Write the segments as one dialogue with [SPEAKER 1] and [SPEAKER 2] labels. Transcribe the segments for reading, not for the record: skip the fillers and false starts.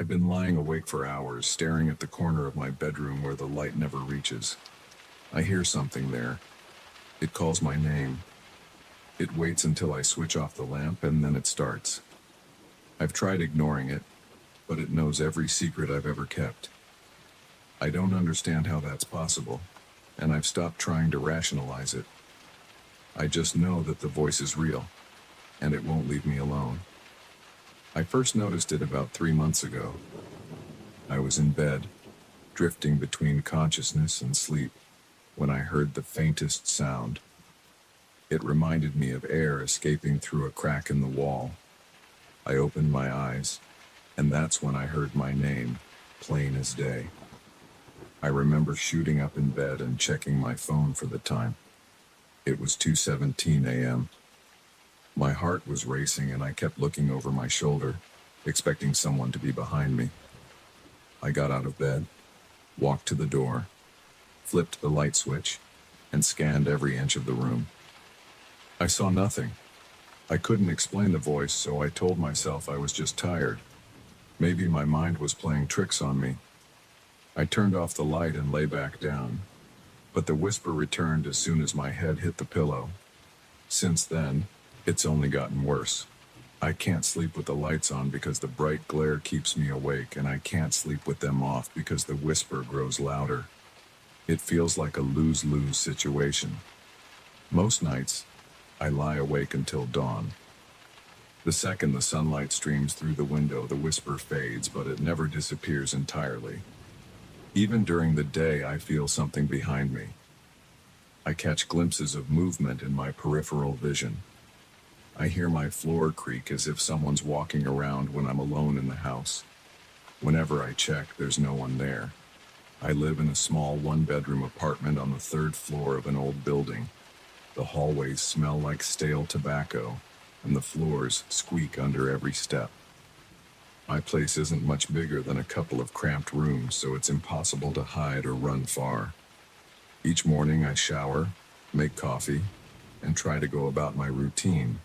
[SPEAKER 1] I've been lying awake for hours, staring at the corner of my bedroom where the light never reaches. I hear something there. It calls my name. It waits until I switch off the lamp and then it starts. I've tried ignoring it, but it knows every secret I've ever kept. I don't understand how that's possible, and I've stopped trying to rationalize it. I just know that the voice is real, and it won't leave me alone. I first noticed it about 3 months ago. I was in bed, drifting between consciousness and sleep, when I heard the faintest sound. It reminded me of air escaping through a crack in the wall. I opened my eyes, and that's when I heard my name, plain as day. I remember shooting up in bed and checking my phone for the time. It was 2:17 a.m. My heart was racing and I kept looking over my shoulder, expecting someone to be behind me. I got out of bed, walked to the door, flipped the light switch, and scanned every inch of the room. I saw nothing. I couldn't explain the voice, so I told myself I was just tired. Maybe my mind was playing tricks on me. I turned off the light and lay back down, but the whisper returned as soon as my head hit the pillow. Since then, it's only gotten worse. I can't sleep with the lights on because the bright glare keeps me awake, and I can't sleep with them off because the whisper grows louder. It feels like a lose-lose situation. Most nights, I lie awake until dawn. The second the sunlight streams through the window, the whisper fades, but it never disappears entirely. Even during the day, I feel something behind me. I catch glimpses of movement in my peripheral vision. I hear my floor creak as if someone's walking around when I'm alone in the house. Whenever I check, there's no one there. I live in a small one-bedroom apartment on the third floor of an old building. The hallways smell like stale tobacco, and the floors squeak under every step. My place isn't much bigger than a couple of cramped rooms, so it's impossible to hide or run far. Each morning I shower, make coffee, and try to go about my routine.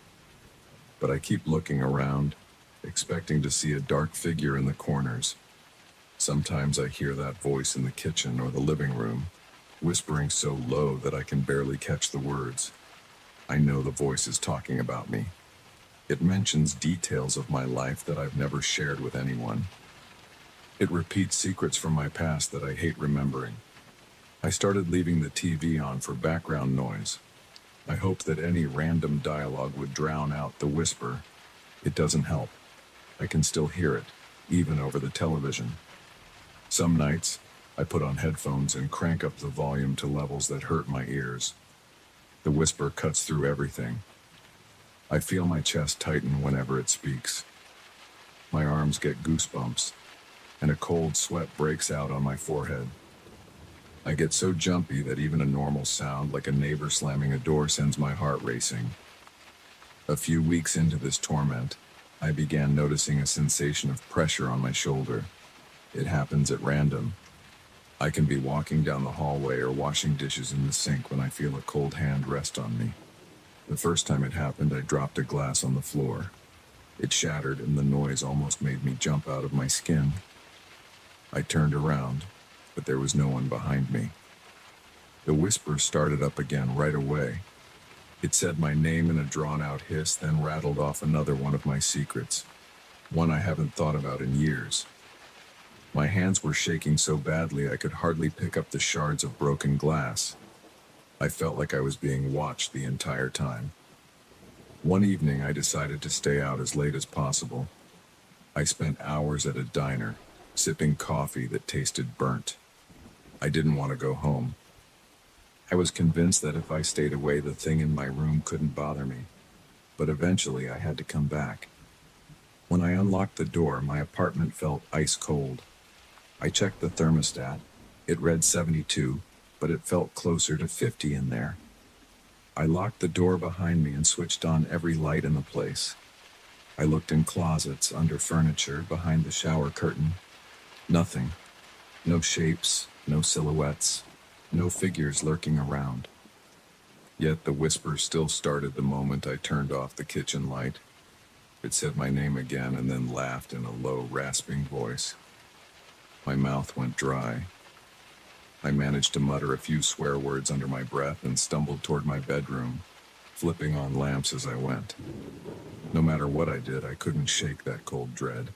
[SPEAKER 1] But I keep looking around, expecting to see a dark figure in the corners. Sometimes I hear that voice in the kitchen or the living room, whispering so low that I can barely catch the words. I know the voice is talking about me. It mentions details of my life that I've never shared with anyone. It repeats secrets from my past that I hate remembering. I started leaving the TV on for background noise. I hoped that any random dialogue would drown out the whisper. It doesn't help. I can still hear it, even over the television. Some nights, I put on headphones and crank up the volume to levels that hurt my ears. The whisper cuts through everything. I feel my chest tighten whenever it speaks. My arms get goosebumps, and a cold sweat breaks out on my forehead. I get so jumpy that even a normal sound, like a neighbor slamming a door, sends my heart racing. A few weeks into this torment, I began noticing a sensation of pressure on my shoulder. It happens at random. I can be walking down the hallway or washing dishes in the sink when I feel a cold hand rest on me. The first time it happened, I dropped a glass on the floor. It shattered and the noise almost made me jump out of my skin. I turned around, but there was no one behind me. The whisper started up again right away. It said my name in a drawn-out hiss, then rattled off another one of my secrets, one I haven't thought about in years. My hands were shaking so badly I could hardly pick up the shards of broken glass. I felt like I was being watched the entire time. One evening, I decided to stay out as late as possible. I spent hours at a diner, sipping coffee that tasted burnt. I didn't want to go home. I was convinced that if I stayed away, the thing in my room couldn't bother me. But eventually, I had to come back. When I unlocked the door, my apartment felt ice cold. I checked the thermostat. It read 72, but it felt closer to 50 in there. I locked the door behind me and switched on every light in the place. I looked in closets, under furniture, behind the shower curtain. Nothing. No shapes, no silhouettes, no figures lurking around. Yet the whisper still started the moment I turned off the kitchen light. It said my name again and then laughed in a low, rasping voice. My mouth went dry. I managed to mutter a few swear words under my breath and stumbled toward my bedroom, flipping on lamps as I went. No matter what I did, I couldn't shake that cold dread.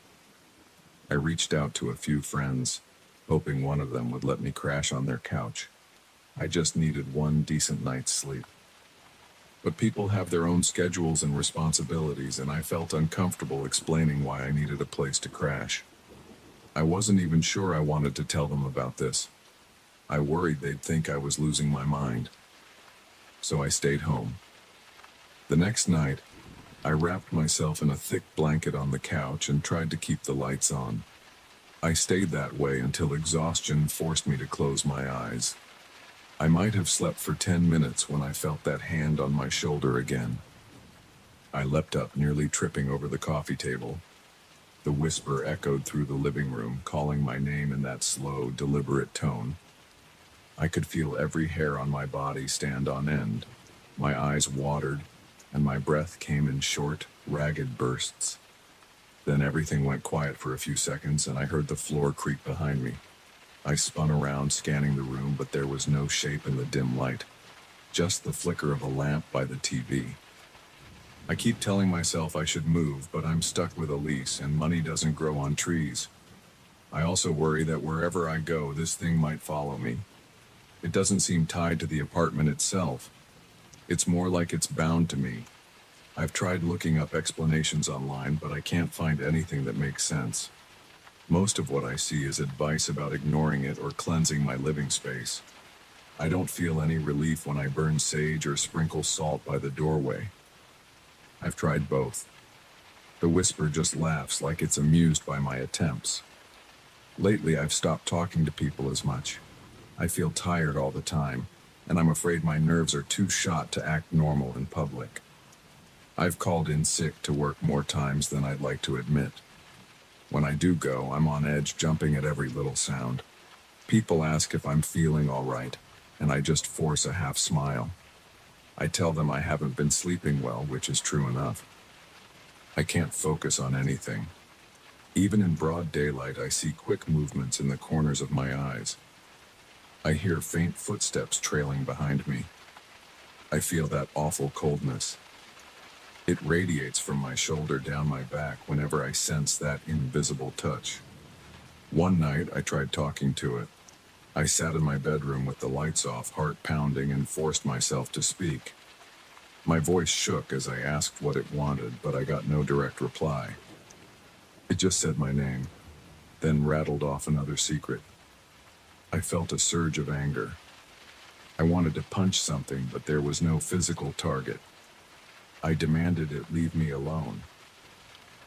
[SPEAKER 1] I reached out to a few friends, hoping one of them would let me crash on their couch. I just needed one decent night's sleep. But people have their own schedules and responsibilities, and I felt uncomfortable explaining why I needed a place to crash. I wasn't even sure I wanted to tell them about this. I worried they'd think I was losing my mind. So I stayed home. The next night, I wrapped myself in a thick blanket on the couch and tried to keep the lights on. I stayed that way until exhaustion forced me to close my eyes. I might have slept for 10 minutes when I felt that hand on my shoulder again. I leapt up, nearly tripping over the coffee table. The whisper echoed through the living room, calling my name in that slow, deliberate tone. I could feel every hair on my body stand on end. My eyes watered, and my breath came in short, ragged bursts. Then everything went quiet for a few seconds, and I heard the floor creak behind me. I spun around, scanning the room, but there was no shape in the dim light, just the flicker of a lamp by the TV. I keep telling myself I should move, but I'm stuck with Elise, and money doesn't grow on trees. I also worry that wherever I go, this thing might follow me. It doesn't seem tied to the apartment itself. It's more like it's bound to me. I've tried looking up explanations online, but I can't find anything that makes sense. Most of what I see is advice about ignoring it or cleansing my living space. I don't feel any relief when I burn sage or sprinkle salt by the doorway. I've tried both. The whisper just laughs like it's amused by my attempts. Lately, I've stopped talking to people as much. I feel tired all the time, and I'm afraid my nerves are too shot to act normal in public. I've called in sick to work more times than I'd like to admit. When I do go, I'm on edge, jumping at every little sound. People ask if I'm feeling all right, and I just force a half smile. I tell them I haven't been sleeping well, which is true enough. I can't focus on anything. Even in broad daylight, I see quick movements in the corners of my eyes. I hear faint footsteps trailing behind me. I feel that awful coldness. It radiates from my shoulder down my back whenever I sense that invisible touch. One night, I tried talking to it. I sat in my bedroom with the lights off, heart pounding, and forced myself to speak. My voice shook as I asked what it wanted, but I got no direct reply. It just said my name, then rattled off another secret. I felt a surge of anger. I wanted to punch something, but there was no physical target. I demanded it leave me alone.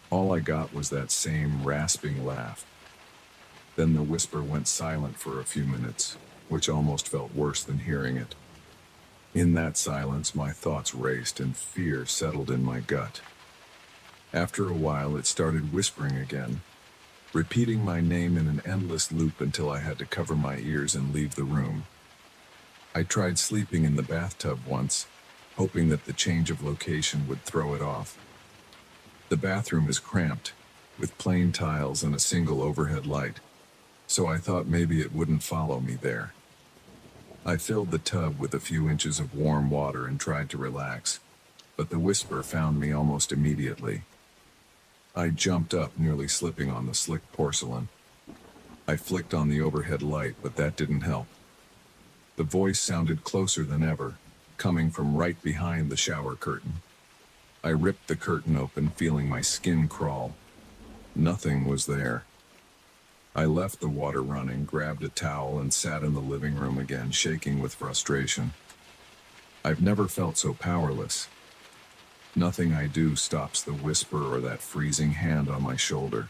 [SPEAKER 1] All I got was that same rasping laugh. Then the whisper went silent for a few minutes, which almost felt worse than hearing it. In that silence, my thoughts raced and fear settled in my gut. After a while, it started whispering again, repeating my name in an endless loop until I had to cover my ears and leave the room. I tried sleeping in the bathtub once, hoping that the change of location would throw it off. The bathroom is cramped, with plain tiles and a single overhead light, so I thought maybe it wouldn't follow me there. I filled the tub with a few inches of warm water and tried to relax, but the whisper found me almost immediately. I jumped up, nearly slipping on the slick porcelain. I flicked on the overhead light, but that didn't help. The voice sounded closer than ever, coming from right behind the shower curtain. I ripped the curtain open, feeling my skin crawl. Nothing was there. I left the water running, grabbed a towel, and sat in the living room again, shaking with frustration. I've never felt so powerless. Nothing I do stops the whisper or that freezing hand on my shoulder.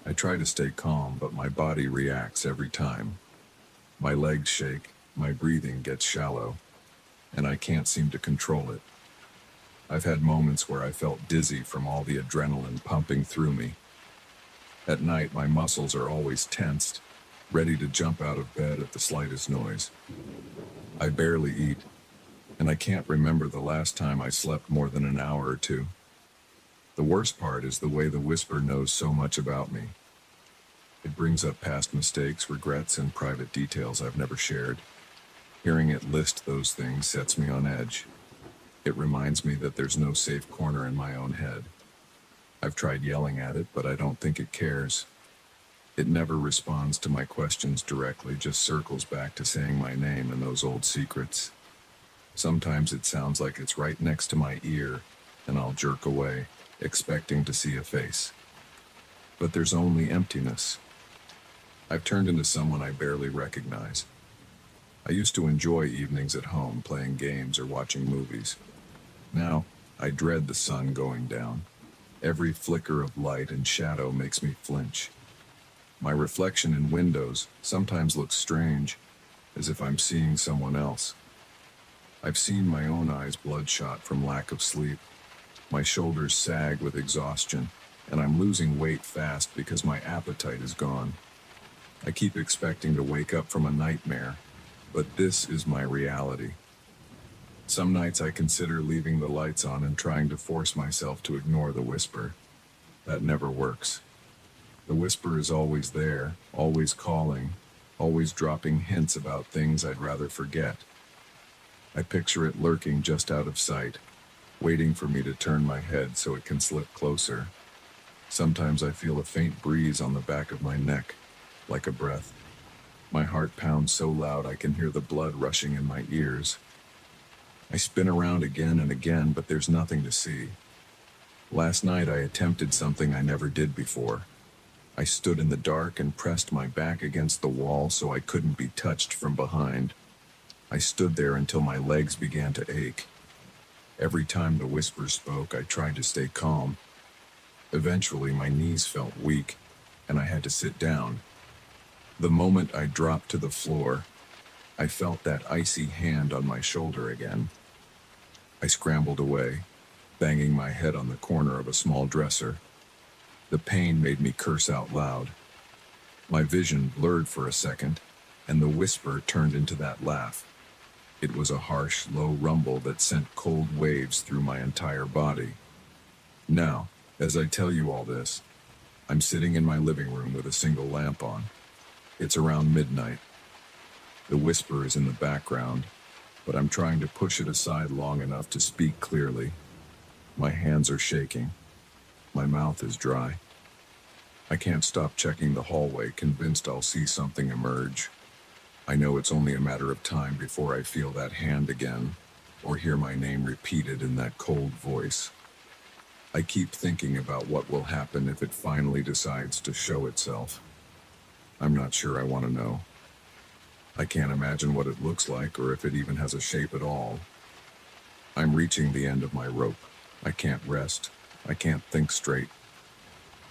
[SPEAKER 1] I try to stay calm, but my body reacts every time. My legs shake, my breathing gets shallow, and I can't seem to control it. I've had moments where I felt dizzy from all the adrenaline pumping through me. At night, my muscles are always tensed, ready to jump out of bed at the slightest noise. I barely eat, and I can't remember the last time I slept more than an hour or two. The worst part is the way the whisper knows so much about me. It brings up past mistakes, regrets, and private details I've never shared. Hearing it list those things sets me on edge. It reminds me that there's no safe corner in my own head. I've tried yelling at it, but I don't think it cares. It never responds to my questions directly, just circles back to saying my name and those old secrets. Sometimes it sounds like it's right next to my ear, and I'll jerk away, expecting to see a face. But there's only emptiness. I've turned into someone I barely recognize. I used to enjoy evenings at home, playing games or watching movies. Now, I dread the sun going down. Every flicker of light and shadow makes me flinch. My reflection in windows sometimes looks strange, as if I'm seeing someone else. I've seen my own eyes bloodshot from lack of sleep. My shoulders sag with exhaustion, and I'm losing weight fast because my appetite is gone. I keep expecting to wake up from a nightmare, but this is my reality. Some nights I consider leaving the lights on and trying to force myself to ignore the whisper. That never works. The whisper is always there, always calling, always dropping hints about things I'd rather forget. I picture it lurking just out of sight, waiting for me to turn my head so it can slip closer. Sometimes I feel a faint breeze on the back of my neck, like a breath. My heart pounds so loud I can hear the blood rushing in my ears. I spin around again and again, but there's nothing to see. Last night I attempted something I never did before. I stood in the dark and pressed my back against the wall so I couldn't be touched from behind. I stood there until my legs began to ache. Every time the whisper spoke, I tried to stay calm. Eventually, my knees felt weak, and I had to sit down. The moment I dropped to the floor, I felt that icy hand on my shoulder again. I scrambled away, banging my head on the corner of a small dresser. The pain made me curse out loud. My vision blurred for a second, and the whisper turned into that laugh. It was a harsh, low rumble that sent cold waves through my entire body. Now, as I tell you all this, I'm sitting in my living room with a single lamp on. It's around midnight. The whisper is in the background, but I'm trying to push it aside long enough to speak clearly. My hands are shaking. My mouth is dry. I can't stop checking the hallway, convinced I'll see something emerge. I know it's only a matter of time before I feel that hand again, or hear my name repeated in that cold voice. I keep thinking about what will happen if it finally decides to show itself. I'm not sure I want to know. I can't imagine what it looks like or if it even has a shape at all. I'm reaching the end of my rope. I can't rest. I can't think straight.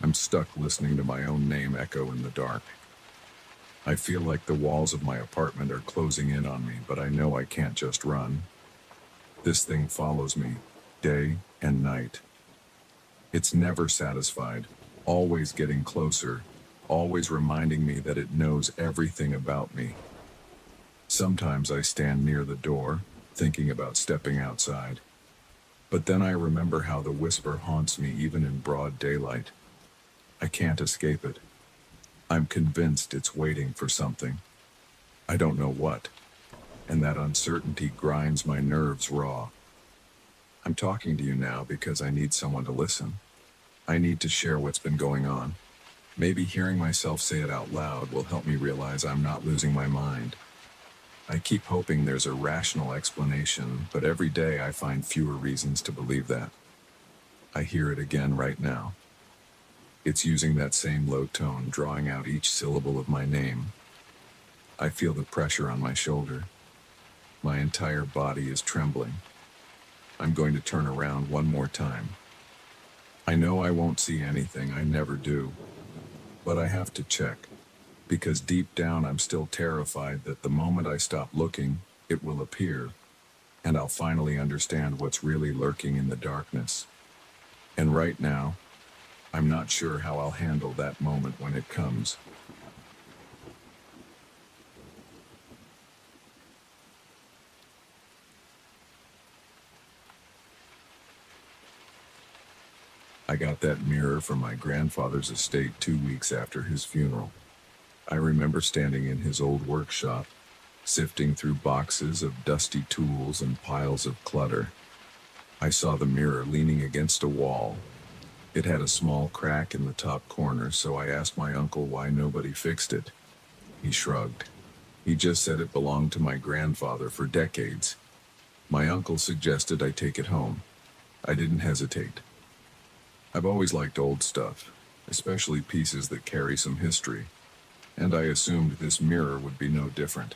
[SPEAKER 1] I'm stuck listening to my own name echo in the dark. I feel like the walls of my apartment are closing in on me, but I know I can't just run. This thing follows me, day and night. It's never satisfied, always getting closer, always reminding me that it knows everything about me. Sometimes I stand near the door, thinking about stepping outside. But then I remember how the whisper haunts me even in broad daylight. I can't escape it. I'm convinced it's waiting for something. I don't know what, and that uncertainty grinds my nerves raw. I'm talking to you now because I need someone to listen. I need to share what's been going on. Maybe hearing myself say it out loud will help me realize I'm not losing my mind. I keep hoping there's a rational explanation, but every day I find fewer reasons to believe that. I hear it again right now. It's using that same low tone, drawing out each syllable of my name. I feel the pressure on my shoulder. My entire body is trembling. I'm going to turn around one more time. I know I won't see anything, I never do. But I have to check, because deep down I'm still terrified that the moment I stop looking, it will appear, and I'll finally understand what's really lurking in the darkness. And right now, I'm not sure how I'll handle that moment when it comes. I I got that mirror from my grandfather's estate 2 weeks after his funeral. I remember standing in his old workshop, sifting through boxes of dusty tools and piles of clutter. I saw the mirror leaning against a wall. It had a small crack in the top corner, so I asked my uncle why nobody fixed it. He shrugged. He just said it belonged to my grandfather for decades. My uncle suggested I take it home. I didn't hesitate. I've always liked old stuff, especially pieces that carry some history, and I assumed this mirror would be no different.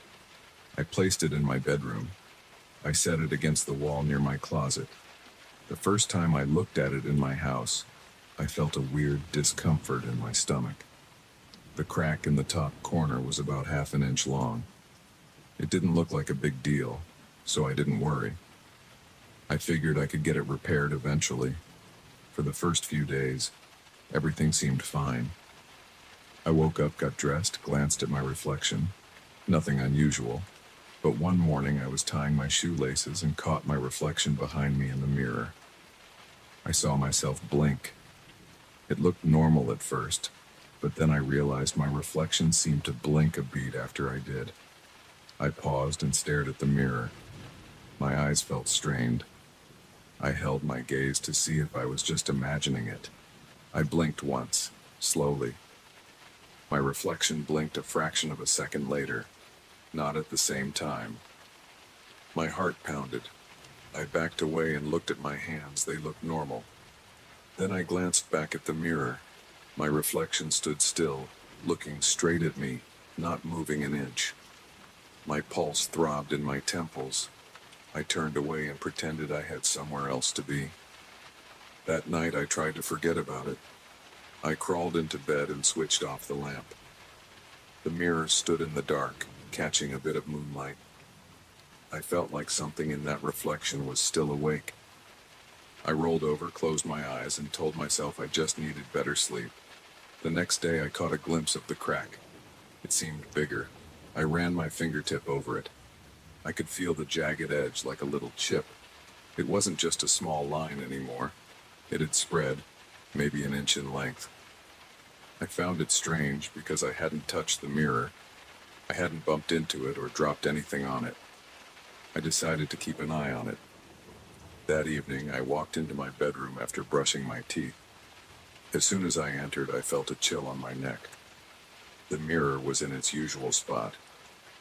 [SPEAKER 1] I placed it in my bedroom. I set it against the wall near my closet. The first time I looked at it in my house, I felt a weird discomfort in my stomach. The crack in the top corner was about half an inch long. It didn't look like a big deal, so I didn't worry. I figured I could get it repaired eventually. For the first few days, everything seemed fine. I woke up, got dressed, glanced at my reflection. Nothing unusual. But one morning I was tying my shoelaces and caught my reflection behind me in the mirror. I saw myself blink. It looked normal at first, but then I realized my reflection seemed to blink a beat after I did. I paused and stared at the mirror. My eyes felt strained. I held my gaze to see if I was just imagining it. I blinked once, slowly. My reflection blinked a fraction of a second later, not at the same time. My heart pounded. I backed away and looked at my hands. They looked normal. Then I glanced back at the mirror. My reflection stood still, looking straight at me, not moving an inch. My pulse throbbed in my temples. I turned away and pretended I had somewhere else to be. That night I tried to forget about it. I crawled into bed and switched off the lamp. The mirror stood in the dark, catching a bit of moonlight. I felt like something in that reflection was still awake. I rolled over, closed my eyes, and told myself I just needed better sleep. The next day I caught a glimpse of the crack. It seemed bigger. I ran my fingertip over it. I could feel the jagged edge like a little chip. It wasn't just a small line anymore. It had spread, maybe an inch in length. I found it strange because I hadn't touched the mirror. I hadn't bumped into it or dropped anything on it. I decided to keep an eye on it. That evening, I walked into my bedroom after brushing my teeth. As soon as I entered, I felt a chill on my neck. The mirror was in its usual spot,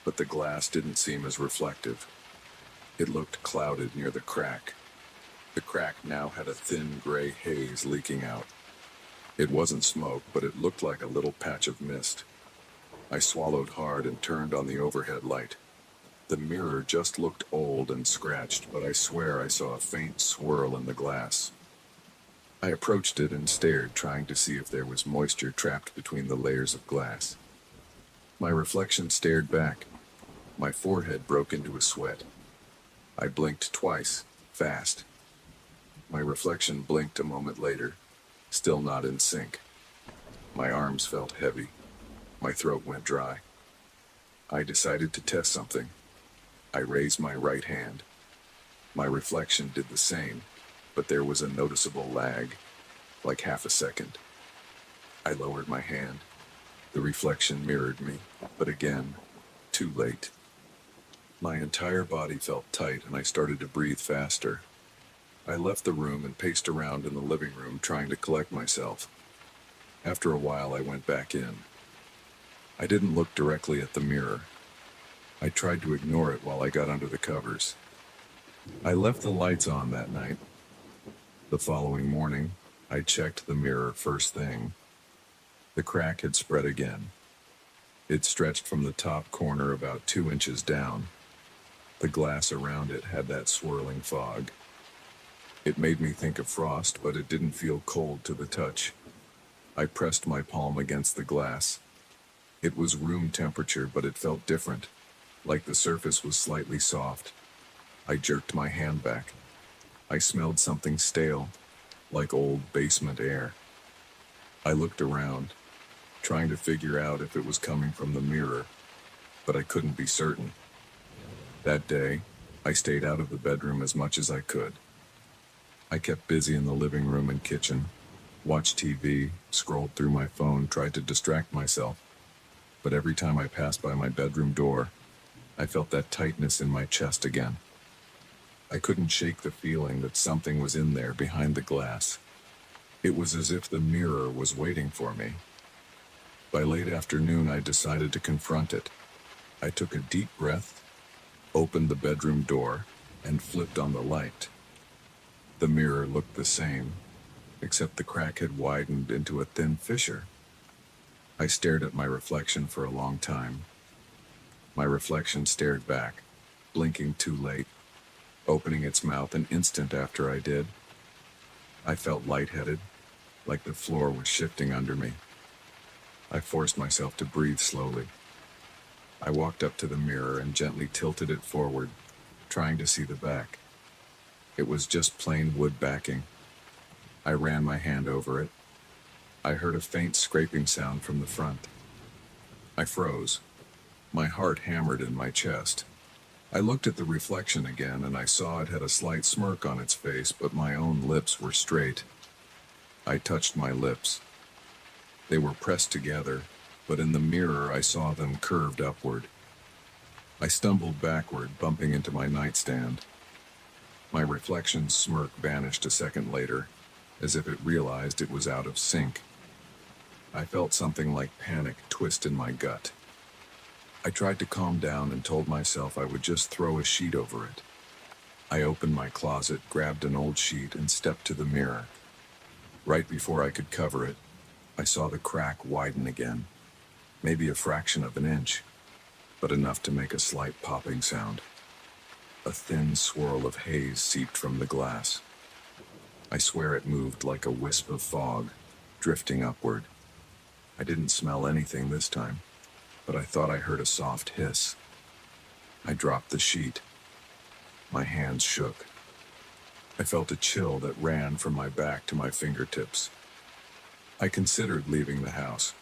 [SPEAKER 1] but the glass didn't seem as reflective. It looked clouded near the crack. The crack now had a thin gray haze leaking out. It wasn't smoke, but it looked like a little patch of mist. I swallowed hard and turned on the overhead light. The mirror just looked old and scratched, but I swear I saw a faint swirl in the glass. I approached it and stared, trying to see if there was moisture trapped between the layers of glass. My reflection stared back. My forehead broke into a sweat. I blinked twice, fast. My reflection blinked a moment later, still not in sync. My arms felt heavy. My throat went dry. I decided to test something. I raised my right hand. My reflection did the same, but there was a noticeable lag, like half a second. I lowered my hand. The reflection mirrored me, but again, too late. My entire body felt tight and I started to breathe faster. I left the room and paced around in the living room trying to collect myself. After a while, I went back in. I didn't look directly at the mirror. I tried to ignore it while I got under the covers. I left the lights on that night. The following morning, I checked the mirror first thing. The crack had spread again. It stretched from the top corner about 2 inches down. The glass around it had that swirling fog. It made me think of frost, but it didn't feel cold to the touch. I pressed my palm against the glass. It was room temperature, but it felt different, like the surface was slightly soft. I jerked my hand back. I smelled something stale, like old basement air. I looked around, trying to figure out if it was coming from the mirror, but I couldn't be certain. That day, I stayed out of the bedroom as much as I could. I kept busy in the living room and kitchen. watched TV, scrolled through my phone, tried to distract myself, but every time I passed by my bedroom door, I felt that tightness in my chest again. I couldn't shake the feeling that something was in there behind the glass. It was as if the mirror was waiting for me. By late afternoon, I decided to confront it. I took a deep breath, opened the bedroom door, and flipped on the light. The mirror looked the same, except the crack had widened into a thin fissure. I stared at my reflection for a long time. My reflection stared back, blinking too late, opening its mouth an instant after I did. I felt lightheaded, like the floor was shifting under me. I forced myself to breathe slowly. I walked up to the mirror and gently tilted it forward, trying to see the back. It was just plain wood backing. I ran my hand over it. I heard a faint scraping sound from the front. I froze. My heart hammered in my chest. I looked at the reflection again and I saw it had a slight smirk on its face, but my own lips were straight. I touched my lips. They were pressed together, but in the mirror I saw them curved upward. I stumbled backward, bumping into my nightstand. My reflection's smirk vanished a second later, as if it realized it was out of sync. I felt something like panic twist in my gut. I tried to calm down and told myself I would just throw a sheet over it. I opened my closet, grabbed an old sheet, and stepped to the mirror. Right before I could cover it, I saw the crack widen again, maybe a fraction of an inch, but enough to make a slight popping sound. A thin swirl of haze seeped from the glass. I swear it moved like a wisp of fog, drifting upward. I didn't smell anything this time, but I thought I heard a soft hiss. I dropped the sheet. My hands shook. I felt a chill that ran from my back to my fingertips. I considered leaving the house,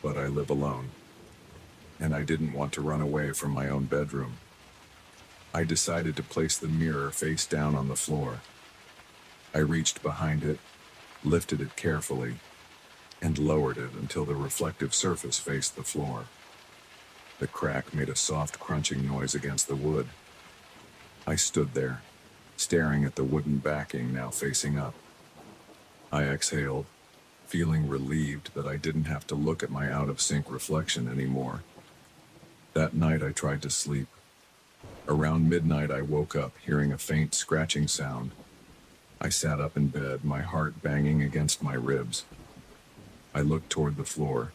[SPEAKER 1] but I live alone, and I didn't want to run away from my own bedroom. I decided to place the mirror face down on the floor. I reached behind it, lifted it carefully, and lowered it until the reflective surface faced the floor. The crack made a soft crunching noise against the wood. I stood there, staring at the wooden backing now facing up. I exhaled, feeling relieved that I didn't have to look at my out-of-sync reflection anymore. That night I tried to sleep. Around midnight I woke up hearing a faint scratching sound. I sat up in bed, my heart banging against my ribs. I looked toward the floor.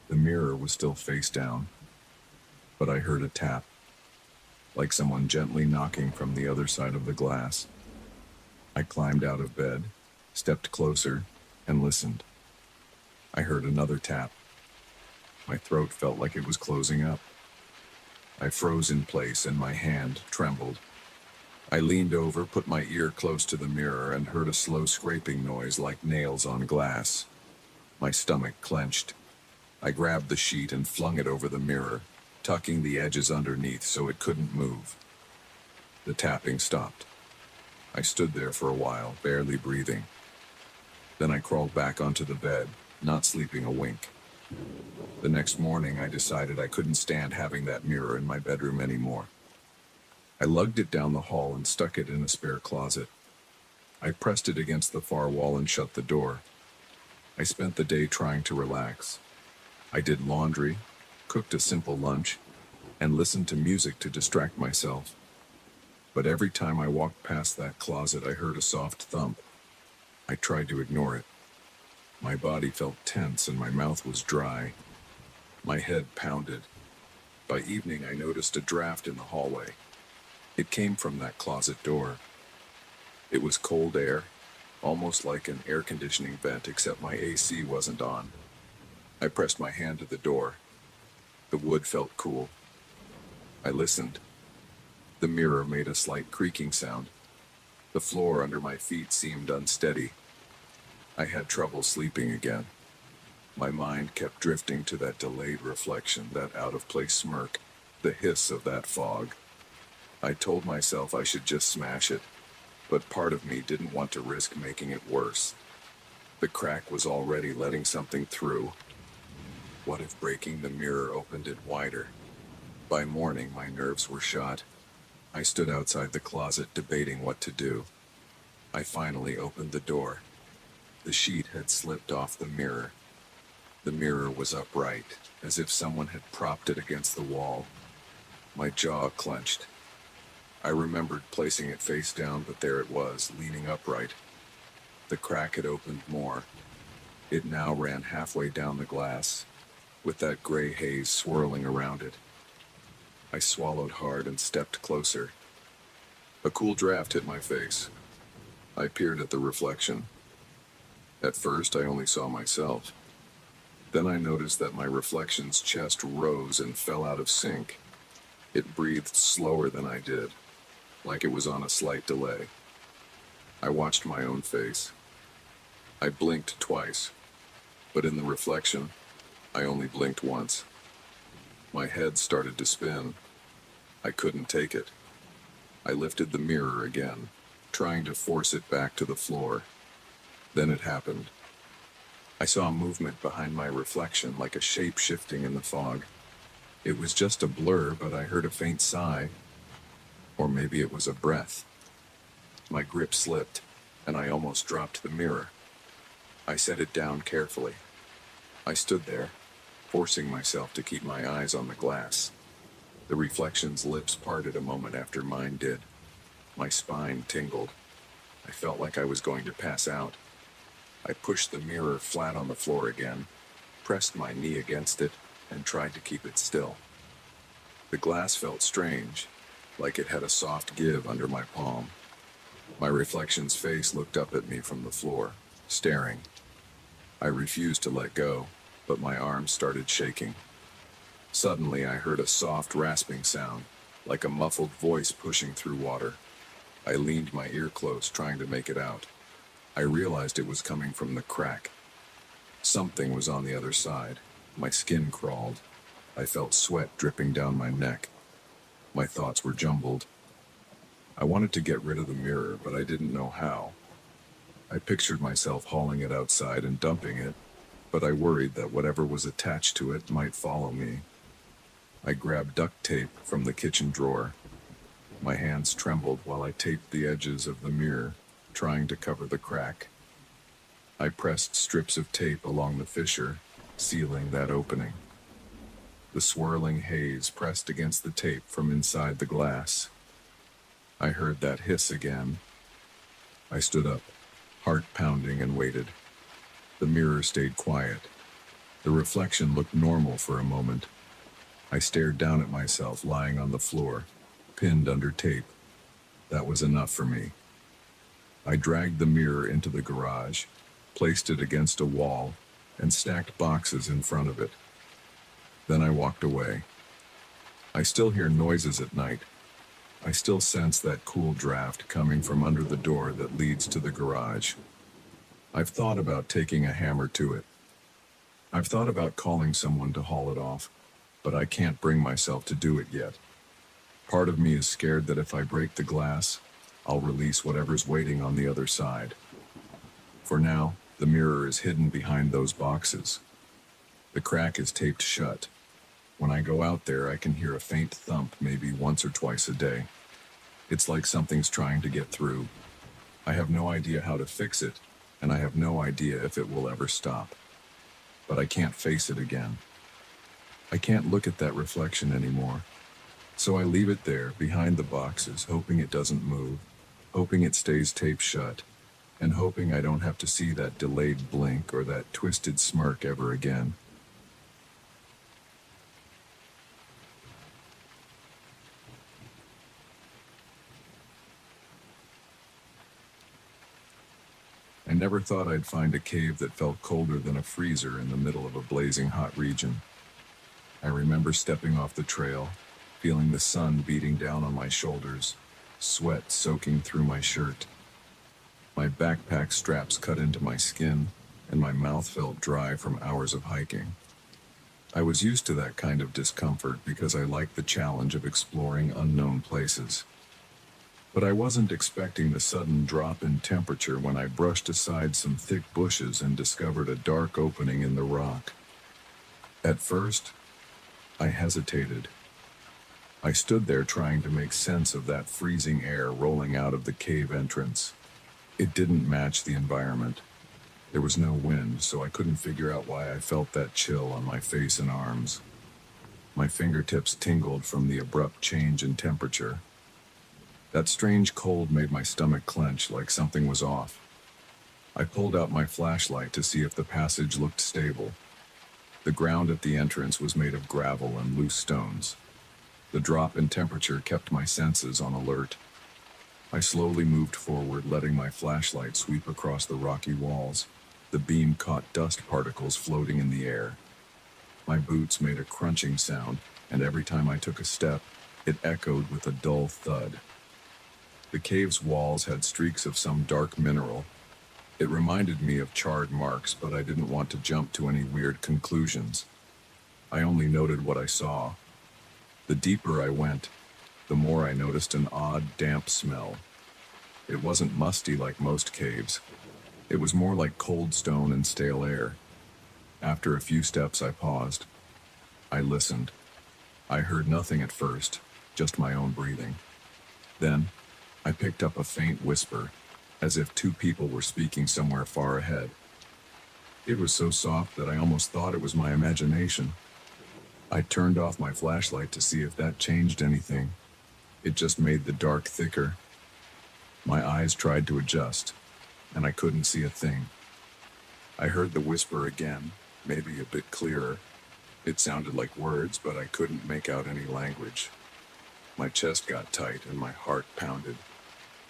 [SPEAKER 1] The mirror was still face down, but I heard a tap, like someone gently knocking from the other side of the glass. I climbed out of bed, stepped closer, and listened. I heard another tap. My throat felt like it was closing up. I froze in place and my hand trembled. I leaned over, put my ear close to the mirror, and heard a slow scraping noise like nails on glass. My stomach clenched. I grabbed the sheet and flung it over the mirror, tucking the edges underneath so it couldn't move. The tapping stopped. I stood there for a while, barely breathing. Then I crawled back onto the bed, not sleeping a wink. The next morning, I decided I couldn't stand having that mirror in my bedroom anymore. I lugged it down the hall and stuck it in a spare closet. I pressed it against the far wall and shut the door. I spent the day trying to relax. I did laundry, cooked a simple lunch, and listened to music to distract myself. But every time I walked past that closet, I heard a soft thump. I tried to ignore it. My body felt tense and my mouth was dry. My head pounded. By evening, I noticed a draft in the hallway. It came from that closet door. It was cold air, almost like an air conditioning vent, except my AC wasn't on. I pressed my hand to the door. The wood felt cool. I listened. The mirror made a slight creaking sound. The floor under my feet seemed unsteady. I had trouble sleeping again. My mind kept drifting to that delayed reflection, that out-of-place smirk, the hiss of that fog. I told myself I should just smash it, but part of me didn't want to risk making it worse. The crack was already letting something through. What if breaking the mirror opened it wider? By morning, my nerves were shot. I stood outside the closet debating what to do. I finally opened the door. The sheet had slipped off the mirror. The mirror was upright, as if someone had propped it against the wall. My jaw clenched. I remembered placing it face down, but there it was, leaning upright. The crack had opened more. It now ran halfway down the glass, with that gray haze swirling around it. I swallowed hard and stepped closer. A cool draft hit my face. I peered at the reflection. At first, I only saw myself. Then I noticed that my reflection's chest rose and fell out of sync. It breathed slower than I did, like it was on a slight delay. I watched my own face. I blinked twice, but in the reflection, I only blinked once. My head started to spin. I couldn't take it. I lifted the mirror again, trying to force it back to the floor. Then it happened. I saw movement behind my reflection, like a shape shifting in the fog. It was just a blur, but I heard a faint sigh. Or maybe it was a breath. My grip slipped, and I almost dropped the mirror. I set it down carefully. I stood there, forcing myself to keep my eyes on the glass. The reflection's lips parted a moment after mine did. My spine tingled. I felt like I was going to pass out. I pushed the mirror flat on the floor again, pressed my knee against it, and tried to keep it still. The glass felt strange, like it had a soft give under my palm. My reflection's face looked up at me from the floor, staring. I refused to let go, but my arms started shaking. Suddenly, I heard a soft rasping sound, like a muffled voice pushing through water. I leaned my ear close, trying to make it out. I realized it was coming from the crack. Something was on the other side. My skin crawled. I felt sweat dripping down my neck. My thoughts were jumbled. I wanted to get rid of the mirror, but I didn't know how. I pictured myself hauling it outside and dumping it, but I worried that whatever was attached to it might follow me. I grabbed duct tape from the kitchen drawer. My hands trembled while I taped the edges of the mirror, trying to cover the crack. I pressed strips of tape along the fissure, sealing that opening. The swirling haze pressed against the tape from inside the glass. I heard that hiss again. I stood up, heart pounding, and waited. The mirror stayed quiet. The reflection looked normal for a moment. I stared down at myself lying on the floor, pinned under tape. That was enough for me. I dragged the mirror into the garage, placed it against a wall, and stacked boxes in front of it. Then I walked away. I still hear noises at night. I still sense that cool draft coming from under the door that leads to the garage. I've thought about taking a hammer to it. I've thought about calling someone to haul it off, but I can't bring myself to do it yet. Part of me is scared that if I break the glass, I'll release whatever's waiting on the other side. For now, the mirror is hidden behind those boxes. The crack is taped shut. When I go out there, I can hear a faint thump maybe once or twice a day. It's like something's trying to get through. I have no idea how to fix it, and I have no idea if it will ever stop. But I can't face it again. I can't look at that reflection anymore. So I leave it there, behind the boxes, hoping it doesn't move, hoping it stays taped shut, and hoping I don't have to see that delayed blink or that twisted smirk ever again. I never thought I'd find a cave that felt colder than a freezer in the middle of a blazing hot region. I remember stepping off the trail, feeling the sun beating down on my shoulders, sweat soaking through my shirt. My backpack straps cut into my skin, and my mouth felt dry from hours of hiking. I was used to that kind of discomfort because I liked the challenge of exploring unknown places. But I wasn't expecting the sudden drop in temperature when I brushed aside some thick bushes and discovered a dark opening in the rock. At first, I hesitated. I stood there trying to make sense of that freezing air rolling out of the cave entrance. It didn't match the environment. There was no wind, so I couldn't figure out why I felt that chill on my face and arms. My fingertips tingled from the abrupt change in temperature. That strange cold made my stomach clench like something was off. I pulled out my flashlight to see if the passage looked stable. The ground at the entrance was made of gravel and loose stones. The drop in temperature kept my senses on alert. I slowly moved forward, letting my flashlight sweep across the rocky walls. The beam caught dust particles floating in the air. My boots made a crunching sound, and every time I took a step, it echoed with a dull thud. The cave's walls had streaks of some dark mineral. It reminded me of charred marks, but I didn't want to jump to any weird conclusions. I only noted what I saw. The deeper I went, the more I noticed an odd, damp smell. It wasn't musty like most caves. It was more like cold stone and stale air. After a few steps, I paused. I listened. I heard nothing at first, just my own breathing. Then, I picked up a faint whisper, as if two people were speaking somewhere far ahead. It was so soft that I almost thought it was my imagination. I turned off my flashlight to see if that changed anything. It just made the dark thicker. My eyes tried to adjust, and I couldn't see a thing. I heard the whisper again, maybe a bit clearer. It sounded like words, but I couldn't make out any language. My chest got tight and my heart pounded.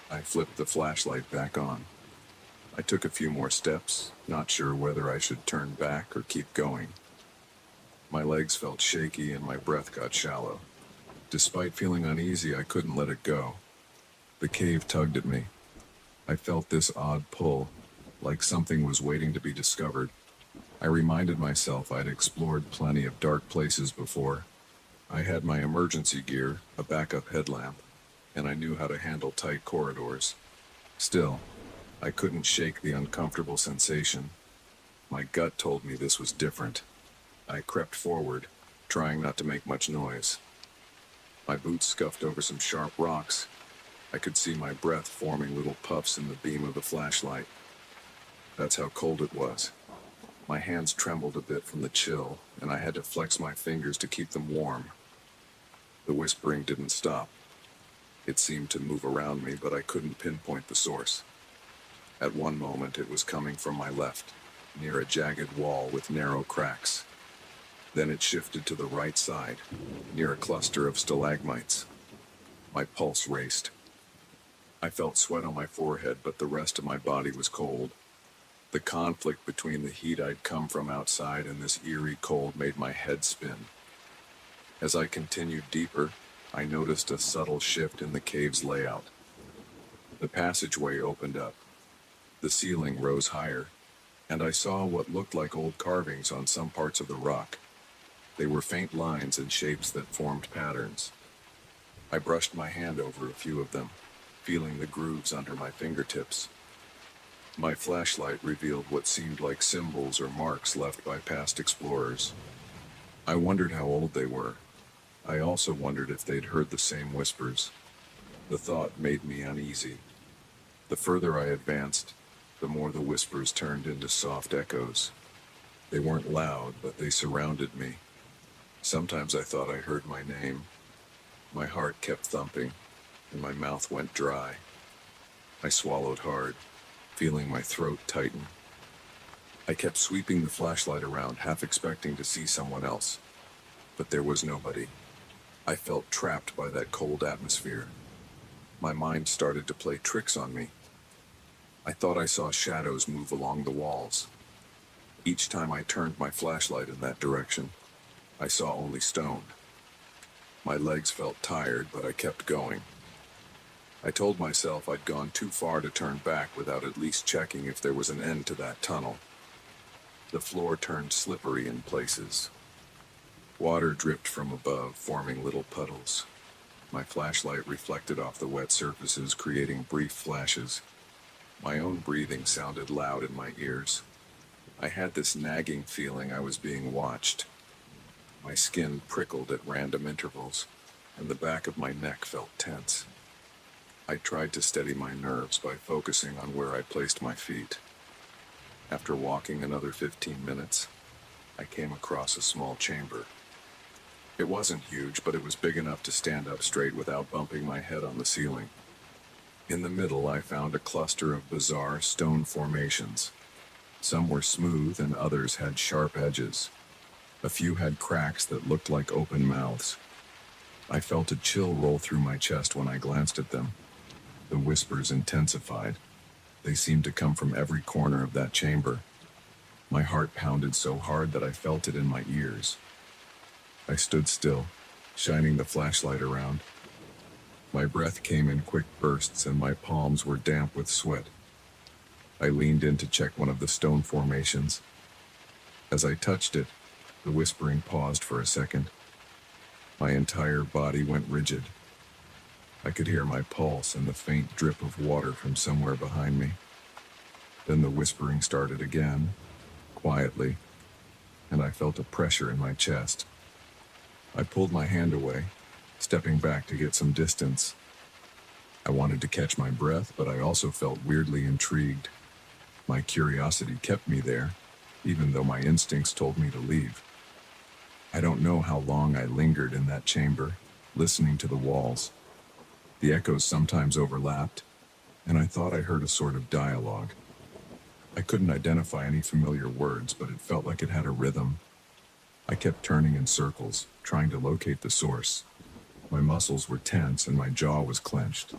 [SPEAKER 1] I flipped the flashlight back on. I took a few more steps, not sure whether I should turn back or keep going. My legs felt shaky and my breath got shallow. Despite feeling uneasy, I couldn't let it go. The cave tugged at me. I felt this odd pull, like something was waiting to be discovered. I reminded myself I'd explored plenty of dark places before. I had my emergency gear, a backup headlamp, and I knew how to handle tight corridors. Still, I couldn't shake the uncomfortable sensation. My gut told me this was different. I crept forward, trying not to make much noise. My boots scuffed over some sharp rocks. I could see my breath forming little puffs in the beam of the flashlight. That's how cold it was. My hands trembled a bit from the chill, and I had to flex my fingers to keep them warm. The whispering didn't stop. It seemed to move around me, but I couldn't pinpoint the source. At one moment, it was coming from my left, near a jagged wall with narrow cracks. Then it shifted to the right side, near a cluster of stalagmites. My pulse raced. I felt sweat on my forehead, but the rest of my body was cold. The conflict between the heat I'd come from outside and this eerie cold made my head spin. As I continued deeper, I noticed a subtle shift in the cave's layout. The passageway opened up. The ceiling rose higher, and I saw what looked like old carvings on some parts of the rock. They were faint lines and shapes that formed patterns. I brushed my hand over a few of them, feeling the grooves under my fingertips. My flashlight revealed what seemed like symbols or marks left by past explorers. I wondered how old they were. I also wondered if they'd heard the same whispers. The thought made me uneasy. The further I advanced, the more the whispers turned into soft echoes. They weren't loud, but they surrounded me. Sometimes I thought I heard my name. My heart kept thumping, and my mouth went dry. I swallowed hard, feeling my throat tighten. I kept sweeping the flashlight around, half expecting to see someone else. But there was nobody. I felt trapped by that cold atmosphere. My mind started to play tricks on me. I thought I saw shadows move along the walls. Each time I turned my flashlight in that direction, I saw only stone. My legs felt tired, but I kept going. I told myself I'd gone too far to turn back without at least checking if there was an end to that tunnel. The floor turned slippery in places. Water dripped from above, forming little puddles. My flashlight reflected off the wet surfaces, creating brief flashes. My own breathing sounded loud in my ears. I had this nagging feeling I was being watched. My skin prickled at random intervals, and the back of my neck felt tense. I tried to steady my nerves by focusing on where I placed my feet. After walking another 15 minutes, I came across a small chamber. It wasn't huge, but it was big enough to stand up straight without bumping my head on the ceiling. In the middle, I found a cluster of bizarre stone formations. Some were smooth and others had sharp edges. A few had cracks that looked like open mouths. I felt a chill roll through my chest when I glanced at them. The whispers intensified. They seemed to come from every corner of that chamber. My heart pounded so hard that I felt it in my ears. I stood still, shining the flashlight around. My breath came in quick bursts and my palms were damp with sweat. I leaned in to check one of the stone formations. As I touched it, the whispering paused for a second. My entire body went rigid. I could hear my pulse and the faint drip of water from somewhere behind me. Then the whispering started again, quietly, and I felt a pressure in my chest. I pulled my hand away, stepping back to get some distance. I wanted to catch my breath, but I also felt weirdly intrigued. My curiosity kept me there, even though my instincts told me to leave. I don't know how long I lingered in that chamber, listening to the walls. The echoes sometimes overlapped, and I thought I heard a sort of dialogue. I couldn't identify any familiar words, but it felt like it had a rhythm. I kept turning in circles, trying to locate the source. My muscles were tense and my jaw was clenched.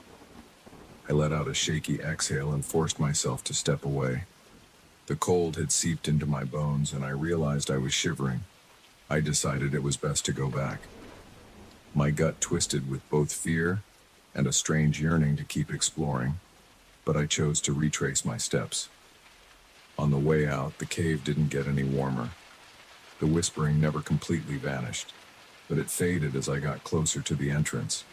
[SPEAKER 1] I let out a shaky exhale and forced myself to step away. The cold had seeped into my bones and I realized I was shivering. I decided it was best to go back. My gut twisted with both fear and a strange yearning to keep exploring, but I chose to retrace my steps. On the way out, the cave didn't get any warmer. The whispering never completely vanished, but it faded as I got closer to the entrance.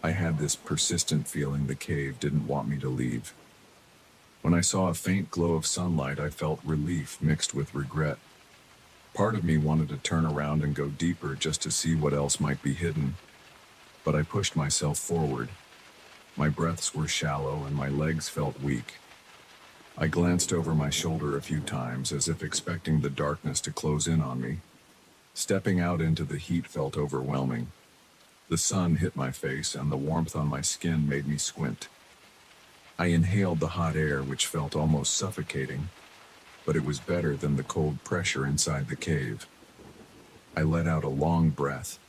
[SPEAKER 1] I had this persistent feeling the cave didn't want me to leave. When I saw a faint glow of sunlight, I felt relief mixed with regret. Part of me wanted to turn around and go deeper just to see what else might be hidden, but I pushed myself forward. My breaths were shallow and my legs felt weak. I glanced over my shoulder a few times as if expecting the darkness to close in on me. Stepping out into the heat felt overwhelming. The sun hit my face and the warmth on my skin made me squint. I inhaled the hot air, which felt almost suffocating, but it was better than the cold pressure inside the cave. I let out a long breath,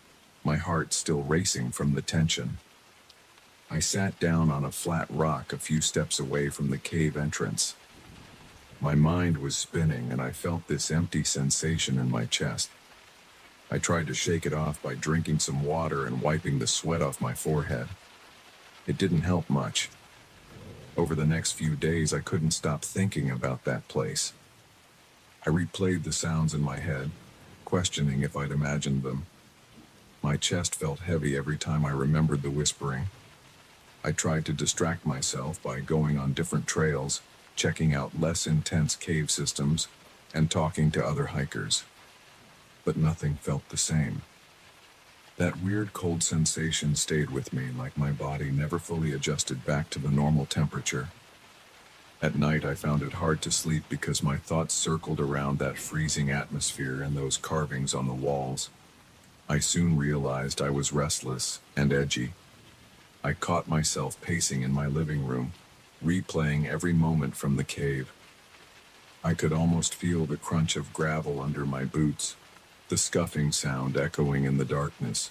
[SPEAKER 1] my heart still racing from the tension. I sat down on a flat rock a few steps away from the cave entrance. My mind was spinning and I felt this empty sensation in my chest. I tried to shake it off by drinking some water and wiping the sweat off my forehead. It didn't help much. Over the next few days, I couldn't stop thinking about that place. I replayed the sounds in my head, questioning if I'd imagined them. My chest felt heavy every time I remembered the whispering. I tried to distract myself by going on different trails, checking out less intense cave systems, and talking to other hikers. But nothing felt the same. That weird cold sensation stayed with me, like my body never fully adjusted back to the normal temperature. At night, I found it hard to sleep because my thoughts circled around that freezing atmosphere and those carvings on the walls. I soon realized I was restless and edgy. I caught myself pacing in my living room, replaying every moment from the cave. I could almost feel the crunch of gravel under my boots, the scuffing sound echoing in the darkness.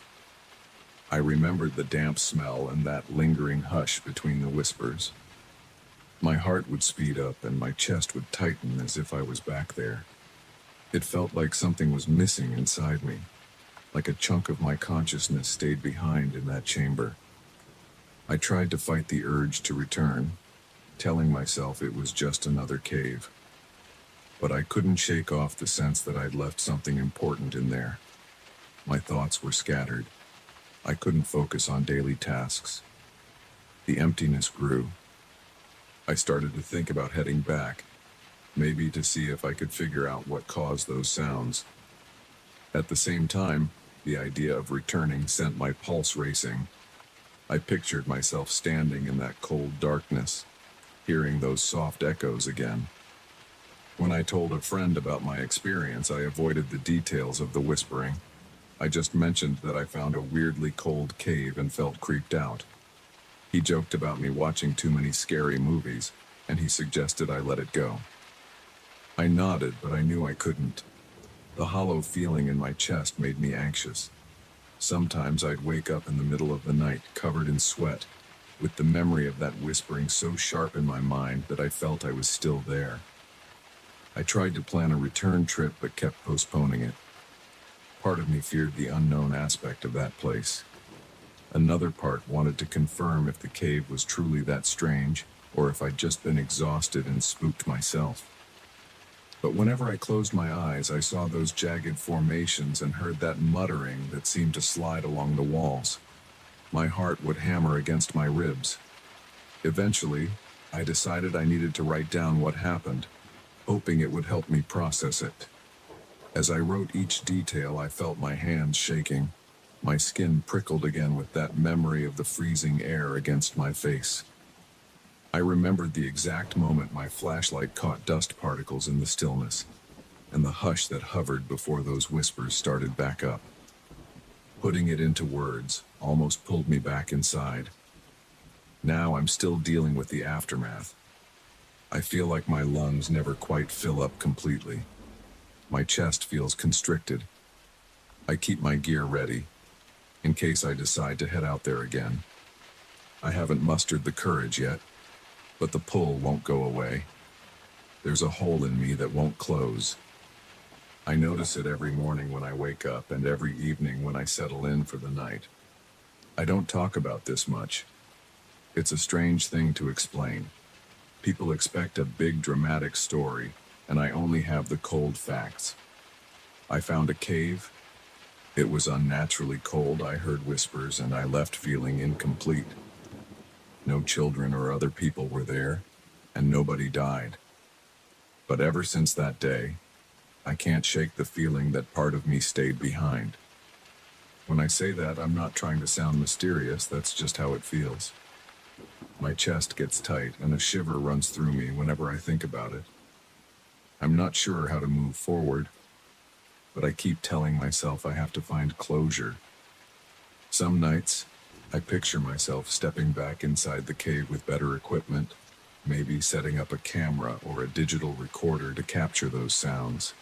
[SPEAKER 1] I remembered the damp smell and that lingering hush between the whispers. My heart would speed up and my chest would tighten as if I was back there. It felt like something was missing inside me, like a chunk of my consciousness stayed behind in that chamber. I tried to fight the urge to return, telling myself it was just another cave. But I couldn't shake off the sense that I'd left something important in there. My thoughts were scattered. I couldn't focus on daily tasks. The emptiness grew. I started to think about heading back, maybe to see if I could figure out what caused those sounds. At the same time, the idea of returning sent my pulse racing. I pictured myself standing in that cold darkness, hearing those soft echoes again. When I told a friend about my experience, I avoided the details of the whispering. I just mentioned that I found a weirdly cold cave and felt creeped out. He joked about me watching too many scary movies, and he suggested I let it go. I nodded, but I knew I couldn't. The hollow feeling in my chest made me anxious. Sometimes I'd wake up in the middle of the night, covered in sweat, with the memory of that whispering so sharp in my mind that I felt I was still there. I tried to plan a return trip, but kept postponing it. Part of me feared the unknown aspect of that place. Another part wanted to confirm if the cave was truly that strange, or if I'd just been exhausted and spooked myself. But whenever I closed my eyes, I saw those jagged formations and heard that muttering that seemed to slide along the walls. My heart would hammer against my ribs. Eventually, I decided I needed to write down what happened, hoping it would help me process it. As I wrote each detail, I felt my hands shaking. My skin prickled again with that memory of the freezing air against my face. I remembered the exact moment my flashlight caught dust particles in the stillness, and the hush that hovered before those whispers started back up. Putting it into words almost pulled me back inside. Now I'm still dealing with the aftermath. I feel like my lungs never quite fill up completely. My chest feels constricted. I keep my gear ready, in case I decide to head out there again. I haven't mustered the courage yet, but the pull won't go away. There's a hole in me that won't close. I notice it every morning when I wake up and every evening when I settle in for the night. I don't talk about this much. It's a strange thing to explain. People expect a big dramatic story, and I only have the cold facts. I found a cave. It was unnaturally cold. I heard whispers, and I left feeling incomplete. No children or other people were there, and nobody died. But ever since that day, I can't shake the feeling that part of me stayed behind. When I say that, I'm not trying to sound mysterious, that's just how it feels. My chest gets tight, and a shiver runs through me whenever I think about it. I'm not sure how to move forward, but I keep telling myself I have to find closure. Some nights, I picture myself stepping back inside the cave with better equipment, maybe setting up a camera or a digital recorder to capture those sounds.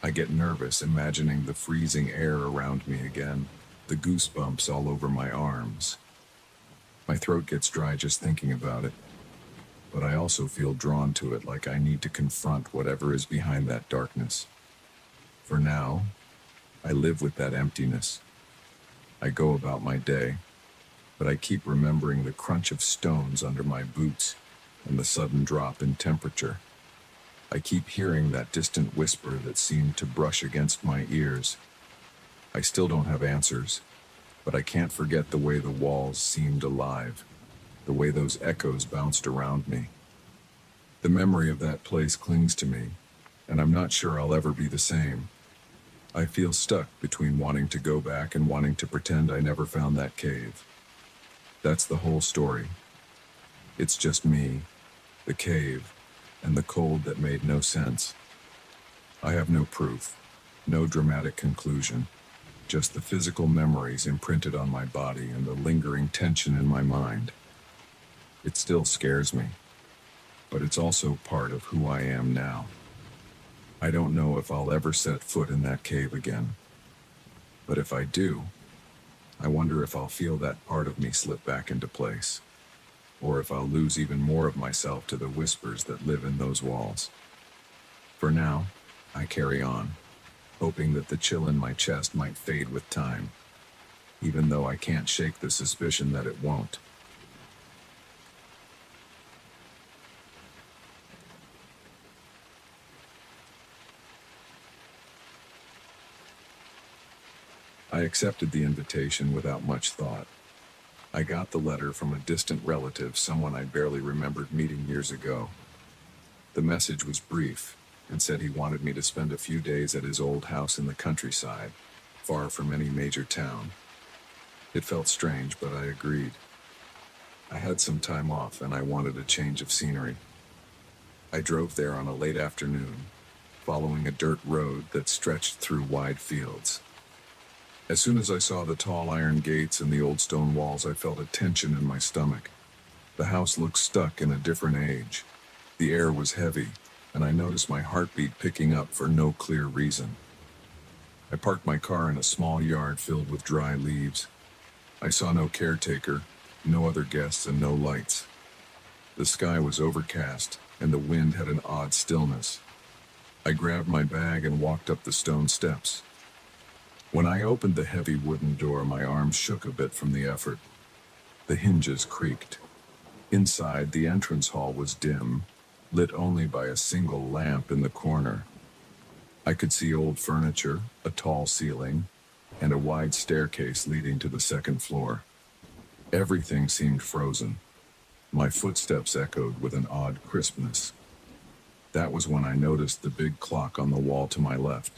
[SPEAKER 1] I get nervous imagining the freezing air around me again, the goosebumps all over my arms. My throat gets dry just thinking about it, but I also feel drawn to it, like I need to confront whatever is behind that darkness. For now, I live with that emptiness. I go about my day, but I keep remembering the crunch of stones under my boots and the sudden drop in temperature. I keep hearing that distant whisper that seemed to brush against my ears. I still don't have answers, but I can't forget the way the walls seemed alive, the way those echoes bounced around me. The memory of that place clings to me, and I'm not sure I'll ever be the same. I feel stuck between wanting to go back and wanting to pretend I never found that cave. That's the whole story. It's just me, the cave, and the cold that made no sense. I have no proof, no dramatic conclusion, just the physical memories imprinted on my body and the lingering tension in my mind. It still scares me, but it's also part of who I am now. I don't know if I'll ever set foot in that cave again, but if I do, I wonder if I'll feel that part of me slip back into place, or if I'll lose even more of myself to the whispers that live in those walls. For now, I carry on, hoping that the chill in my chest might fade with time, even though I can't shake the suspicion that it won't. I accepted the invitation without much thought. I got the letter from a distant relative, someone I barely remembered meeting years ago. The message was brief and said he wanted me to spend a few days at his old house in the countryside, far from any major town. It felt strange, but I agreed. I had some time off and I wanted a change of scenery. I drove there on a late afternoon, following a dirt road that stretched through wide fields. As soon as I saw the tall iron gates and the old stone walls, I felt a tension in my stomach. The house looked stuck in a different age. The air was heavy, and I noticed my heartbeat picking up for no clear reason. I parked my car in a small yard filled with dry leaves. I saw no caretaker, no other guests, and no lights. The sky was overcast, and the wind had an odd stillness. I grabbed my bag and walked up the stone steps. When I opened the heavy wooden door, my arms shook a bit from the effort. The hinges creaked. Inside, the entrance hall was dim, lit only by a single lamp in the corner. I could see old furniture, a tall ceiling, and a wide staircase leading to the second floor. Everything seemed frozen. My footsteps echoed with an odd crispness. That was when I noticed the big clock on the wall to my left.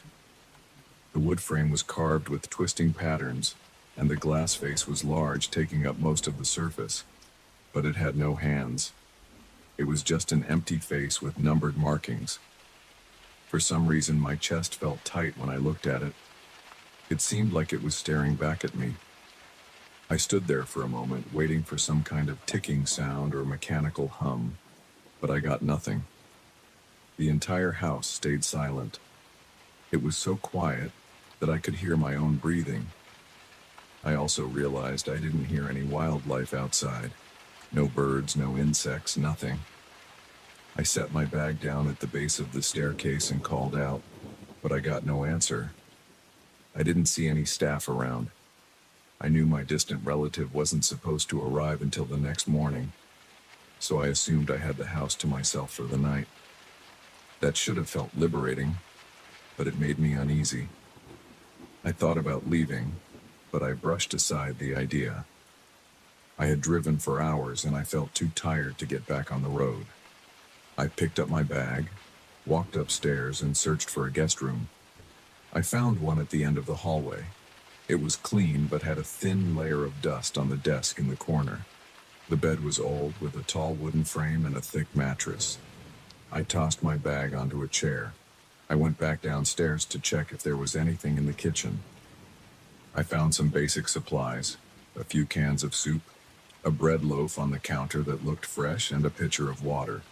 [SPEAKER 1] The wood frame was carved with twisting patterns, and the glass face was large, taking up most of the surface. But it had no hands. It was just an empty face with numbered markings. For some reason, my chest felt tight when I looked at it. It seemed like it was staring back at me. I stood there for a moment, waiting for some kind of ticking sound or mechanical hum, but I got nothing. The entire house stayed silent. It was so quiet that I could hear my own breathing. I also realized I didn't hear any wildlife outside. No birds, no insects, nothing. I set my bag down at the base of the staircase and called out, but I got no answer. I didn't see any staff around. I knew my distant relative wasn't supposed to arrive until the next morning, so I assumed I had the house to myself for the night. That should have felt liberating, but it made me uneasy. I thought about leaving, but I brushed aside the idea. I had driven for hours and I felt too tired to get back on the road. I picked up my bag, walked upstairs, and searched for a guest room. I found one at the end of the hallway. It was clean but had a thin layer of dust on the desk in the corner. The bed was old, with a tall wooden frame and a thick mattress. I tossed my bag onto a chair. I went back downstairs to check if there was anything in the kitchen. I found some basic supplies, a few cans of soup, a bread loaf on the counter that looked fresh, and a pitcher of water.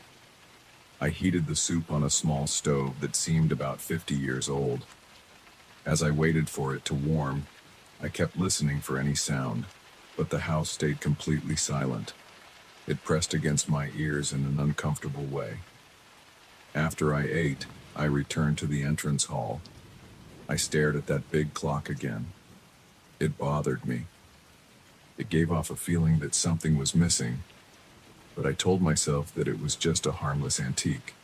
[SPEAKER 1] I heated the soup on a small stove that seemed about 50 years old. As I waited for it to warm, I kept listening for any sound, but the house stayed completely silent. It pressed against my ears in an uncomfortable way. After I ate, I returned to the entrance hall. I stared at that big clock again. It bothered me. It gave off a feeling that something was missing, but I told myself that it was just a harmless antique.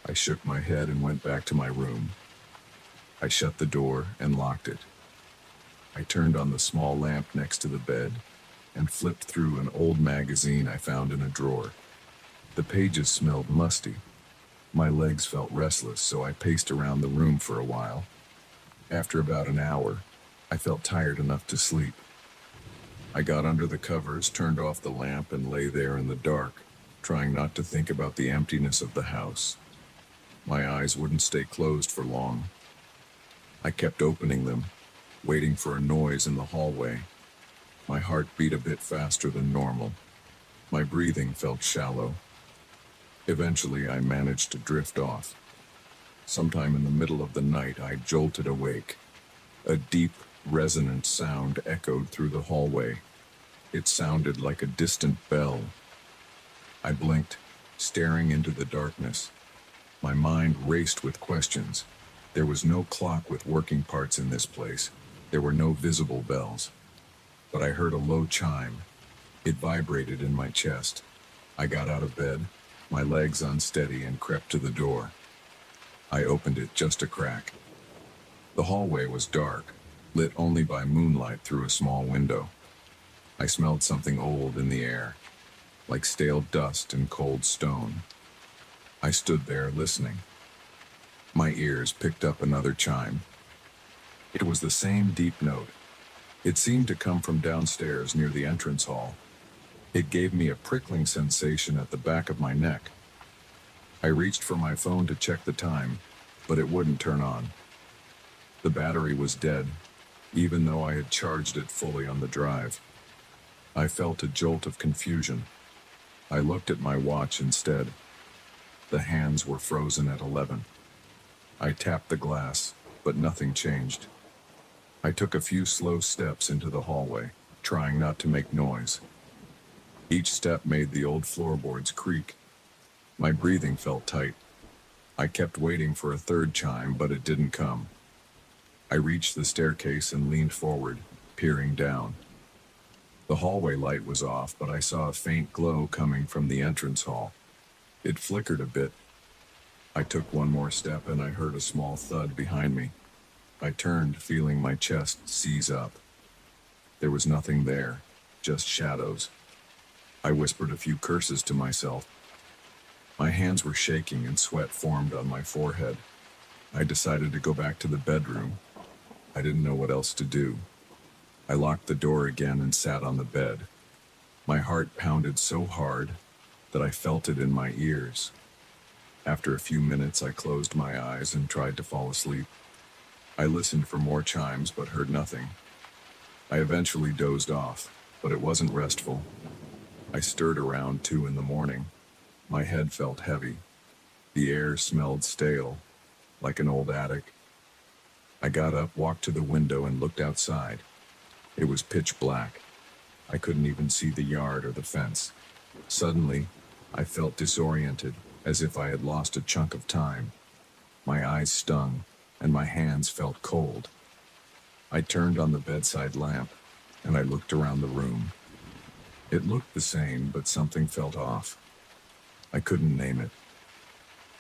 [SPEAKER 1] I shook my head and went back to my room. I shut the door and locked it. I turned on the small lamp next to the bed and flipped through an old magazine I found in a drawer. The pages smelled musty. My legs felt restless, so I paced around the room for a while. After about an hour, I felt tired enough to sleep. I got under the covers, turned off the lamp, and lay there in the dark, trying not to think about the emptiness of the house. My eyes wouldn't stay closed for long. I kept opening them, waiting for a noise in the hallway. My heart beat a bit faster than normal. My breathing felt shallow. Eventually, I managed to drift off. Sometime in the middle of the night, I jolted awake. A deep, resonant sound echoed through the hallway. It sounded like a distant bell. I blinked, staring into the darkness. My mind raced with questions. There was no clock with working parts in this place. There were no visible bells. But I heard a low chime. It vibrated in my chest. I got out of bed, my legs unsteady, and crept to the door. I opened it just a crack. The hallway was dark. lit only by moonlight through a small window. I smelled something old in the air, like stale dust and cold stone. I stood there listening. My ears picked up another chime. It was the same deep note. It seemed to come from downstairs near the entrance hall. It gave me a prickling sensation at the back of my neck. I reached for my phone to check the time, but it wouldn't turn on. The battery was dead, even though I had charged it fully on the drive. I felt a jolt of confusion. I looked at my watch instead. The hands were frozen at 11. I tapped the glass, but nothing changed. I took a few slow steps into the hallway, trying not to make noise. Each step made the old floorboards creak. My breathing felt tight. I kept waiting for a third chime, but it didn't come. I reached the staircase and leaned forward, peering down. The hallway light was off, but I saw a faint glow coming from the entrance hall. It flickered a bit. I took one more step and I heard a small thud behind me. I turned, feeling my chest seize up. There was nothing there, just shadows. I whispered a few curses to myself. My hands were shaking and sweat formed on my forehead. I decided to go back to the bedroom. I didn't know what else to do. I locked the door again and sat on the bed. My heart pounded so hard that I felt it in my ears. After a few minutes, I closed my eyes and tried to fall asleep. I listened for more chimes but heard nothing. I eventually dozed off, but it wasn't restful. I stirred around 2 in the morning. My head felt heavy. The air smelled stale, like an old attic. I got up, walked to the window, and looked outside. It was pitch black. I couldn't even see the yard or the fence. Suddenly, I felt disoriented, as if I had lost a chunk of time. My eyes stung, and my hands felt cold. I turned on the bedside lamp, and I looked around the room. It looked the same, but something felt off. I couldn't name it.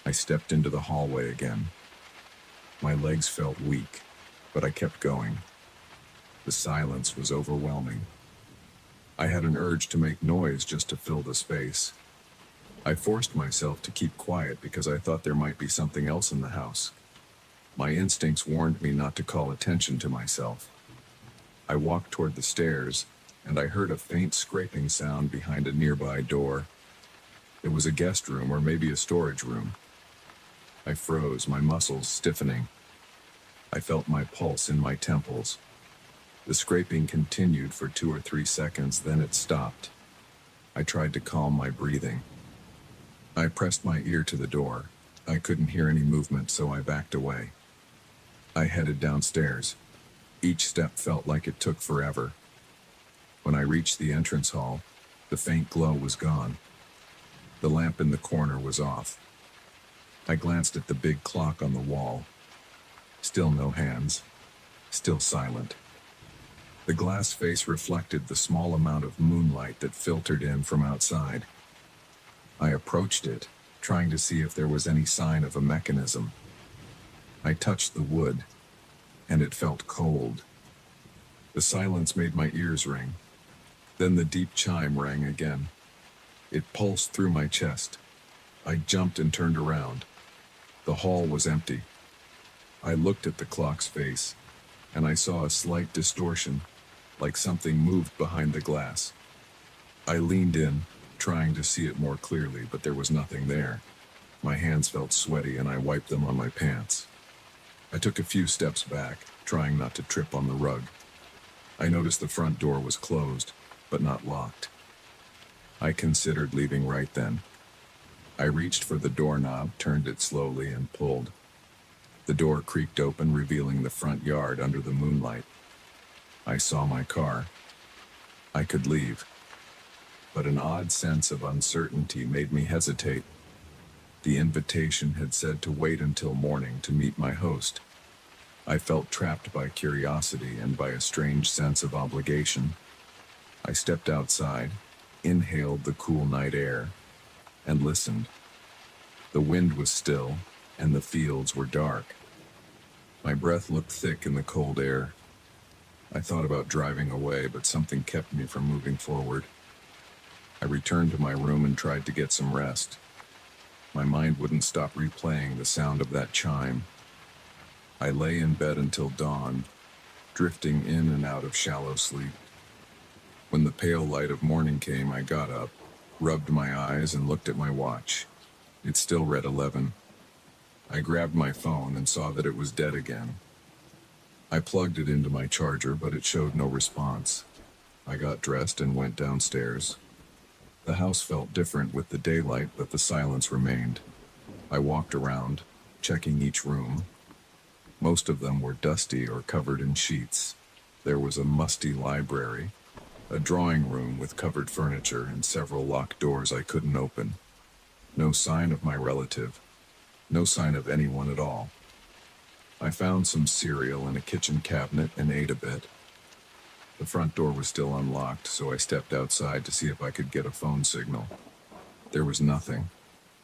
[SPEAKER 1] I stepped into the hallway again. My legs felt weak, but I kept going. The silence was overwhelming. I had an urge to make noise just to fill the space. I forced myself to keep quiet because I thought there might be something else in the house. My instincts warned me not to call attention to myself. I walked toward the stairs, and I heard a faint scraping sound behind a nearby door. It was a guest room or maybe a storage room. I froze, my muscles stiffening. I felt my pulse in my temples. The scraping continued for 2 or 3 seconds, then it stopped. I tried to calm my breathing. I pressed my ear to the door. I couldn't hear any movement, so I backed away. I headed downstairs. Each step felt like it took forever. When I reached the entrance hall, the faint glow was gone. The lamp in the corner was off. I glanced at the big clock on the wall. Still no hands. Still silent. The glass face reflected the small amount of moonlight that filtered in from outside. I approached it, trying to see if there was any sign of a mechanism. I touched the wood, and it felt cold. The silence made my ears ring. Then the deep chime rang again. It pulsed through my chest. I jumped and turned around. The hall was empty. I looked at the clock's face, and I saw a slight distortion, like something moved behind the glass. I leaned in, trying to see it more clearly, but there was nothing there. My hands felt sweaty, and I wiped them on my pants. I took a few steps back, trying not to trip on the rug. I noticed the front door was closed, but not locked. I considered leaving right then. I reached for the doorknob, turned it slowly, and pulled. The door creaked open, revealing the front yard under the moonlight. I saw my car. I could leave, but an odd sense of uncertainty made me hesitate. The invitation had said to wait until morning to meet my host. I felt trapped by curiosity and by a strange sense of obligation. I stepped outside, inhaled the cool night air, and listened. The wind was still, and the fields were dark. My breath looked thick in the cold air. I thought about driving away, but something kept me from moving forward. I returned to my room and tried to get some rest. My mind wouldn't stop replaying the sound of that chime. I lay in bed until dawn, drifting in and out of shallow sleep. When the pale light of morning came, I got up, rubbed my eyes, and looked at my watch. It still read 11. I grabbed my phone and saw that it was dead again. I plugged it into my charger, but it showed no response. I got dressed and went downstairs. The house felt different with the daylight, but the silence remained. I walked around, checking each room. Most of them were dusty or covered in sheets. There was a musty library, a drawing room with covered furniture, and several locked doors I couldn't open. No sign of my relative. No sign of anyone at all. I found some cereal in a kitchen cabinet and ate a bit. The front door was still unlocked, so I stepped outside to see if I could get a phone signal. There was nothing.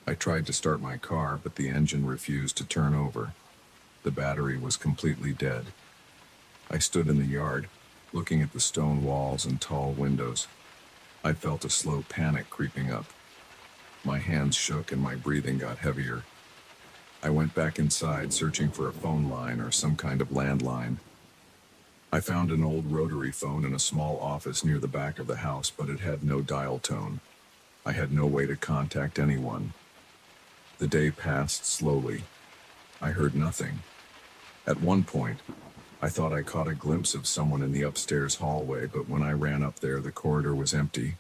[SPEAKER 1] I tried to start my car, but the engine refused to turn over. The battery was completely dead. I stood in the yard, looking at the stone walls and tall windows. I felt a slow panic creeping up. My hands shook and my breathing got heavier. I went back inside, searching for a phone line or some kind of landline. I found an old rotary phone in a small office near the back of the house, but it had no dial tone. I had no way to contact anyone. The day passed slowly. I heard nothing. At one point, I thought I caught a glimpse of someone in the upstairs hallway, but when I ran up there, the corridor was empty.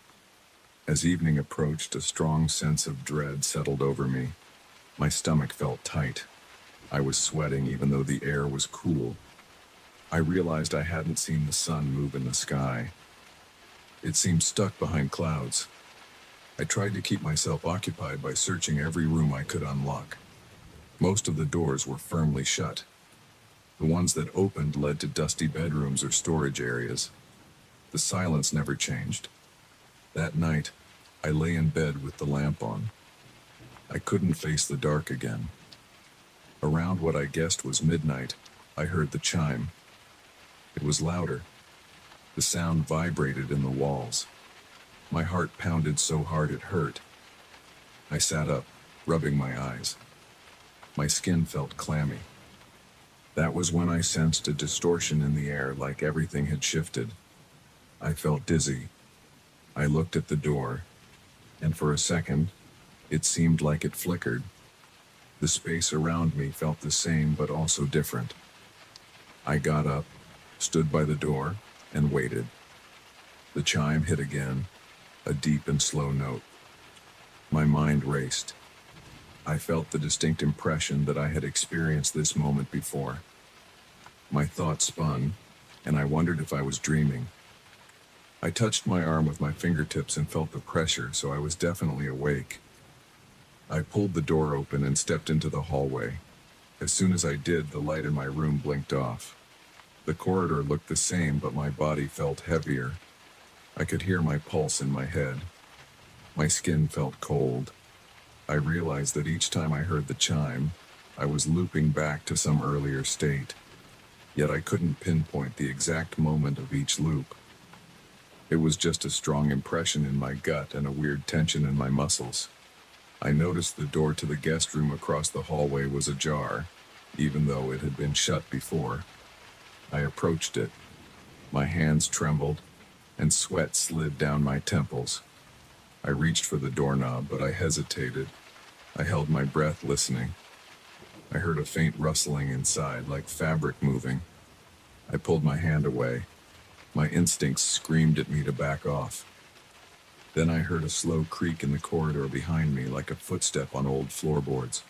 [SPEAKER 1] As evening approached, a strong sense of dread settled over me. My stomach felt tight. I was sweating even though the air was cool. I realized I hadn't seen the sun move in the sky. It seemed stuck behind clouds. I tried to keep myself occupied by searching every room I could unlock. Most of the doors were firmly shut. The ones that opened led to dusty bedrooms or storage areas. The silence never changed. That night, I lay in bed with the lamp on. I couldn't face the dark again. Around what I guessed was midnight, I heard the chime. It was louder. The sound vibrated in the walls. My heart pounded so hard it hurt. I sat up, rubbing my eyes. My skin felt clammy. That was when I sensed a distortion in the air, like everything had shifted. I felt dizzy. I looked at the door, and for a second, it seemed like it flickered. The space around me felt the same, but also different. I got up, stood by the door, and waited. The chime hit again, a deep and slow note. My mind raced. I felt the distinct impression that I had experienced this moment before. My thoughts spun, and I wondered if I was dreaming. I touched my arm with my fingertips and felt the pressure, so I was definitely awake. I pulled the door open and stepped into the hallway. As soon as I did, the light in my room blinked off. The corridor looked the same, but my body felt heavier. I could hear my pulse in my head. My skin felt cold. I realized that each time I heard the chime, I was looping back to some earlier state. Yet I couldn't pinpoint the exact moment of each loop. It was just a strong impression in my gut and a weird tension in my muscles. I noticed the door to the guest room across the hallway was ajar, even though it had been shut before. I approached it. My hands trembled, and sweat slid down my temples. I reached for the doorknob, but I hesitated. I held my breath, listening. I heard a faint rustling inside, like fabric moving. I pulled my hand away. My instincts screamed at me to back off. Then I heard a slow creak in the corridor behind me, like a footstep on old floorboards.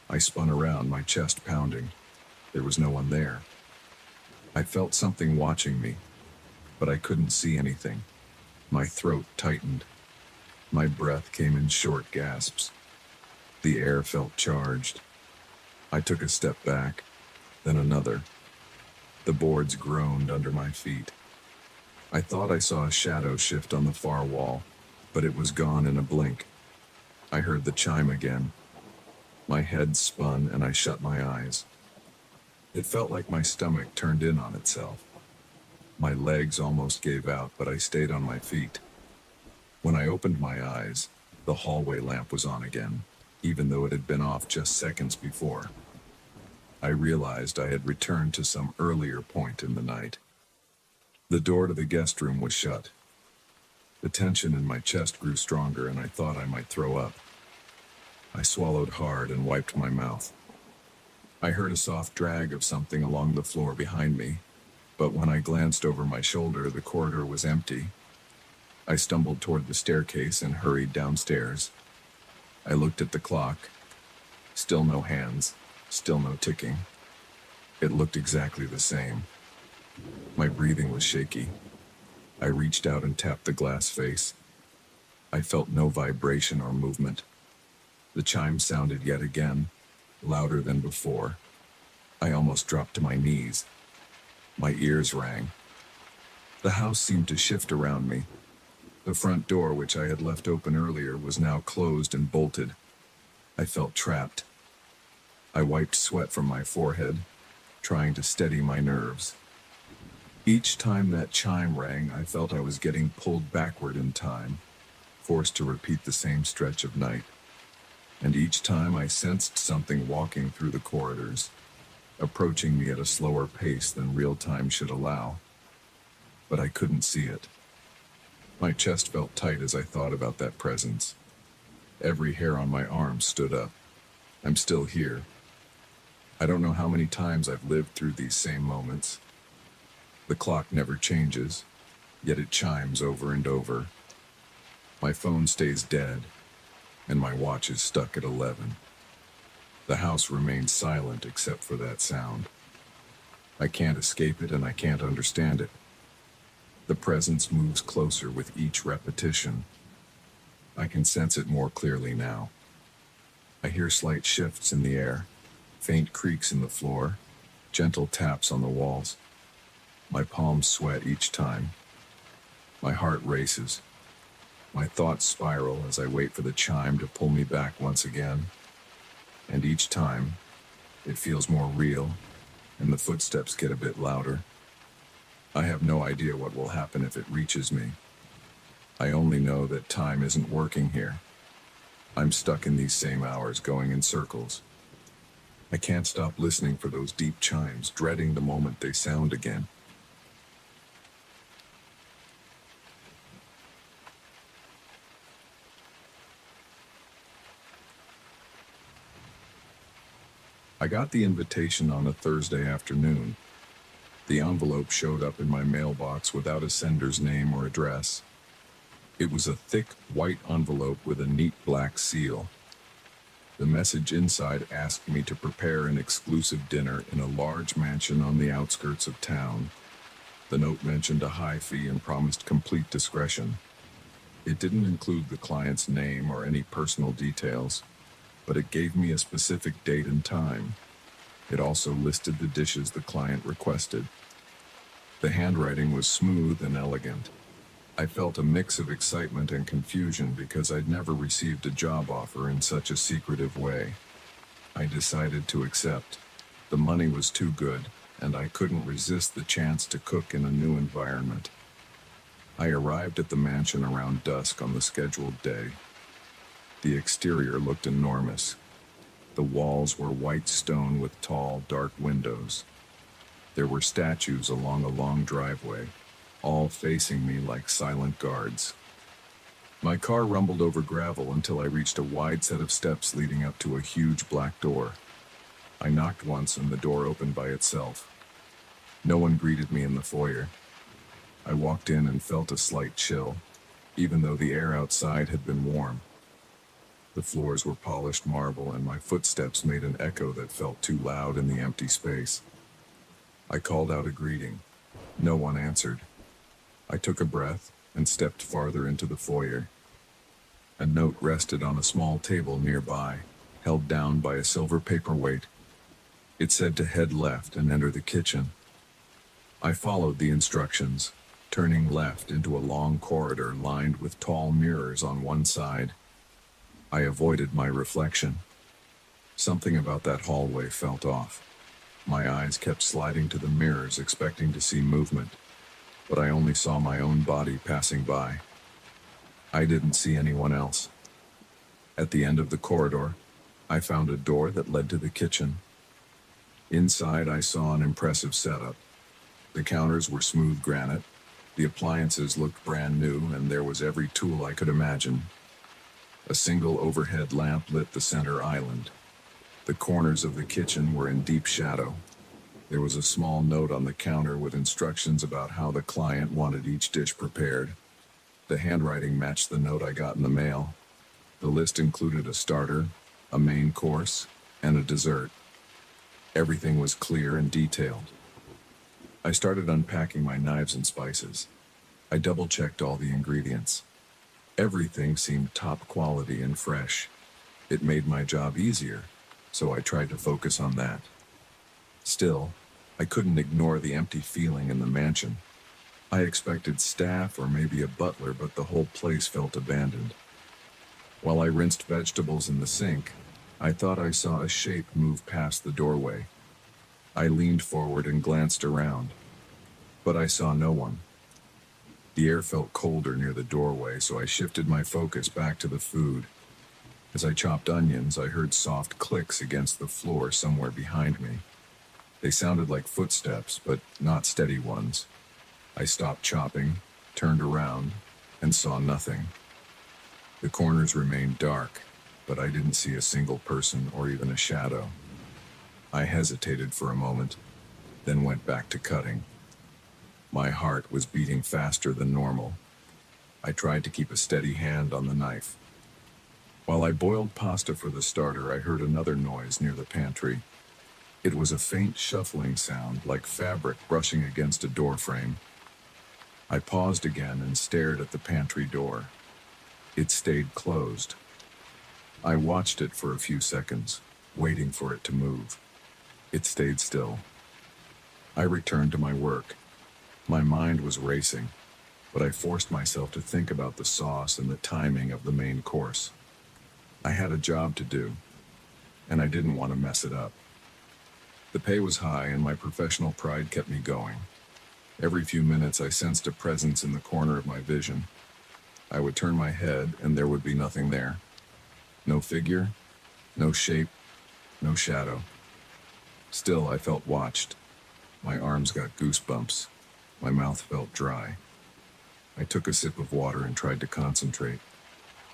[SPEAKER 1] I spun around, my chest pounding. There was no one there. I felt something watching me, but I couldn't see anything. My throat tightened. My breath came in short gasps. The air felt charged. I took a step back, then another. The boards groaned under my feet. I thought I saw a shadow shift on the far wall, but it was gone in a blink. I heard the chime again. My head spun and I shut my eyes. It felt like my stomach turned in on itself. My legs almost gave out, but I stayed on my feet. When I opened my eyes, the hallway lamp was on again, even though it had been off just seconds before. I realized I had returned to some earlier point in the night. The door to the guest room was shut. The tension in my chest grew stronger, and I thought I might throw up. I swallowed hard and wiped my mouth. I heard a soft drag of something along the floor behind me, but when I glanced over my shoulder, the corridor was empty. I stumbled toward the staircase and hurried downstairs. I looked at the clock. Still no hands, still no ticking. It looked exactly the same. My breathing was shaky. I reached out and tapped the glass face. I felt no vibration or movement. The chime sounded yet again, louder than before. I almost dropped to my knees. My ears rang. The house seemed to shift around me. The front door, which I had left open earlier, was now closed and bolted. I felt trapped. I wiped sweat from my forehead, trying to steady my nerves. Each time that chime rang, I felt I was getting pulled backward in time, forced to repeat the same stretch of night. And each time I sensed something walking through the corridors, approaching me at a slower pace than real time should allow. But I couldn't see it. My chest felt tight as I thought about that presence. Every hair on my arm stood up. I'm still here. I don't know how many times I've lived through these same moments. The clock never changes, yet it chimes over and over. My phone stays dead, and my watch is stuck at 11. The house remains silent except for that sound. I can't escape it, and I can't understand it. The presence moves closer with each repetition. I can sense it more clearly now. I hear slight shifts in the air, faint creaks in the floor, gentle taps on the walls. My palms sweat each time. My heart races. My thoughts spiral as I wait for the chime to pull me back once again. And each time, it feels more real, and the footsteps get a bit louder. I have no idea what will happen if it reaches me. I only know that time isn't working here. I'm stuck in these same hours, going in circles. I can't stop listening for those deep chimes, dreading the moment they sound again. I got the invitation on a Thursday afternoon. The envelope showed up in my mailbox without a sender's name or address. It was a thick, white envelope with a neat black seal. The message inside asked me to prepare an exclusive dinner in a large mansion on the outskirts of town. The note mentioned a high fee and promised complete discretion. It didn't include the client's name or any personal details, but it gave me a specific date and time. It also listed the dishes the client requested. The handwriting was smooth and elegant. I felt a mix of excitement and confusion because I'd never received a job offer in such a secretive way. I decided to accept. The money was too good, and I couldn't resist the chance to cook in a new environment. I arrived at the mansion around dusk on the scheduled day. The exterior looked enormous. The walls were white stone with tall, dark windows. There were statues along a long driveway, all facing me like silent guards. My car rumbled over gravel until I reached a wide set of steps leading up to a huge black door. I knocked once and the door opened by itself. No one greeted me in the foyer. I walked in and felt a slight chill, even though the air outside had been warm. The floors were polished marble, and my footsteps made an echo that felt too loud in the empty space. I called out a greeting. No one answered. I took a breath and stepped farther into the foyer. A note rested on a small table nearby, held down by a silver paperweight. It said to head left and enter the kitchen. I followed the instructions, turning left into a long corridor lined with tall mirrors on one side. I avoided my reflection. Something about that hallway felt off. My eyes kept sliding to the mirrors, expecting to see movement. but I only saw my own body passing by. I didn't see anyone else. At the end of the corridor, I found a door that led to the kitchen. Inside, I saw an impressive setup. The counters were smooth granite, the appliances looked brand new, and there was every tool I could imagine. A single overhead lamp lit the center island. The corners of the kitchen were in deep shadow. There was a small note on the counter with instructions about how the client wanted each dish prepared. The handwriting matched the note I got in the mail. The list included a starter, a main course, and a dessert. Everything was clear and detailed. I started unpacking my knives and spices. I double-checked all the ingredients. Everything seemed top quality and fresh. It made my job easier, so I tried to focus on that. Still, I couldn't ignore the empty feeling in the mansion. I expected staff or maybe a butler, but the whole place felt abandoned. While I rinsed vegetables in the sink, I thought I saw a shape move past the doorway. I leaned forward and glanced around, but I saw no one. The air felt colder near the doorway, so I shifted my focus back to the food. As I chopped onions, I heard soft clicks against the floor somewhere behind me. They sounded like footsteps, but not steady ones. I stopped chopping, turned around, and saw nothing. The corners remained dark, but I didn't see a single person or even a shadow. I hesitated for a moment, then went back to cutting. My heart was beating faster than normal. I tried to keep a steady hand on the knife. While I boiled pasta for the starter, I heard another noise near the pantry. It was a faint shuffling sound, like fabric brushing against a door frame. I paused again and stared at the pantry door. It stayed closed. I watched it for a few seconds, waiting for it to move. It stayed still. I returned to my work. My mind was racing, but I forced myself to think about the sauce and the timing of the main course. I had a job to do, and I didn't want to mess it up. The pay was high, and my professional pride kept me going. Every few minutes, I sensed a presence in the corner of my vision. I would turn my head, and there would be nothing there. No figure, no shape, no shadow. Still, I felt watched. My arms got goosebumps. My mouth felt dry. I took a sip of water and tried to concentrate.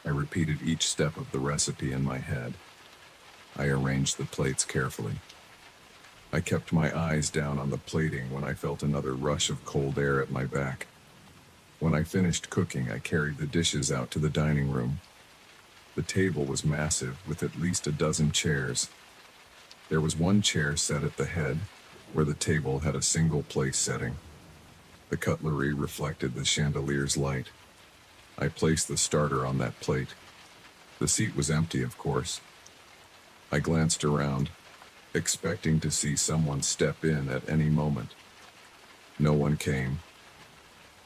[SPEAKER 1] I repeated each step of the recipe in my head. I arranged the plates carefully. I kept my eyes down on the plating when I felt another rush of cold air at my back. When I finished cooking, I carried the dishes out to the dining room. The table was massive, with at least a dozen chairs. There was one chair set at the head, where the table had a single place setting. The cutlery reflected the chandelier's light. I placed the starter on that plate. The seat was empty, of course. I glanced around, expecting to see someone step in at any moment. No one came.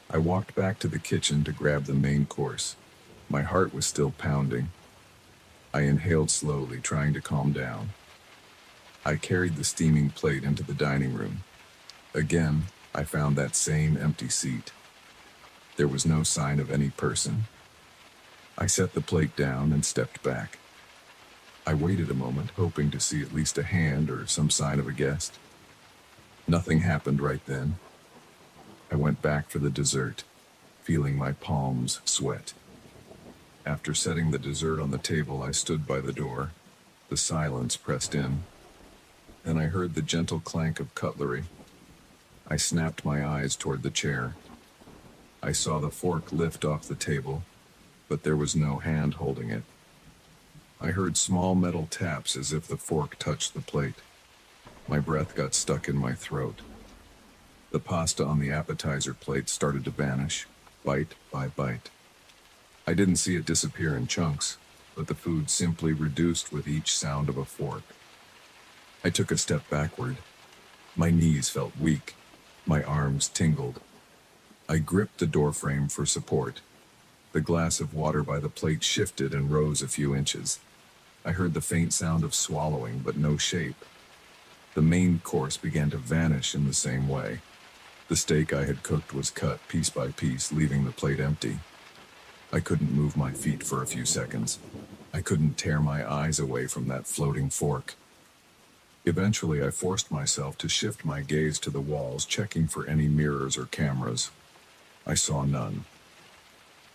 [SPEAKER 1] I walked back to the kitchen to grab the main course. My heart was still pounding. I inhaled slowly, trying to calm down. I carried the steaming plate into the dining room. Again, I found that same empty seat. There was no sign of any person. I set the plate down and stepped back. I waited a moment, hoping to see at least a hand or some sign of a guest. Nothing happened right then. I went back for the dessert, feeling my palms sweat. After setting the dessert on the table, I stood by the door. The silence pressed in. Then I heard the gentle clank of cutlery. I snapped my eyes toward the chair. I saw the fork lift off the table, but there was no hand holding it. I heard small metal taps as if the fork touched the plate. My breath got stuck in my throat. The pasta on the appetizer plate started to vanish, bite by bite. I didn't see it disappear in chunks, but the food simply reduced with each sound of a fork. I took a step backward. My knees felt weak. My arms tingled. I gripped the doorframe for support. The glass of water by the plate shifted and rose a few inches. I heard the faint sound of swallowing, but no shape. The main course began to vanish in the same way. The steak I had cooked was cut piece by piece, leaving the plate empty. I couldn't move my feet for a few seconds. I couldn't tear my eyes away from that floating fork. Eventually, I forced myself to shift my gaze to the walls, checking for any mirrors or cameras. I saw none.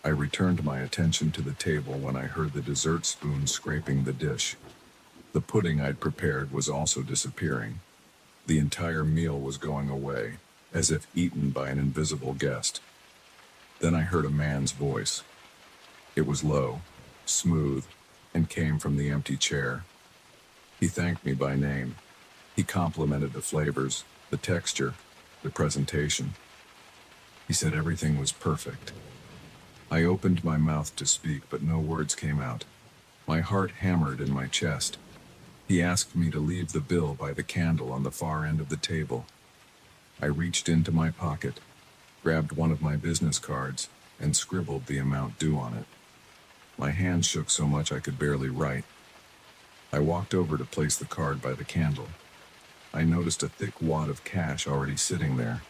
[SPEAKER 1] I returned my attention to the table when I heard the dessert spoon scraping the dish. The pudding I'd prepared was also disappearing. The entire meal was going away, as if eaten by an invisible guest. Then I heard a man's voice. It was low, smooth, and came from the empty chair. He thanked me by name. He complimented the flavors, the texture, the presentation. He said everything was perfect. I opened my mouth to speak, but no words came out. My heart hammered in my chest. He asked me to leave the bill by the candle on the far end of the table. I reached into my pocket, grabbed one of my business cards, and scribbled the amount due on it. My hands shook so much I could barely write. I walked over to place the card by the candle. I noticed a thick wad of cash already sitting there.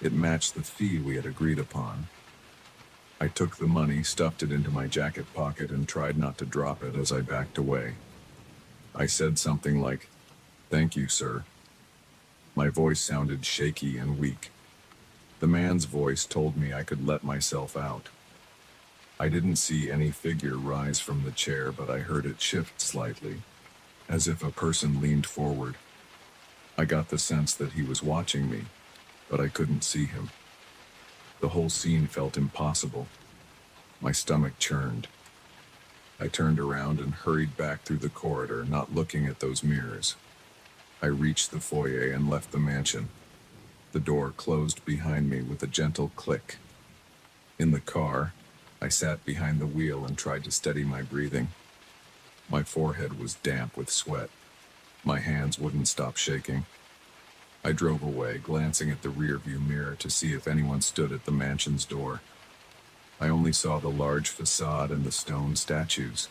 [SPEAKER 1] It matched the fee we had agreed upon. I took the money, stuffed it into my jacket pocket, and tried not to drop it as I backed away. I said something like, "Thank you, sir." My voice sounded shaky and weak. The man's voice told me I could let myself out. I didn't see any figure rise from the chair, but I heard it shift slightly, as if a person leaned forward. I got the sense that he was watching me, but I couldn't see him. The whole scene felt impossible. My stomach churned. I turned around and hurried back through the corridor, not looking at those mirrors. I reached the foyer and left the mansion. The door closed behind me with a gentle click. In the car, I sat behind the wheel and tried to steady my breathing. My forehead was damp with sweat. My hands wouldn't stop shaking. I drove away, glancing at the rearview mirror to see if anyone stood at the mansion's door. I only saw the large facade and the stone statues.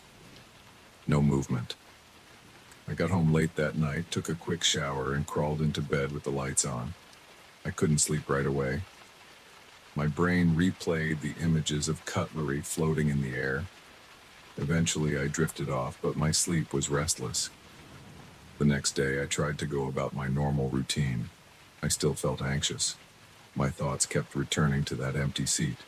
[SPEAKER 1] No movement. I got home late that night, took a quick shower, and crawled into bed with the lights on. I couldn't sleep right away. My brain replayed the images of cutlery floating in the air. Eventually, I drifted off, but my sleep was restless. The next day, I tried to go about my normal routine. I still felt anxious. My thoughts kept returning to that empty seat.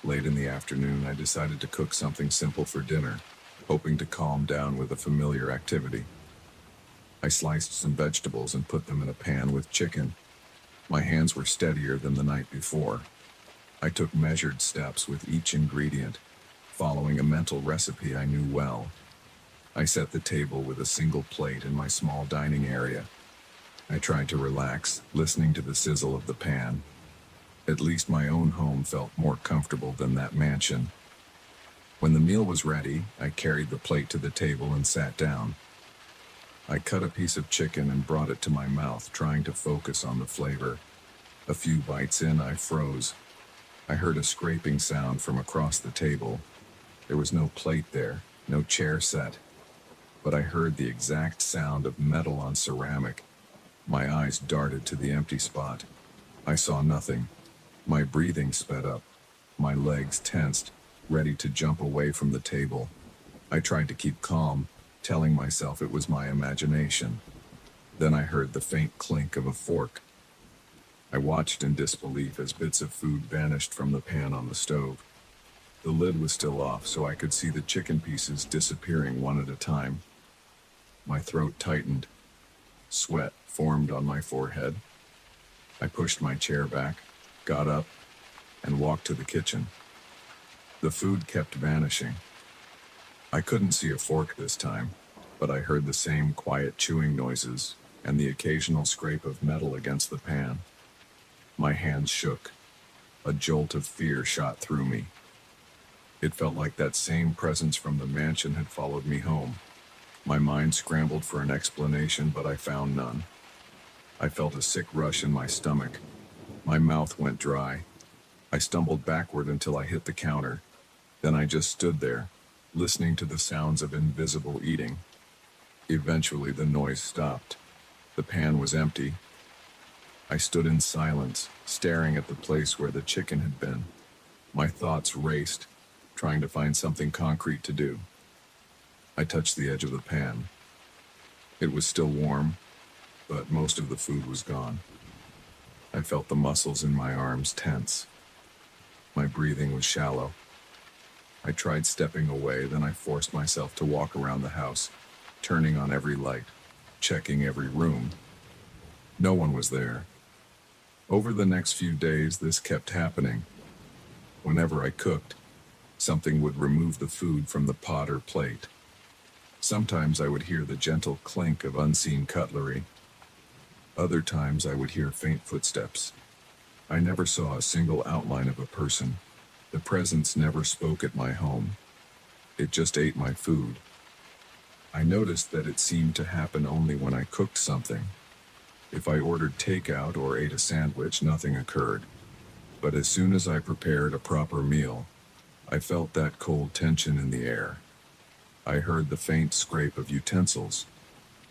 [SPEAKER 1] Late in the afternoon, I decided to cook something simple for dinner, hoping to calm down with a familiar activity. I sliced some vegetables and put them in a pan with chicken. My hands were steadier than the night before. I took measured steps with each ingredient, following a mental recipe I knew well. I set the table with a single plate in my small dining area. I tried to relax, listening to the sizzle of the pan. At least my own home felt more comfortable than that mansion. When the meal was ready, I carried the plate to the table and sat down. I cut a piece of chicken and brought it to my mouth, trying to focus on the flavor. A few bites in, I froze. I heard a scraping sound from across the table. There was no plate there, no chair set. But I heard the exact sound of metal on ceramic. My eyes darted to the empty spot. I saw nothing. My breathing sped up. My legs tensed, ready to jump away from the table. I tried to keep calm, telling myself it was my imagination. Then I heard the faint clink of a fork. I watched in disbelief as bits of food vanished from the pan on the stove. The lid was still off, so I could see the chicken pieces disappearing one at a time. My throat tightened. Sweat formed on my forehead. I pushed my chair back, got up, and walked to the kitchen. The food kept vanishing. I couldn't see a fork this time, but I heard the same quiet chewing noises and the occasional scrape of metal against the pan. My hands shook. A jolt of fear shot through me. It felt like that same presence from the mansion had followed me home. My mind scrambled for an explanation, but I found none. I felt a sick rush in my stomach. My mouth went dry. I stumbled backward until I hit the counter. Then I just stood there, listening to the sounds of invisible eating. Eventually, the noise stopped. The pan was empty. I stood in silence, staring at the place where the chicken had been. My thoughts raced, trying to find something concrete to do. I touched the edge of the pan. It was still warm, but most of the food was gone. I felt the muscles in my arms tense. My breathing was shallow. I tried stepping away, then I forced myself to walk around the house, turning on every light, checking every room. No one was there. Over the next few days, this kept happening. Whenever I cooked, something would remove the food from the pot or plate. Sometimes I would hear the gentle clink of unseen cutlery. Other times I would hear faint footsteps. I never saw a single outline of a person. The presence never spoke at my home. It just ate my food. I noticed that it seemed to happen only when I cooked something. If I ordered takeout or ate a sandwich, nothing occurred. But as soon as I prepared a proper meal, I felt that cold tension in the air. I heard the faint scrape of utensils.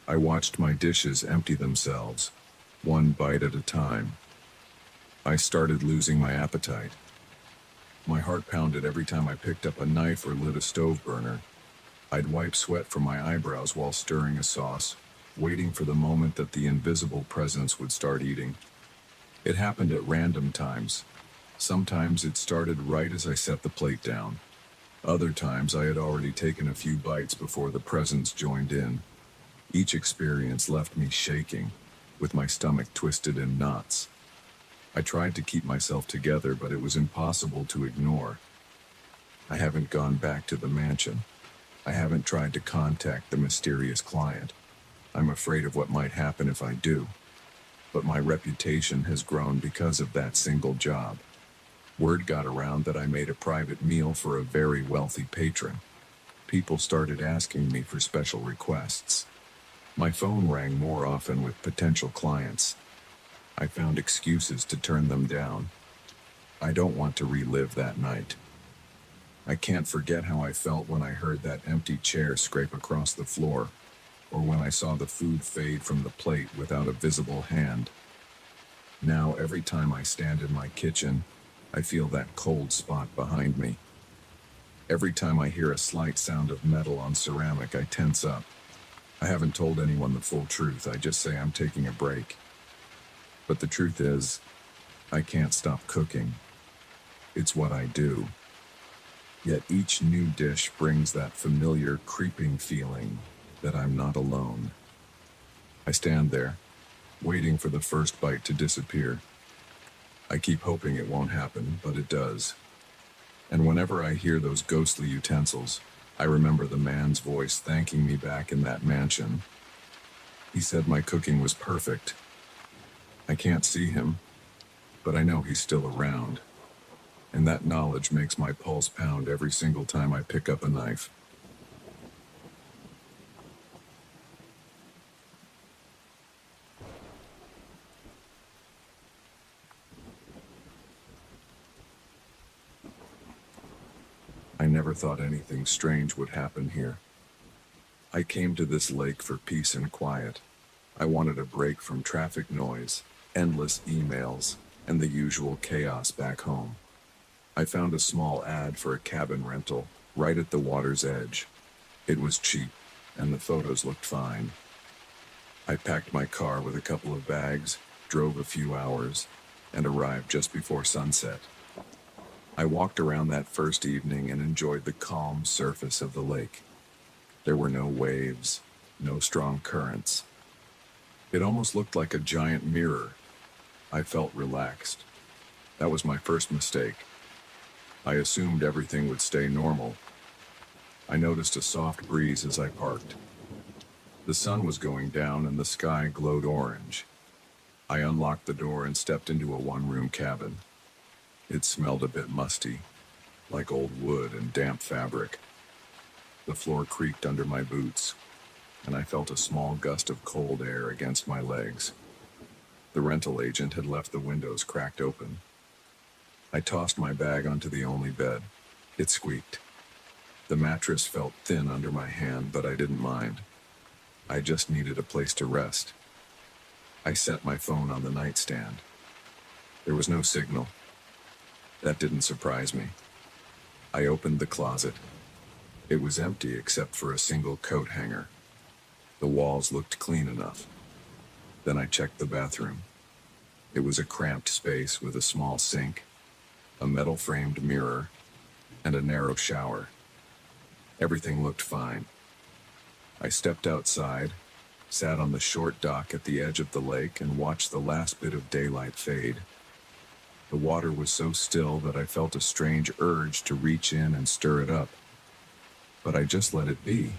[SPEAKER 1] I watched my dishes empty themselves, one bite at a time. I started losing my appetite. My heart pounded every time I picked up a knife or lit a stove burner. I'd wipe sweat from my eyebrows while stirring a sauce, waiting for the moment that the invisible presence would start eating. It happened at random times. Sometimes it started right as I set the plate down. Other times I had already taken a few bites before the presence joined in. Each experience left me shaking, with my stomach twisted in knots. I tried to keep myself together, but it was impossible to ignore. I haven't gone back to the mansion. I haven't tried to contact the mysterious client. I'm afraid of what might happen if I do. But my reputation has grown because of that single job. Word got around that I made a private meal for a very wealthy patron. People started asking me for special requests. My phone rang more often with potential clients. I found excuses to turn them down. I don't want to relive that night. I can't forget how I felt when I heard that empty chair scrape across the floor, or when I saw the food fade from the plate without a visible hand. Now, every time I stand in my kitchen, I feel that cold spot behind me. Every time I hear a slight sound of metal on ceramic, I tense up. I haven't told anyone the full truth. I just say I'm taking a break. But the truth is, I can't stop cooking. It's what I do. Yet each new dish brings that familiar creeping feeling that I'm not alone. I stand there, waiting for the first bite to disappear. I keep hoping it won't happen, but it does. And whenever I hear those ghostly utensils, I remember the man's voice thanking me back in that mansion. He said my cooking was perfect. I can't see him, but I know he's still around. And that knowledge makes my pulse pound every single time I pick up a knife. I never thought anything strange would happen here. I came to this lake for peace and quiet. I wanted a break from traffic noise, endless emails, and the usual chaos back home. I found a small ad for a cabin rental right at the water's edge. It was cheap, and the photos looked fine. I packed my car with a couple of bags, drove a few hours, and arrived just before sunset. I walked around that first evening and enjoyed the calm surface of the lake. There were no waves, no strong currents. It almost looked like a giant mirror. I felt relaxed. That was my first mistake. I assumed everything would stay normal. I noticed a soft breeze as I parked. The sun was going down and the sky glowed orange. I unlocked the door and stepped into a one-room cabin. It smelled a bit musty, like old wood and damp fabric. The floor creaked under my boots, and I felt a small gust of cold air against my legs. The rental agent had left the windows cracked open. I tossed my bag onto the only bed. It squeaked. The mattress felt thin under my hand, but I didn't mind. I just needed a place to rest. I set my phone on the nightstand. There was no signal. That didn't surprise me. I opened the closet. It was empty except for a single coat hanger. The walls looked clean enough. Then I checked the bathroom. It was a cramped space with a small sink, a metal-framed mirror, and a narrow shower. Everything looked fine. I stepped outside, sat on the short dock at the edge of the lake, and watched the last bit of daylight fade. The water was so still that I felt a strange urge to reach in and stir it up. But I just let it be.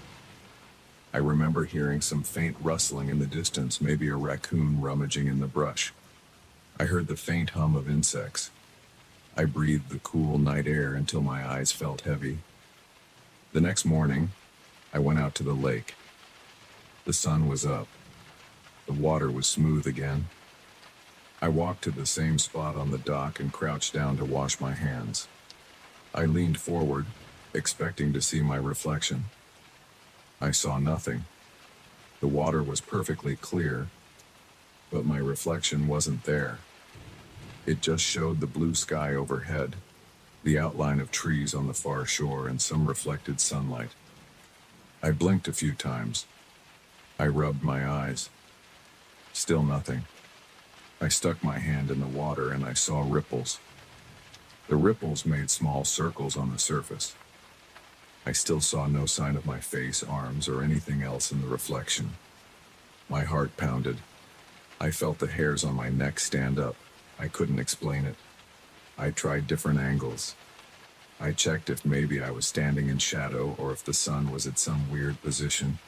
[SPEAKER 1] I remember hearing some faint rustling in the distance, maybe a raccoon rummaging in the brush. I heard the faint hum of insects. I breathed the cool night air until my eyes felt heavy. The next morning, I went out to the lake. The sun was up. The water was smooth again. I walked to the same spot on the dock and crouched down to wash my hands. I leaned forward, expecting to see my reflection. I saw nothing. The water was perfectly clear, but my reflection wasn't there. It just showed the blue sky overhead, the outline of trees on the far shore, and some reflected sunlight. I blinked a few times. I rubbed my eyes. Still nothing. I stuck my hand in the water and I saw ripples. The ripples made small circles on the surface. I still saw no sign of my face, arms, or anything else in the reflection. My heart pounded. I felt the hairs on my neck stand up. I couldn't explain it. I tried different angles. I checked if maybe I was standing in shadow or if the sun was at some weird position.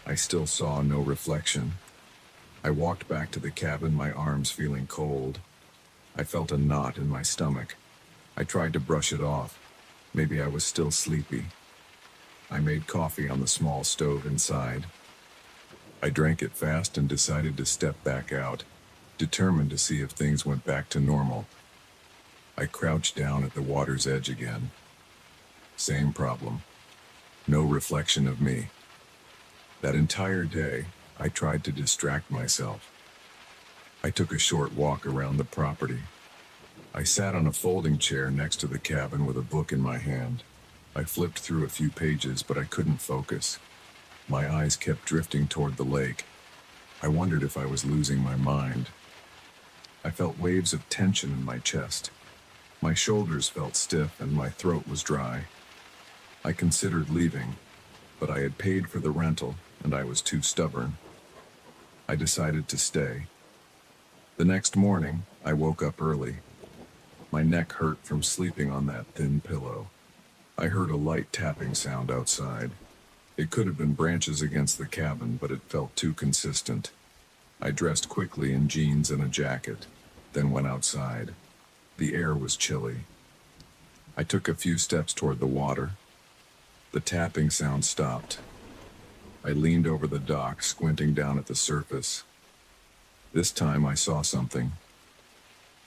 [SPEAKER 1] I still saw no reflection. I walked back to the cabin, my arms feeling cold. I felt a knot in my stomach. I tried to brush it off. Maybe I was still sleepy. I made coffee on the small stove inside. I drank it fast and decided to step back out, determined to see if things went back to normal. I crouched down at the water's edge again. Same problem. No reflection of me. That entire day, I tried to distract myself. I took a short walk around the property. I sat on a folding chair next to the cabin with a book in my hand. I flipped through a few pages, but I couldn't focus. My eyes kept drifting toward the lake. I wondered if I was losing my mind. I felt waves of tension in my chest. My shoulders felt stiff and my throat was dry. I considered leaving, but I had paid for the rental and I was too stubborn. I decided to stay. The next morning, I woke up early. My neck hurt from sleeping on that thin pillow. I heard a light tapping sound outside. It could have been branches against the cabin, but it felt too consistent. I dressed quickly in jeans and a jacket, then went outside. The air was chilly. I took a few steps toward the water. The tapping sound stopped. I leaned over the dock, squinting down at the surface. This time I saw something.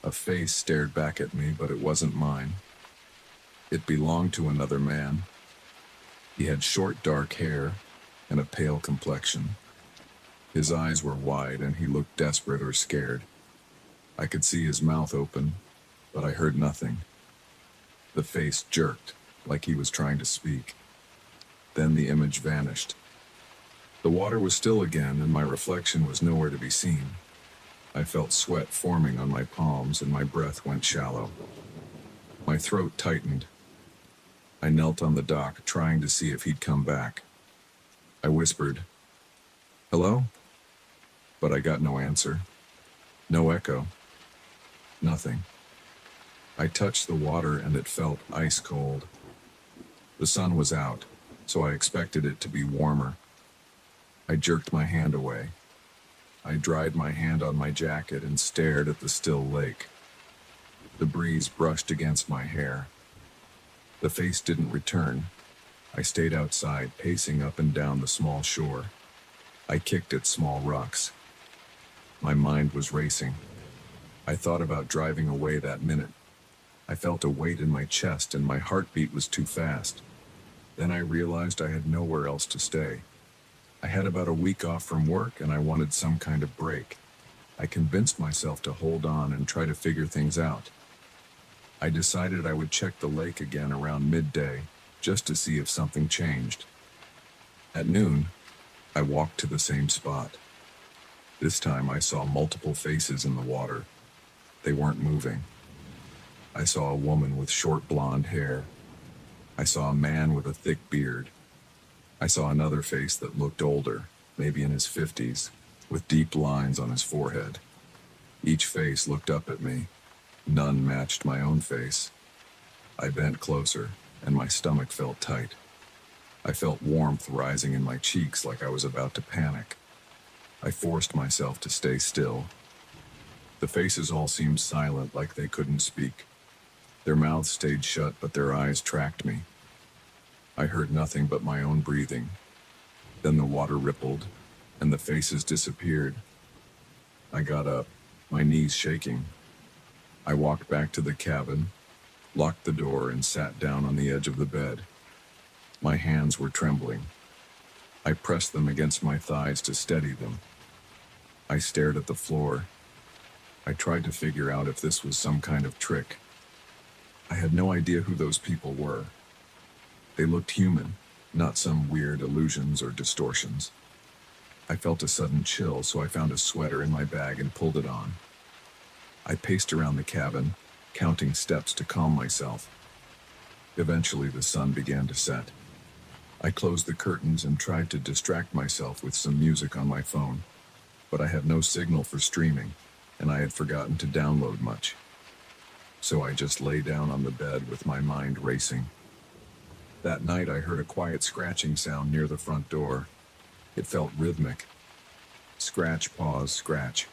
[SPEAKER 1] A face stared back at me, but it wasn't mine. It belonged to another man. He had short, dark hair and a pale complexion. His eyes were wide and he looked desperate or scared. I could see his mouth open, but I heard nothing. The face jerked, like he was trying to speak. Then the image vanished. The water was still again, and my reflection was nowhere to be seen. I felt sweat forming on my palms, and my breath went shallow. My throat tightened. I knelt on the dock, trying to see if he'd come back. I whispered, "Hello?" But I got no answer. No echo. Nothing. I touched the water and it felt ice cold. The sun was out, so I expected it to be warmer. I jerked my hand away. I dried my hand on my jacket and stared at the still lake. The breeze brushed against my hair. The face didn't return. I stayed outside, pacing up and down the small shore. I kicked at small rocks. My mind was racing. I thought about driving away that minute. I felt a weight in my chest and my heartbeat was too fast. Then I realized I had nowhere else to stay. I had about a week off from work and I wanted some kind of break. I convinced myself to hold on and try to figure things out. I decided I would check the lake again around midday, just to see if something changed. At noon, I walked to the same spot. This time I saw multiple faces in the water. They weren't moving. I saw a woman with short blonde hair. I saw a man with a thick beard. I saw another face that looked older, maybe in his 50s, with deep lines on his forehead. Each face looked up at me. None matched my own face. I bent closer, and my stomach felt tight. I felt warmth rising in my cheeks like I was about to panic. I forced myself to stay still. The faces all seemed silent, like they couldn't speak. Their mouths stayed shut, but their eyes tracked me. I heard nothing but my own breathing. Then the water rippled, and the faces disappeared. I got up, my knees shaking. I walked back to the cabin, locked the door, and sat down on the edge of the bed. My hands were trembling. I pressed them against my thighs to steady them. I stared at the floor. I tried to figure out if this was some kind of trick. I had no idea who those people were. They looked human, not some weird illusions or distortions. I felt a sudden chill, so I found a sweater in my bag and pulled it on. I paced around the cabin, counting steps to calm myself. Eventually, the sun began to set. I closed the curtains and tried to distract myself with some music on my phone, but I had no signal for streaming, and I had forgotten to download much. So I just lay down on the bed with my mind racing. That night, I heard a quiet scratching sound near the front door. It felt rhythmic. Scratch, pause, scratch.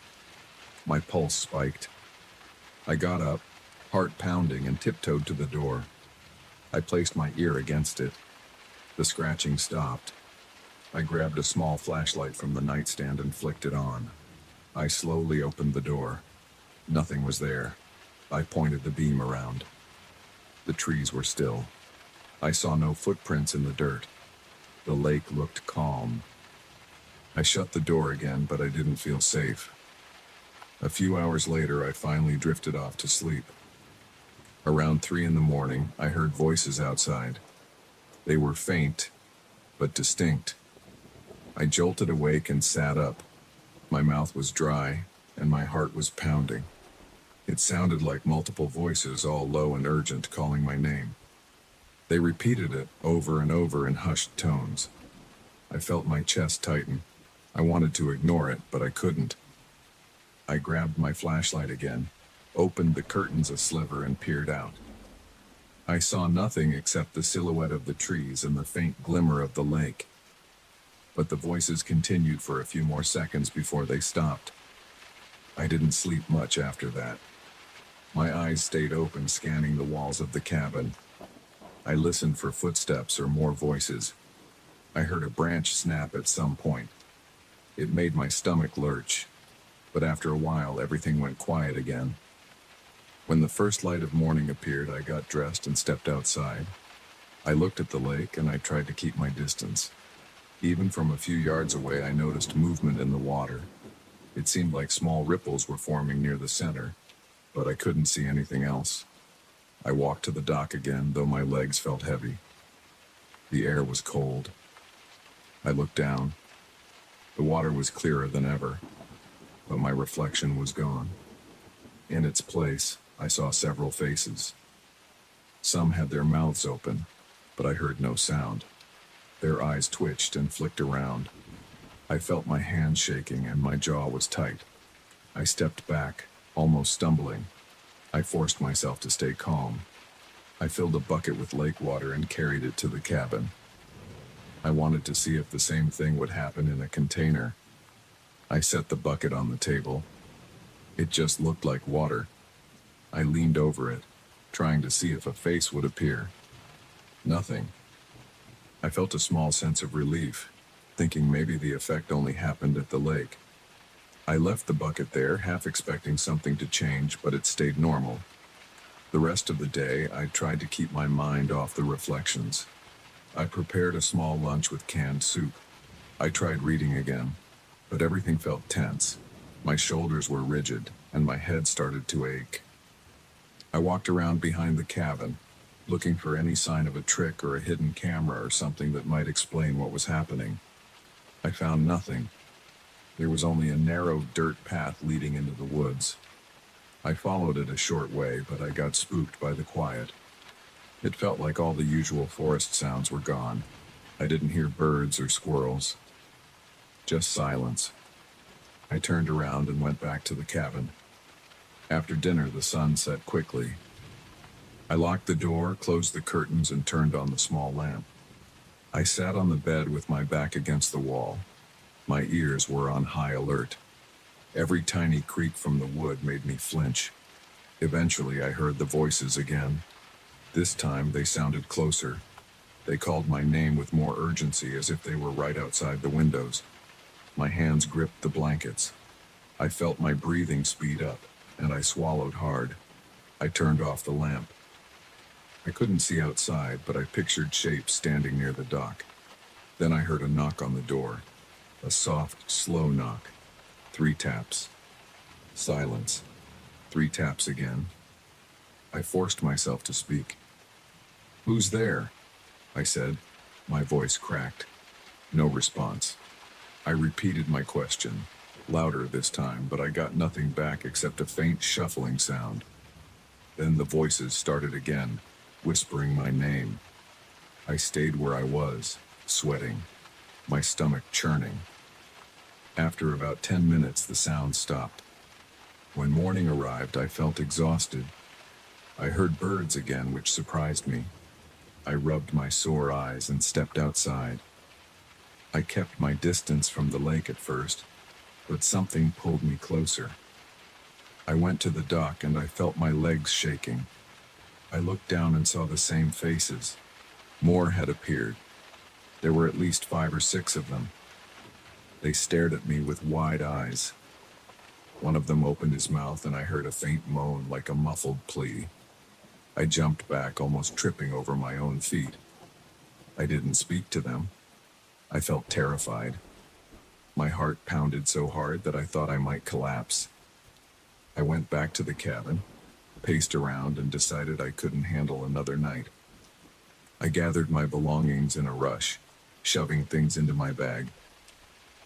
[SPEAKER 1] My pulse spiked. I got up, heart pounding, and tiptoed to the door. I placed my ear against it. The scratching stopped. I grabbed a small flashlight from the nightstand and flicked it on. I slowly opened the door. Nothing was there. I pointed the beam around. The trees were still. I saw no footprints in the dirt. The lake looked calm. I shut the door again, but I didn't feel safe. A few hours later, I finally drifted off to sleep. Around 3 in the morning, I heard voices outside. They were faint, but distinct. I jolted awake and sat up. My mouth was dry, and my heart was pounding. It sounded like multiple voices, all low and urgent, calling my name. They repeated it over and over in hushed tones. I felt my chest tighten. I wanted to ignore it, but I couldn't. I grabbed my flashlight again, opened the curtains a sliver, and peered out. I saw nothing except the silhouette of the trees and the faint glimmer of the lake. But the voices continued for a few more seconds before they stopped. I didn't sleep much after that. My eyes stayed open, scanning the walls of the cabin. I listened for footsteps or more voices. I heard a branch snap at some point. It made my stomach lurch, but after a while, everything went quiet again. When the first light of morning appeared, I got dressed and stepped outside. I looked at the lake and I tried to keep my distance. Even from a few yards away, I noticed movement in the water. It seemed like small ripples were forming near the center, but I couldn't see anything else. I walked to the dock again, though my legs felt heavy. The air was cold. I looked down. The water was clearer than ever, but my reflection was gone. In its place, I saw several faces. Some had their mouths open, but I heard no sound. Their eyes twitched and flicked around. I felt my hands shaking and my jaw was tight. I stepped back, almost stumbling. I forced myself to stay calm. I filled a bucket with lake water and carried it to the cabin. I wanted to see if the same thing would happen in a container. I set the bucket on the table. It just looked like water. I leaned over it, trying to see if a face would appear. Nothing. I felt a small sense of relief, thinking maybe the effect only happened at the lake. I left the bucket there, half expecting something to change, but it stayed normal. The rest of the day, I tried to keep my mind off the reflections. I prepared a small lunch with canned soup. I tried reading again, but everything felt tense. My shoulders were rigid, and my head started to ache. I walked around behind the cabin, looking for any sign of a trick or a hidden camera or something that might explain what was happening. I found nothing. There was only a narrow dirt path leading into the woods. I followed it a short way, but I got spooked by the quiet. It felt like all the usual forest sounds were gone. I didn't hear birds or squirrels, just silence. I turned around and went back to the cabin. After dinner, the sun set quickly. I locked the door, closed the curtains, and turned on the small lamp. I sat on the bed with my back against the wall. My ears were on high alert. Every tiny creak from the wood made me flinch. Eventually, I heard the voices again. This time, they sounded closer. They called my name with more urgency, as if they were right outside the windows. My hands gripped the blankets. I felt my breathing speed up, and I swallowed hard. I turned off the lamp. I couldn't see outside, but I pictured shapes standing near the dock. Then I heard a knock on the door. A soft, slow knock. 3 taps. Silence. 3 taps again. I forced myself to speak. "Who's there?" I said. My voice cracked. No response. I repeated my question, louder this time, but I got nothing back except a faint shuffling sound. Then the voices started again, whispering my name. I stayed where I was, sweating, my stomach churning. After about 10 minutes, the sound stopped. When morning arrived, I felt exhausted. I heard birds again, which surprised me. I rubbed my sore eyes and stepped outside. I kept my distance from the lake at first, but something pulled me closer. I went to the dock and I felt my legs shaking. I looked down and saw the same faces. More had appeared. There were at least 5 or 6 of them. They stared at me with wide eyes. One of them opened his mouth and I heard a faint moan like a muffled plea. I jumped back, almost tripping over my own feet. I didn't speak to them. I felt terrified. My heart pounded so hard that I thought I might collapse. I went back to the cabin, paced around, and decided I couldn't handle another night. I gathered my belongings in a rush, shoving things into my bag.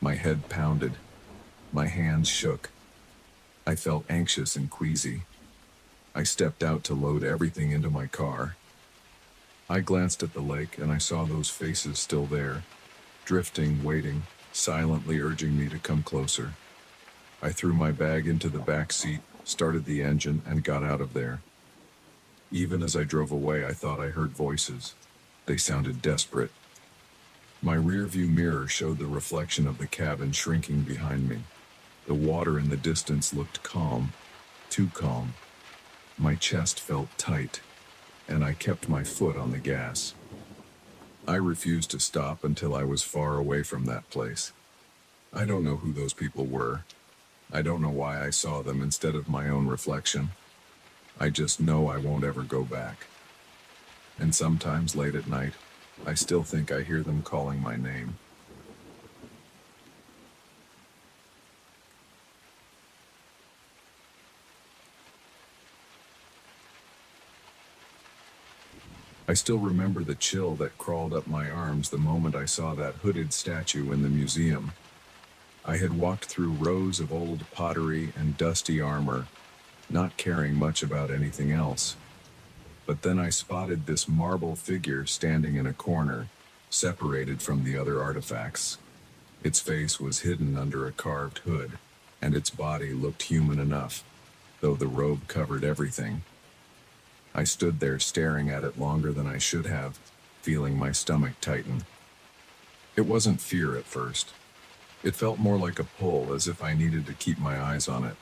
[SPEAKER 1] My head pounded. My hands shook. I felt anxious and queasy. I stepped out to load everything into my car. I glanced at the lake and I saw those faces still there, drifting, waiting, silently urging me to come closer. I threw my bag into the back seat, started the engine, and got out of there. Even as I drove away, I thought I heard voices. They sounded desperate. My rearview mirror showed the reflection of the cabin shrinking behind me. The water in the distance looked calm, too calm. My chest felt tight, and I kept my foot on the gas. I refused to stop until I was far away from that place. I don't know who those people were. I don't know why I saw them instead of my own reflection. I just know I won't ever go back. And sometimes late at night, I still think I hear them calling my name. I still remember the chill that crawled up my arms the moment I saw that hooded statue in the museum. I had walked through rows of old pottery and dusty armor, not caring much about anything else. But then I spotted this marble figure standing in a corner, separated from the other artifacts. Its face was hidden under a carved hood, and its body looked human enough, though the robe covered everything. I stood there staring at it longer than I should have, feeling my stomach tighten. It wasn't fear at first. It felt more like a pull, as if I needed to keep my eyes on it.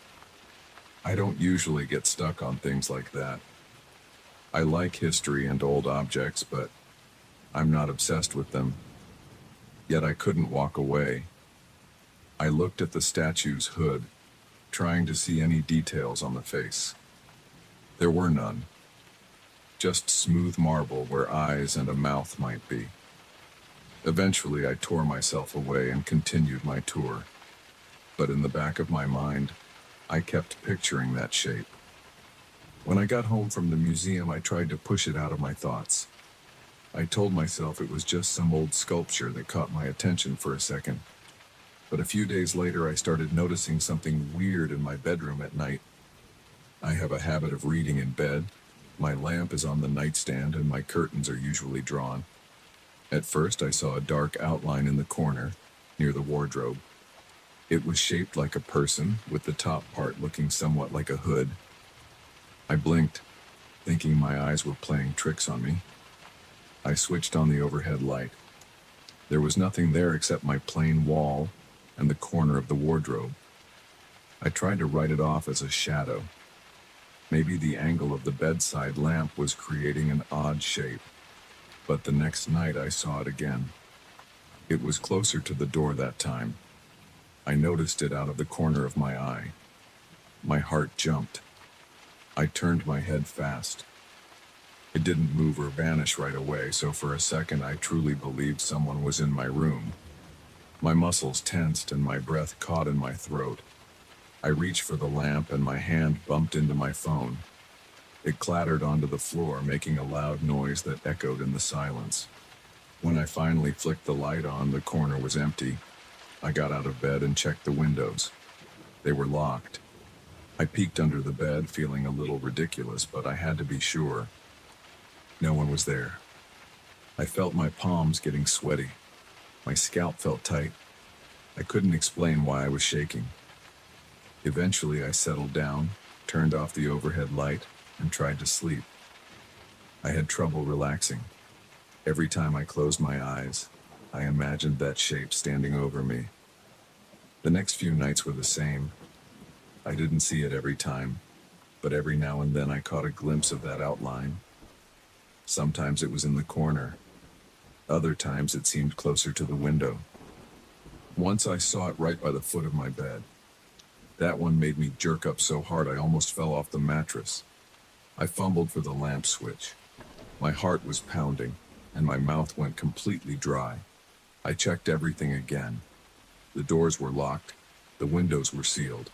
[SPEAKER 1] I don't usually get stuck on things like that. I like history and old objects, but I'm not obsessed with them. Yet I couldn't walk away. I looked at the statue's hood, trying to see any details on the face. There were none. Just smooth marble where eyes and a mouth might be. Eventually, I tore myself away and continued my tour. but in the back of my mind, I kept picturing that shape. When I got home from the museum, I tried to push it out of my thoughts. I told myself it was just some old sculpture that caught my attention for a second. But a few days later, I started noticing something weird in my bedroom at night. I have a habit of reading in bed. My lamp is on the nightstand and my curtains are usually drawn. At first, I saw a dark outline in the corner, near the wardrobe. It was shaped like a person, with the top part looking somewhat like a hood. I blinked, thinking my eyes were playing tricks on me. I switched on the overhead light. There was nothing there except my plain wall and the corner of the wardrobe. I tried to write it off as a shadow. Maybe the angle of the bedside lamp was creating an odd shape. But the next night I saw it again. It was closer to the door that time. I noticed it out of the corner of my eye. My heart jumped. I turned my head fast. It didn't move or vanish right away, so for a second I truly believed someone was in my room. My muscles tensed and my breath caught in my throat. I reached for the lamp and my hand bumped into my phone. It clattered onto the floor, making a loud noise that echoed in the silence. When I finally flicked the light on, the corner was empty. I got out of bed and checked the windows. They were locked. I peeked under the bed, feeling a little ridiculous, but I had to be sure. No one was there. I felt my palms getting sweaty. My scalp felt tight. I couldn't explain why I was shaking. Eventually, I settled down, turned off the overhead light, and tried to sleep. I had trouble relaxing. Every time I closed my eyes, I imagined that shape standing over me. The next few nights were the same. I didn't see it every time, but every now and then I caught a glimpse of that outline. Sometimes it was in the corner. Other times it seemed closer to the window. Once I saw it right by the foot of my bed. That one made me jerk up so hard I almost fell off the mattress. I fumbled for the lamp switch. My heart was pounding, and my mouth went completely dry. I checked everything again. The doors were locked. The windows were sealed.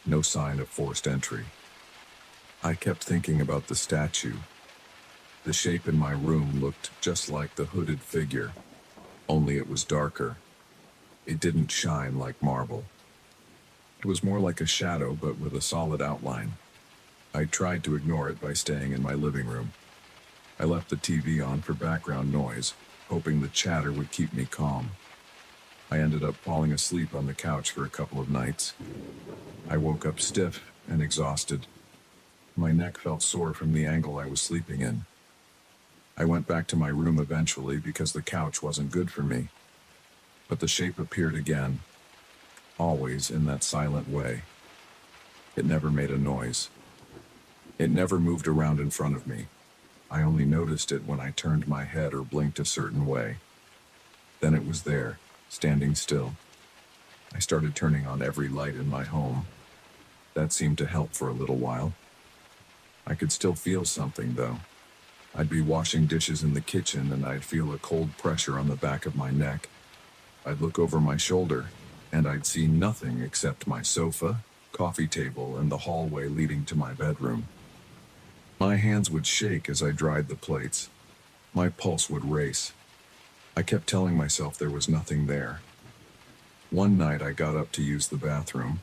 [SPEAKER 1] No sign of forced entry. I kept thinking about the statue. The shape in my room looked just like the hooded figure, only it was darker. It didn't shine like marble. It was more like a shadow, but with a solid outline. I tried to ignore it by staying in my living room. I left the TV on for background noise, hoping the chatter would keep me calm. I ended up falling asleep on the couch for a couple of nights. I woke up stiff and exhausted. My neck felt sore from the angle I was sleeping in. I went back to my room eventually because the couch wasn't good for me. But the shape appeared again, always in that silent way. It never made a noise. It never moved around in front of me. I only noticed it when I turned my head or blinked a certain way. Then it was there, standing still. I started turning on every light in my home. That seemed to help for a little while. I could still feel something, though. I'd be washing dishes in the kitchen and I'd feel a cold pressure on the back of my neck. I'd look over my shoulder and I'd see nothing except my sofa, coffee table, and the hallway leading to my bedroom. My hands would shake as I dried the plates. My pulse would race. I kept telling myself there was nothing there. One night I got up to use the bathroom.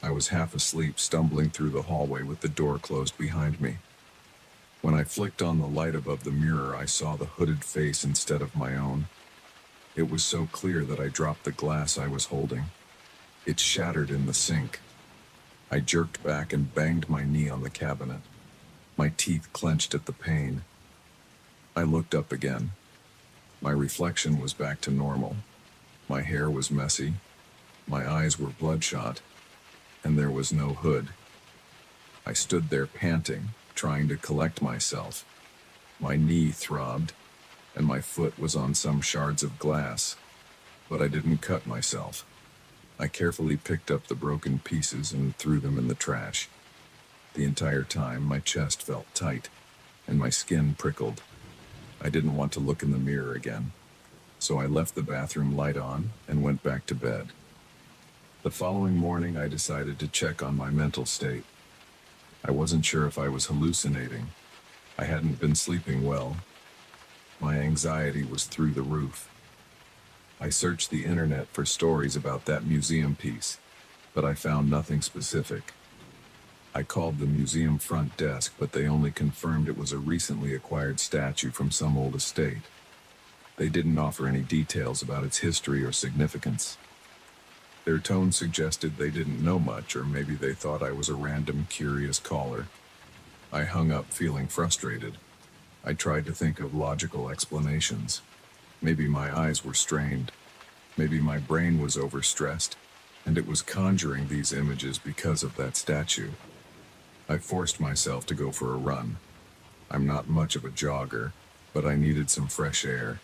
[SPEAKER 1] I was half asleep, stumbling through the hallway with the door closed behind me. When I flicked on the light above the mirror, I saw the hooded face instead of my own. It was so clear that I dropped the glass I was holding. It shattered in the sink. I jerked back and banged my knee on the cabinet. My teeth clenched at the pain. I looked up again. My reflection was back to normal. My hair was messy. My eyes were bloodshot. And there was no hood. I stood there panting, trying to collect myself. My knee throbbed, and my foot was on some shards of glass. But I didn't cut myself. I carefully picked up the broken pieces and threw them in the trash. The entire time, my chest felt tight, and my skin prickled. I didn't want to look in the mirror again, so I left the bathroom light on and went back to bed. The following morning, I decided to check on my mental state. I wasn't sure if I was hallucinating. I hadn't been sleeping well. My anxiety was through the roof. I searched the internet for stories about that museum piece, but I found nothing specific. I called the museum front desk, but they only confirmed it was a recently acquired statue from some old estate. They didn't offer any details about its history or significance. Their tone suggested they didn't know much, or maybe they thought I was a random, curious caller. I hung up feeling frustrated. I tried to think of logical explanations. Maybe my eyes were strained. Maybe my brain was overstressed, and it was conjuring these images because of that statue. I forced myself to go for a run. I'm not much of a jogger, but I needed some fresh air.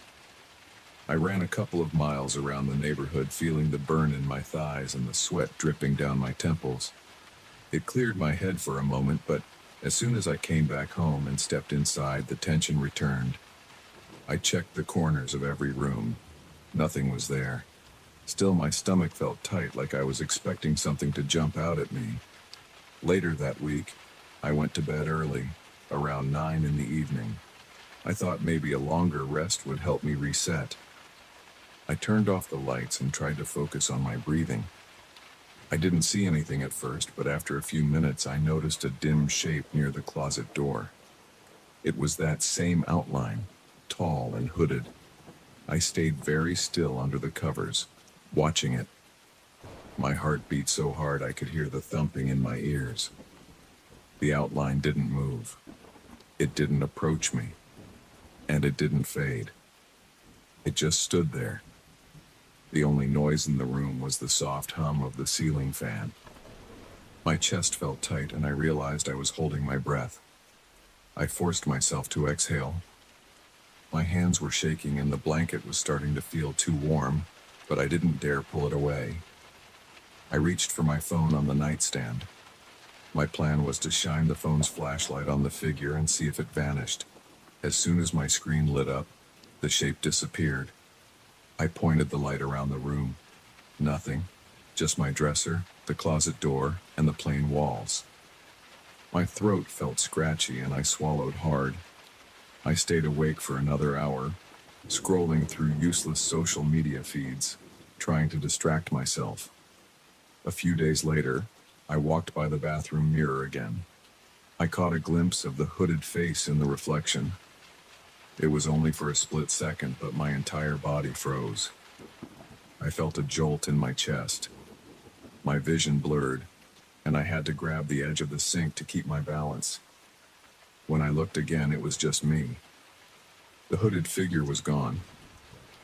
[SPEAKER 1] I ran a couple of miles around the neighborhood, feeling the burn in my thighs and the sweat dripping down my temples. It cleared my head for a moment, but as soon as I came back home and stepped inside, the tension returned. I checked the corners of every room. Nothing was there. Still, my stomach felt tight, like I was expecting something to jump out at me. Later that week, I went to bed early, around 9 in the evening. I thought maybe a longer rest would help me reset. I turned off the lights and tried to focus on my breathing. I didn't see anything at first, but after a few minutes, I noticed a dim shape near the closet door. It was that same outline, tall and hooded. I stayed very still under the covers, watching it. My heart beat so hard I could hear the thumping in my ears. The outline didn't move. It didn't approach me. And it didn't fade. It just stood there. The only noise in the room was the soft hum of the ceiling fan. My chest felt tight, and I realized I was holding my breath. I forced myself to exhale. My hands were shaking and the blanket was starting to feel too warm, but I didn't dare pull it away. I reached for my phone on the nightstand. My plan was to shine the phone's flashlight on the figure and see if it vanished. As soon as my screen lit up, the shape disappeared. I pointed the light around the room. Nothing. Just my dresser, the closet door, and the plain walls. My throat felt scratchy and I swallowed hard. I stayed awake for another hour, scrolling through useless social media feeds, trying to distract myself. A few days later, I walked by the bathroom mirror again. I caught a glimpse of the hooded face in the reflection. It was only for a split second, but my entire body froze. I felt a jolt in my chest. My vision blurred, and I had to grab the edge of the sink to keep my balance. When I looked again, it was just me. The hooded figure was gone.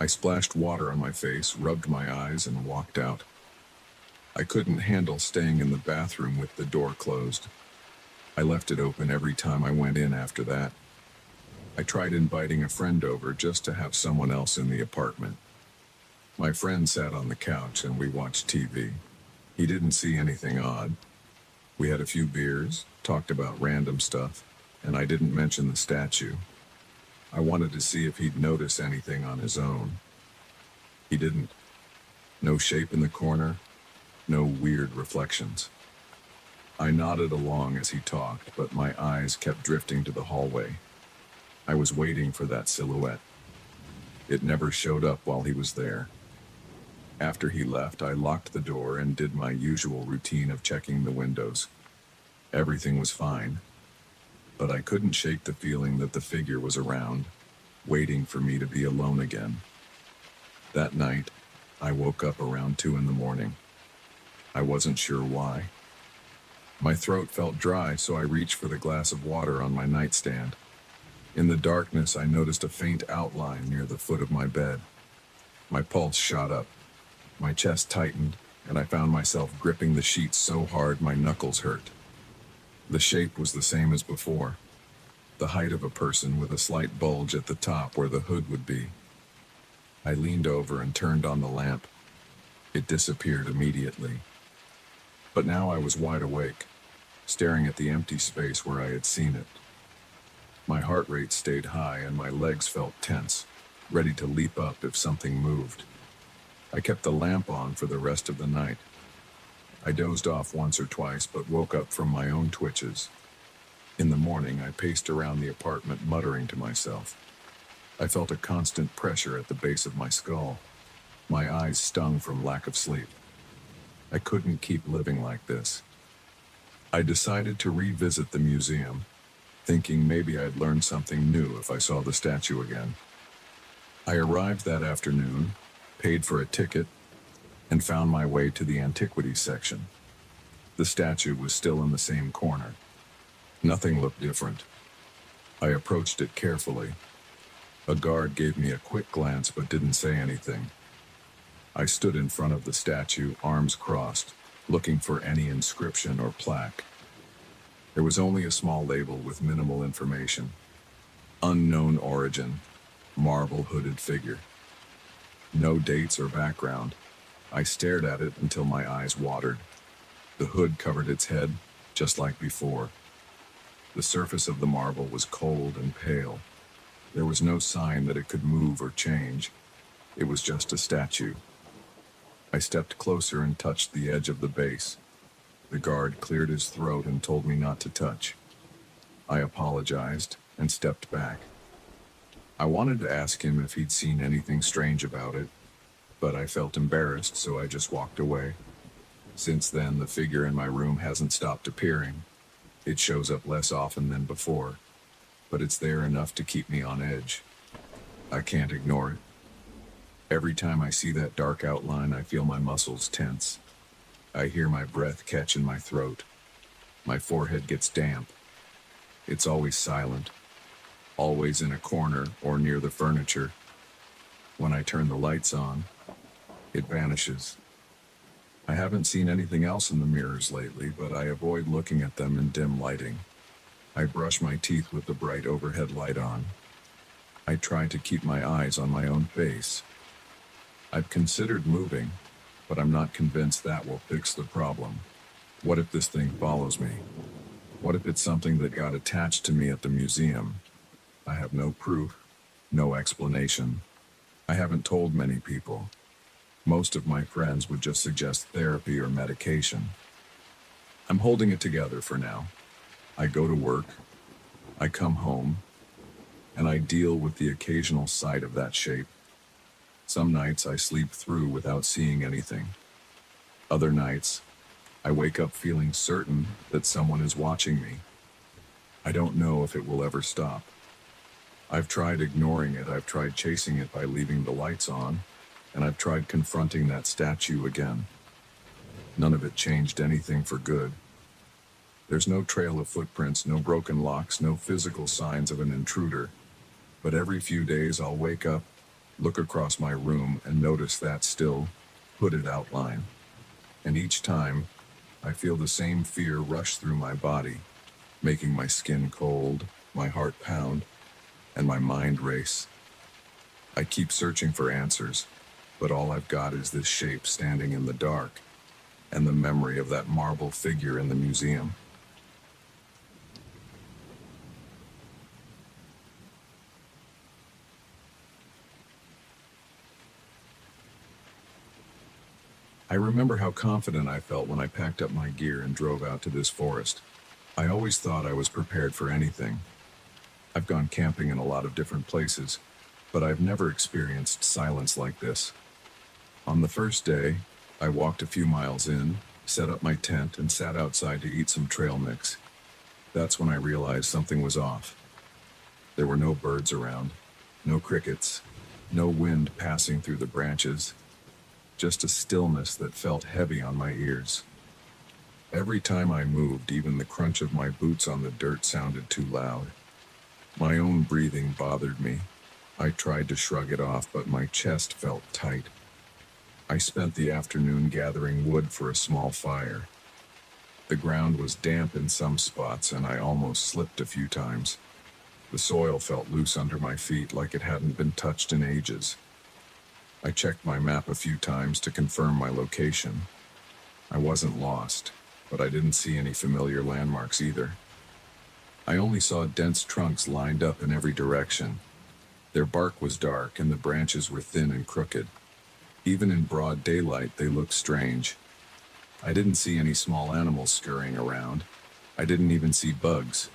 [SPEAKER 1] I splashed water on my face, rubbed my eyes, and walked out. I couldn't handle staying in the bathroom with the door closed. I left it open every time I went in after that. I tried inviting a friend over just to have someone else in the apartment. My friend sat on the couch and we watched TV. He didn't see anything odd. We had a few beers, talked about random stuff, and I didn't mention the statue. I wanted to see if he'd notice anything on his own. He didn't. No shape in the corner, no weird reflections. I nodded along as he talked, but my eyes kept drifting to the hallway. I was waiting for that silhouette. It never showed up while he was there. After he left, I locked the door and did my usual routine of checking the windows. Everything was fine, but I couldn't shake the feeling that the figure was around, waiting for me to be alone again. That night, I woke up around 2 in the morning. I wasn't sure why. My throat felt dry, so I reached for the glass of water on my nightstand. In the darkness, I noticed a faint outline near the foot of my bed. My pulse shot up. My chest tightened, and I found myself gripping the sheets so hard my knuckles hurt. The shape was the same as before. The height of a person with a slight bulge at the top where the hood would be. I leaned over and turned on the lamp. It disappeared immediately. But now I was wide awake, staring at the empty space where I had seen it. My heart rate stayed high and my legs felt tense, ready to leap up if something moved. I kept the lamp on for the rest of the night. I dozed off once or twice, but woke up from my own twitches. In the morning, I paced around the apartment, muttering to myself. I felt a constant pressure at the base of my skull. My eyes stung from lack of sleep. I couldn't keep living like this. I decided to revisit the museum, thinking maybe I'd learn something new if I saw the statue again. I arrived that afternoon, paid for a ticket, and found my way to the antiquities section. The statue was still in the same corner. Nothing looked different. I approached it carefully. A guard gave me a quick glance but didn't say anything. I stood in front of the statue, arms crossed, looking for any inscription or plaque. There was only a small label with minimal information. Unknown origin, marble hooded figure. No dates or background. I stared at it until my eyes watered. The hood covered its head, just like before. The surface of the marble was cold and pale. There was no sign that it could move or change. It was just a statue. I stepped closer and touched the edge of the base. The guard cleared his throat and told me not to touch. I apologized and stepped back. I wanted to ask him if he'd seen anything strange about it, but I felt embarrassed, so I just walked away. Since then, the figure in my room hasn't stopped appearing. It shows up less often than before, but it's there enough to keep me on edge. I can't ignore it. Every time I see that dark outline, I feel my muscles tense. I hear my breath catch in my throat. My forehead gets damp. It's always silent, always in a corner or near the furniture. When I turn the lights on, it vanishes. I haven't seen anything else in the mirrors lately, but I avoid looking at them in dim lighting. I brush my teeth with the bright overhead light on. I try to keep my eyes on my own face. I've considered moving, but I'm not convinced that will fix the problem. What if this thing follows me? What if it's something that got attached to me at the museum? I have no proof, no explanation. I haven't told many people. Most of my friends would just suggest therapy or medication. I'm holding it together for now. I go to work, I come home, and I deal with the occasional sight of that shape. Some nights I sleep through without seeing anything. Other nights, I wake up feeling certain that someone is watching me. I don't know if it will ever stop. I've tried ignoring it, I've tried chasing it by leaving the lights on, and I've tried confronting that statue again. None of it changed anything for good. There's no trail of footprints, no broken locks, no physical signs of an intruder. But every few days I'll wake up, look across my room, and notice that still, hooded outline. And each time, I feel the same fear rush through my body, making my skin cold, my heart pound, and my mind race. I keep searching for answers, but all I've got is this shape standing in the dark, and the memory of that marble figure in the museum. I remember how confident I felt when I packed up my gear and drove out to this forest. I always thought I was prepared for anything. I've gone camping in a lot of different places, but I've never experienced silence like this. On the first day, I walked a few miles in, set up my tent, and sat outside to eat some trail mix. That's when I realized something was off. There were no birds around, no crickets, no wind passing through the branches, just a stillness that felt heavy on my ears. Every time I moved, even the crunch of my boots on the dirt sounded too loud. My own breathing bothered me. I tried to shrug it off, but my chest felt tight. I spent the afternoon gathering wood for a small fire. The ground was damp in some spots, and I almost slipped a few times. The soil felt loose under my feet, like it hadn't been touched in ages. I checked my map a few times to confirm my location. I wasn't lost, but I didn't see any familiar landmarks either. I only saw dense trunks lined up in every direction. Their bark was dark and the branches were thin and crooked. Even in broad daylight, they looked strange. I didn't see any small animals scurrying around. I didn't even see bugs.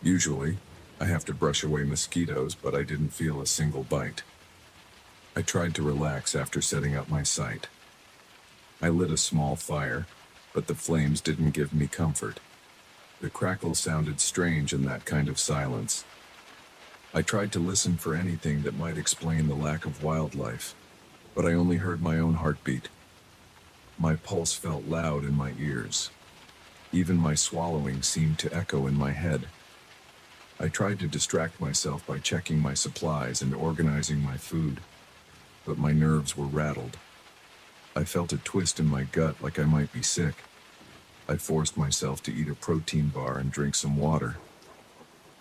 [SPEAKER 1] Usually, I have to brush away mosquitoes, but I didn't feel a single bite. I tried to relax after setting up my sight. I lit a small fire, but the flames didn't give me comfort. The crackle sounded strange in that kind of silence. I tried to listen for anything that might explain the lack of wildlife, but I only heard my own heartbeat. My pulse felt loud in my ears. Even my swallowing seemed to echo in my head. I tried to distract myself by checking my supplies and organizing my food, but my nerves were rattled. I felt a twist in my gut like I might be sick. I forced myself to eat a protein bar and drink some water.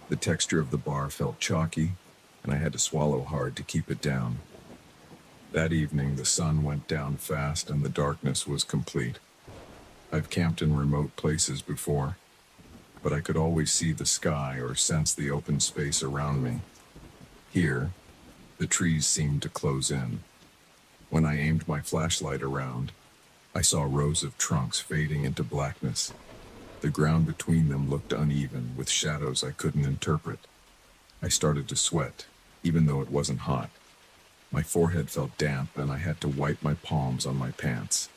[SPEAKER 1] The texture of the bar felt chalky, and I had to swallow hard to keep it down. That evening, the sun went down fast and the darkness was complete. I've camped in remote places before, but I could always see the sky or sense the open space around me. Here, the trees seemed to close in. When I aimed my flashlight around, I saw rows of trunks fading into blackness. The ground between them looked uneven, with shadows I couldn't interpret. I started to sweat, even though it wasn't hot. My forehead felt damp, and I had to wipe my palms on my pants.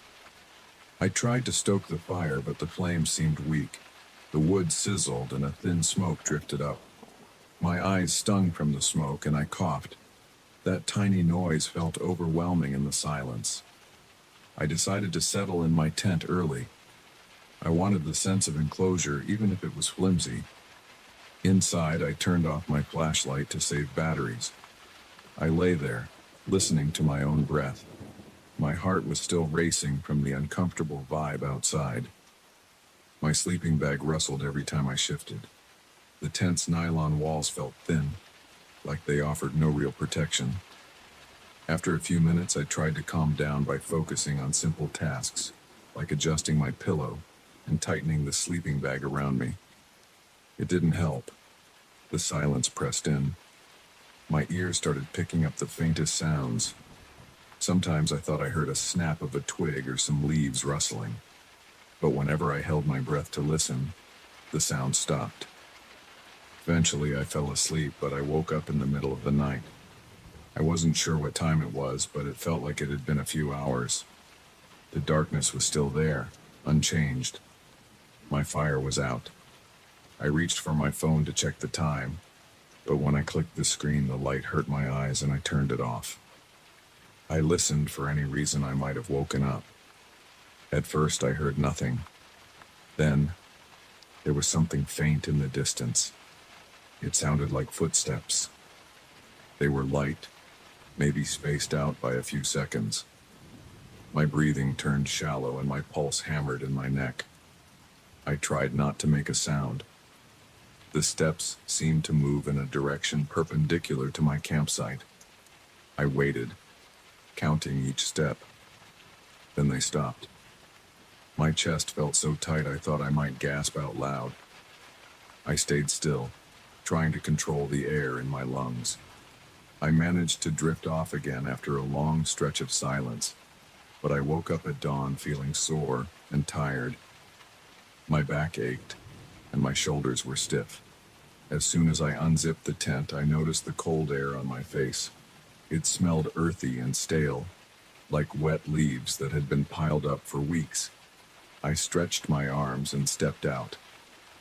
[SPEAKER 1] I tried to stoke the fire, but the flames seemed weak. The wood sizzled, and a thin smoke drifted up. My eyes stung from the smoke, and I coughed. That tiny noise felt overwhelming in the silence. I decided to settle in my tent early. I wanted the sense of enclosure, even if it was flimsy. Inside, I turned off my flashlight to save batteries. I lay there, listening to my own breath. My heart was still racing from the uncomfortable vibe outside. My sleeping bag rustled every time I shifted. The tent's nylon walls felt thin, like they offered no real protection. After a few minutes, I tried to calm down by focusing on simple tasks, like adjusting my pillow and tightening the sleeping bag around me. It didn't help. The silence pressed in. My ears started picking up the faintest sounds. Sometimes I thought I heard a snap of a twig or some leaves rustling. But whenever I held my breath to listen, the sound stopped. Eventually, I fell asleep, but I woke up in the middle of the night. I wasn't sure what time it was, but it felt like it had been a few hours. The darkness was still there, unchanged. My fire was out. I reached for my phone to check the time, but when I clicked the screen, the light hurt my eyes and I turned it off. I listened for any reason I might have woken up. At first, I heard nothing. Then, there was something faint in the distance. It sounded like footsteps. They were light, maybe spaced out by a few seconds. My breathing turned shallow and my pulse hammered in my neck. I tried not to make a sound. The steps seemed to move in a direction perpendicular to my campsite. I waited, counting each step. Then they stopped. My chest felt so tight I thought I might gasp out loud. I stayed still, trying to control the air in my lungs. I managed to drift off again after a long stretch of silence, but I woke up at dawn feeling sore and tired. My back ached, and my shoulders were stiff. As soon as I unzipped the tent, I noticed the cold air on my face. It smelled earthy and stale, like wet leaves that had been piled up for weeks. I stretched my arms and stepped out.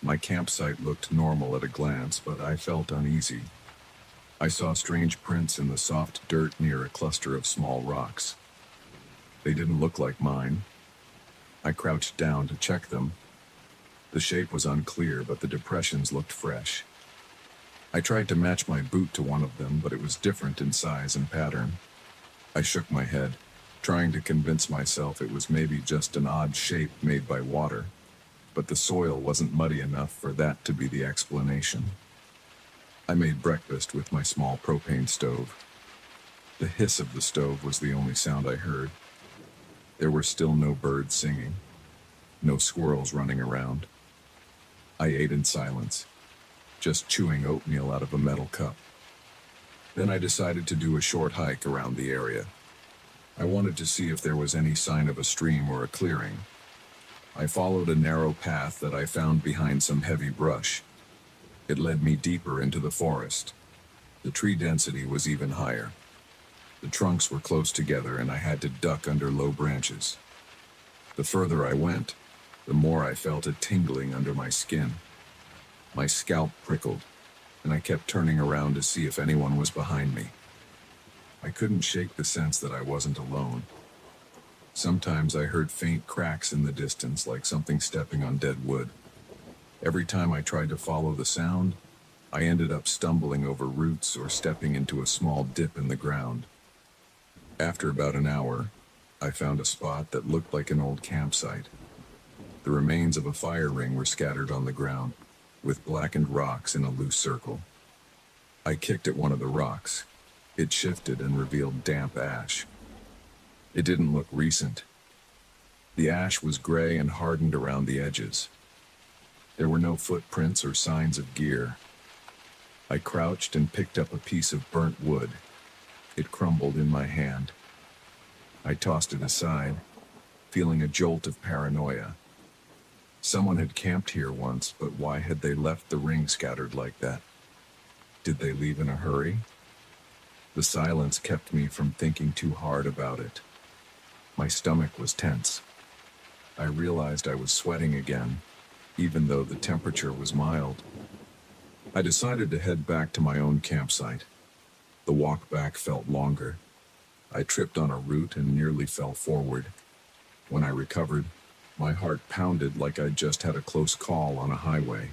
[SPEAKER 1] My campsite looked normal at a glance, but I felt uneasy. I saw strange prints in the soft dirt near a cluster of small rocks. They didn't look like mine. I crouched down to check them. The shape was unclear, but the depressions looked fresh. I tried to match my boot to one of them, but it was different in size and pattern. I shook my head, trying to convince myself it was maybe just an odd shape made by water, but the soil wasn't muddy enough for that to be the explanation. I made breakfast with my small propane stove. The hiss of the stove was the only sound I heard. There were still no birds singing, no squirrels running around. I ate in silence, just chewing oatmeal out of a metal cup. Then I decided to do a short hike around the area. I wanted to see if there was any sign of a stream or a clearing, I followed a narrow path that I found behind some heavy brush. It led me deeper into the forest. The tree density was even higher. The trunks were close together and I had to duck under low branches. The further I went, the more I felt a tingling under my skin. My scalp prickled, and I kept turning around to see if anyone was behind me. I couldn't shake the sense that I wasn't alone. Sometimes I heard faint cracks in the distance, like something stepping on dead wood. Every time I tried to follow the sound, I ended up stumbling over roots or stepping into a small dip in the ground. After about an hour, I found a spot that looked like an old campsite. The remains of a fire ring were scattered on the ground, with blackened rocks in a loose circle. I kicked at one of the rocks. It shifted and revealed damp ash. It didn't look recent. The ash was gray and hardened around the edges. There were no footprints or signs of gear. I crouched and picked up a piece of burnt wood. It crumbled in my hand. I tossed it aside, feeling a jolt of paranoia. Someone had camped here once, but why had they left the ring scattered like that? Did they leave in a hurry? The silence kept me from thinking too hard about it. My stomach was tense. I realized I was sweating again, even though the temperature was mild. I decided to head back to my own campsite. The walk back felt longer. I tripped on a root and nearly fell forward. When I recovered, my heart pounded like I'd just had a close call on a highway.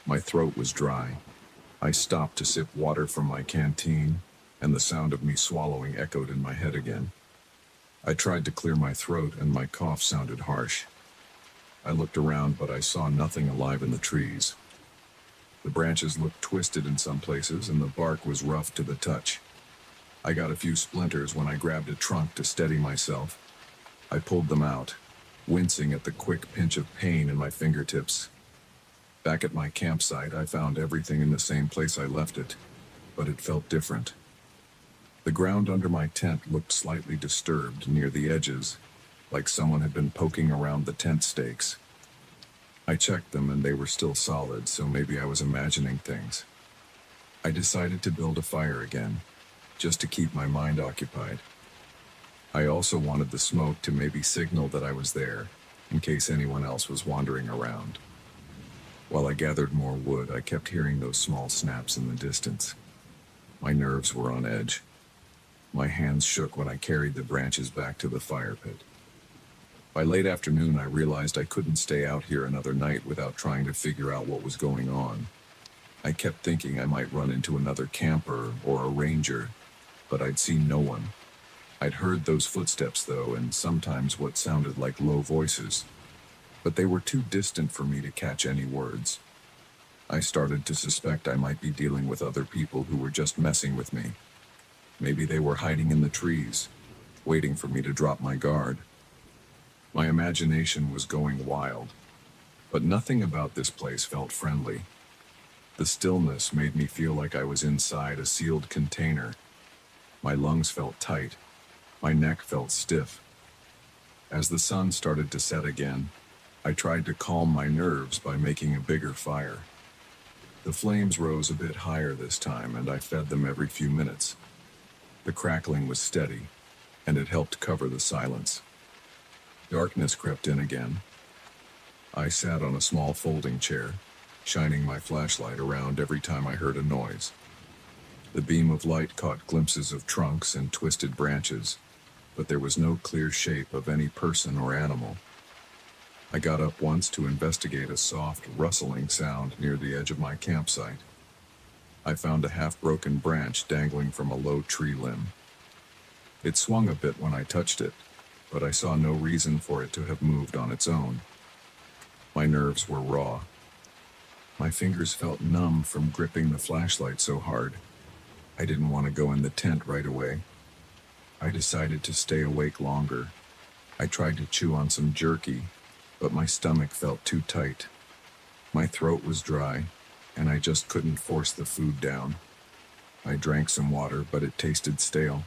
[SPEAKER 1] My throat was dry. I stopped to sip water from my canteen, and the sound of me swallowing echoed in my head again. I tried to clear my throat, and my cough sounded harsh. I looked around, but I saw nothing alive in the trees. The branches looked twisted in some places, and the bark was rough to the touch. I got a few splinters when I grabbed a trunk to steady myself. I pulled them out, wincing at the quick pinch of pain in my fingertips. Back at my campsite, I found everything in the same place I left it, but it felt different. The ground under my tent looked slightly disturbed near the edges, like someone had been poking around the tent stakes. I checked them and they were still solid, so maybe I was imagining things. I decided to build a fire again, just to keep my mind occupied. I also wanted the smoke to maybe signal that I was there, in case anyone else was wandering around. While I gathered more wood, I kept hearing those small snaps in the distance. My nerves were on edge. My hands shook when I carried the branches back to the fire pit. By late afternoon, I realized I couldn't stay out here another night without trying to figure out what was going on. I kept thinking I might run into another camper or a ranger, but I'd seen no one. I'd heard those footsteps, though, and sometimes what sounded like low voices, but they were too distant for me to catch any words. I started to suspect I might be dealing with other people who were just messing with me. Maybe they were hiding in the trees, waiting for me to drop my guard. My imagination was going wild, but nothing about this place felt friendly. The stillness made me feel like I was inside a sealed container. My lungs felt tight. My neck felt stiff. As the sun started to set again, I tried to calm my nerves by making a bigger fire. The flames rose a bit higher this time, and I fed them every few minutes. The crackling was steady, and it helped cover the silence. Darkness crept in again. I sat on a small folding chair, shining my flashlight around every time I heard a noise. The beam of light caught glimpses of trunks and twisted branches, but there was no clear shape of any person or animal. I got up once to investigate a soft, rustling sound near the edge of my campsite. I found a half-broken branch dangling from a low tree limb. It swung a bit when I touched it, but I saw no reason for it to have moved on its own. My nerves were raw. My fingers felt numb from gripping the flashlight so hard. I didn't want to go in the tent right away. I decided to stay awake longer. I tried to chew on some jerky, but my stomach felt too tight. My throat was dry, and I just couldn't force the food down. I drank some water, but it tasted stale.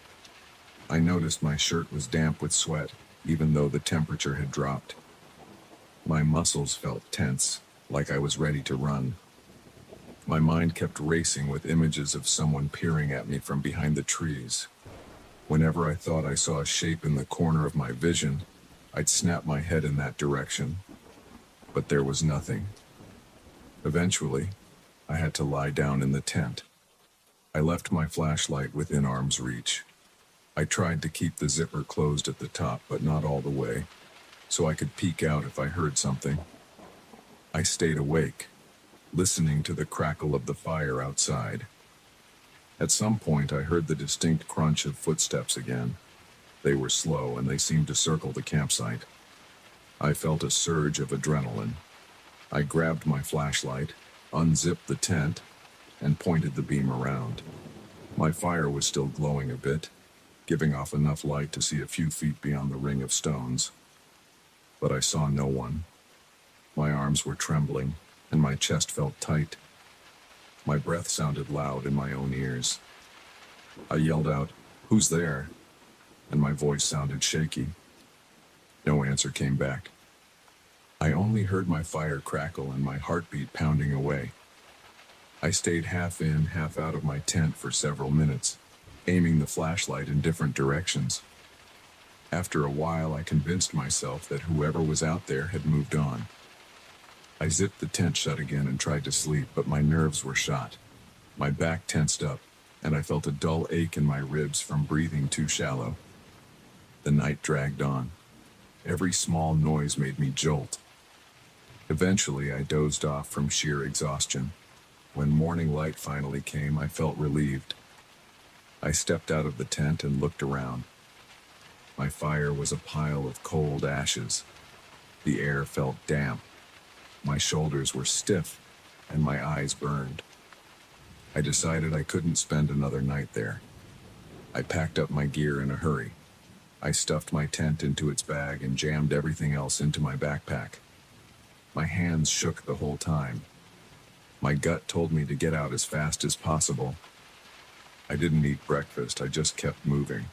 [SPEAKER 1] I noticed my shirt was damp with sweat, even though the temperature had dropped. My muscles felt tense, like I was ready to run. My mind kept racing with images of someone peering at me from behind the trees. Whenever I thought I saw a shape in the corner of my vision, I'd snap my head in that direction, but there was nothing. Eventually, I had to lie down in the tent. I left my flashlight within arm's reach. I tried to keep the zipper closed at the top, but not all the way, so I could peek out if I heard something. I stayed awake, listening to the crackle of the fire outside. At some point, I heard the distinct crunch of footsteps again. They were slow, and they seemed to circle the campsite. I felt a surge of adrenaline. I grabbed my flashlight, unzipped the tent, and pointed the beam around. My fire was still glowing a bit, giving off enough light to see a few feet beyond the ring of stones. But I saw no one. My arms were trembling, and my chest felt tight. My breath sounded loud in my own ears. I yelled out, "Who's there?" And my voice sounded shaky. No answer came back. I only heard my fire crackle and my heartbeat pounding away. I stayed half in, half out of my tent for several minutes, aiming the flashlight in different directions. After a while, I convinced myself that whoever was out there had moved on. I zipped the tent shut again and tried to sleep, but my nerves were shot. My back tensed up, and I felt a dull ache in my ribs from breathing too shallow. The night dragged on. Every small noise made me jolt. Eventually, I dozed off from sheer exhaustion. When morning light finally came, I felt relieved. I stepped out of the tent and looked around. My fire was a pile of cold ashes. The air felt damp. My shoulders were stiff, and my eyes burned. I decided I couldn't spend another night there. I packed up my gear in a hurry. I stuffed my tent into its bag and jammed everything else into my backpack. My hands shook the whole time. My gut told me to get out as fast as possible. I didn't eat breakfast, I just kept moving.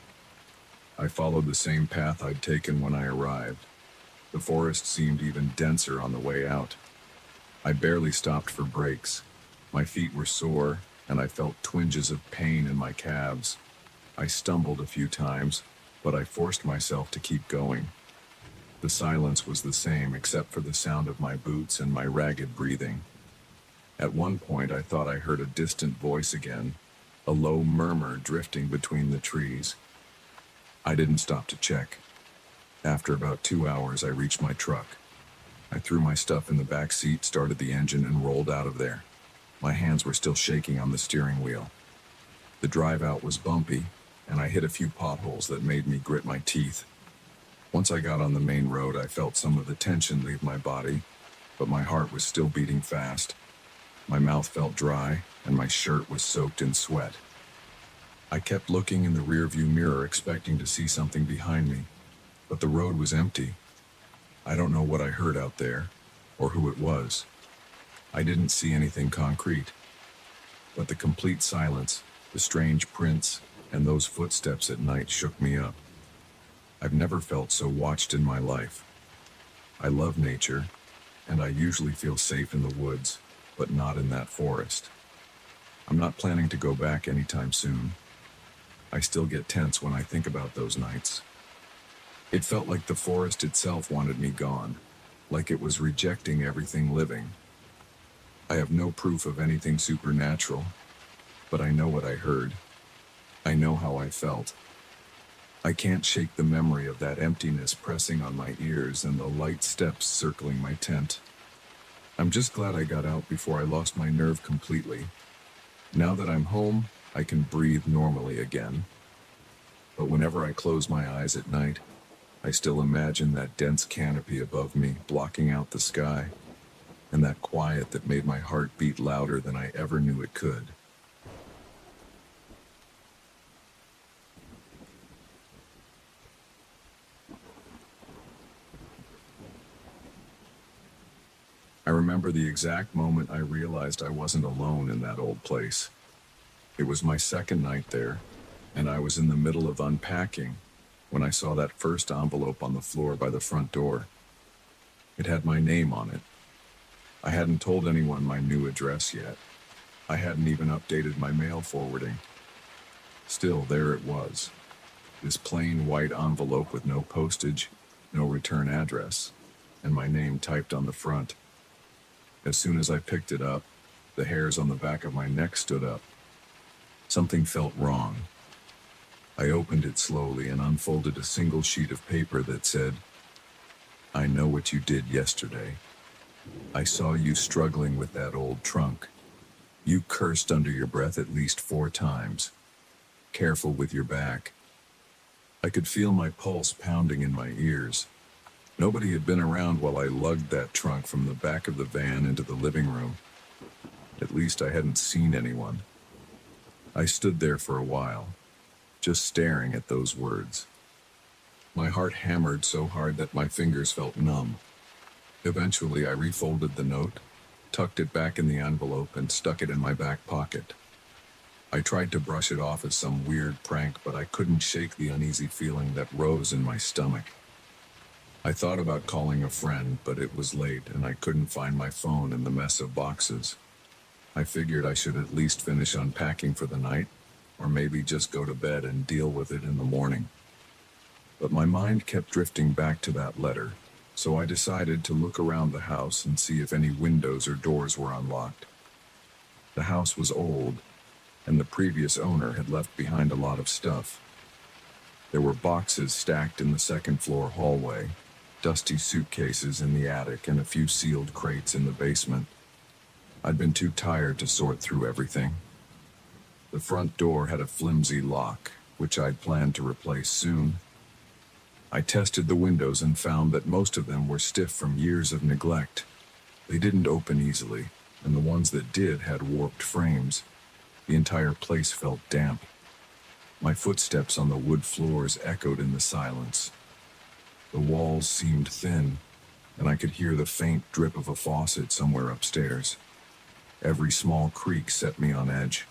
[SPEAKER 1] I followed the same path I'd taken when I arrived. The forest seemed even denser on the way out. I barely stopped for breaks. My feet were sore, and I felt twinges of pain in my calves. I stumbled a few times, but I forced myself to keep going. The silence was the same except for the sound of my boots and my ragged breathing. At one point, I thought I heard a distant voice again, a low murmur drifting between the trees. I didn't stop to check. After about 2 hours, I reached my truck. I threw my stuff in the back seat, started the engine, and rolled out of there. My hands were still shaking on the steering wheel. The drive out was bumpy, and I hit a few potholes that made me grit my teeth. Once I got on the main road, I felt some of the tension leave my body, but my heart was still beating fast. My mouth felt dry, and my shirt was soaked in sweat. I kept looking in the rearview mirror, expecting to see something behind me, but the road was empty. I don't know what I heard out there, or who it was. I didn't see anything concrete, but the complete silence, the strange prints, and those footsteps at night shook me up. I've never felt so watched in my life. I love nature, and I usually feel safe in the woods, but not in that forest. I'm not planning to go back anytime soon. I still get tense when I think about those nights. It felt like the forest itself wanted me gone, like it was rejecting everything living. I have no proof of anything supernatural, but I know what I heard. I know how I felt. I can't shake the memory of that emptiness pressing on my ears and the light steps circling my tent. I'm just glad I got out before I lost my nerve completely. Now that I'm home, I can breathe normally again. But whenever I close my eyes at night, I still imagine that dense canopy above me blocking out the sky, and that quiet that made my heart beat louder than I ever knew it could. I remember the exact moment I realized I wasn't alone in that old place. It was my second night there, and I was in the middle of unpacking when I saw that first envelope on the floor by the front door. It had my name on it. I hadn't told anyone my new address yet. I hadn't even updated my mail forwarding. Still, there it was. This plain white envelope with no postage, no return address, and my name typed on the front. As soon as I picked it up, the hairs on the back of my neck stood up. Something felt wrong. I opened it slowly and unfolded a single sheet of paper that said, "I know what you did yesterday. I saw you struggling with that old trunk. You cursed under your breath at least 4 times. Careful with your back." I could feel my pulse pounding in my ears. Nobody had been around while I lugged that trunk from the back of the van into the living room. At least I hadn't seen anyone. I stood there for a while, just staring at those words. My heart hammered so hard that my fingers felt numb. Eventually, I refolded the note, tucked it back in the envelope, and stuck it in my back pocket. I tried to brush it off as some weird prank, but I couldn't shake the uneasy feeling that rose in my stomach. I thought about calling a friend, but it was late and I couldn't find my phone in the mess of boxes. I figured I should at least finish unpacking for the night, or maybe just go to bed and deal with it in the morning. But my mind kept drifting back to that letter, so I decided to look around the house and see if any windows or doors were unlocked. The house was old, and the previous owner had left behind a lot of stuff. There were boxes stacked in the second-floor hallway, dusty suitcases in the attic, and a few sealed crates in the basement. I'd been too tired to sort through everything. The front door had a flimsy lock, which I'd planned to replace soon. I tested the windows and found that most of them were stiff from years of neglect. They didn't open easily, and the ones that did had warped frames. The entire place felt damp. My footsteps on the wood floors echoed in the silence. The walls seemed thin, and I could hear the faint drip of a faucet somewhere upstairs. Every small creak set me on edge.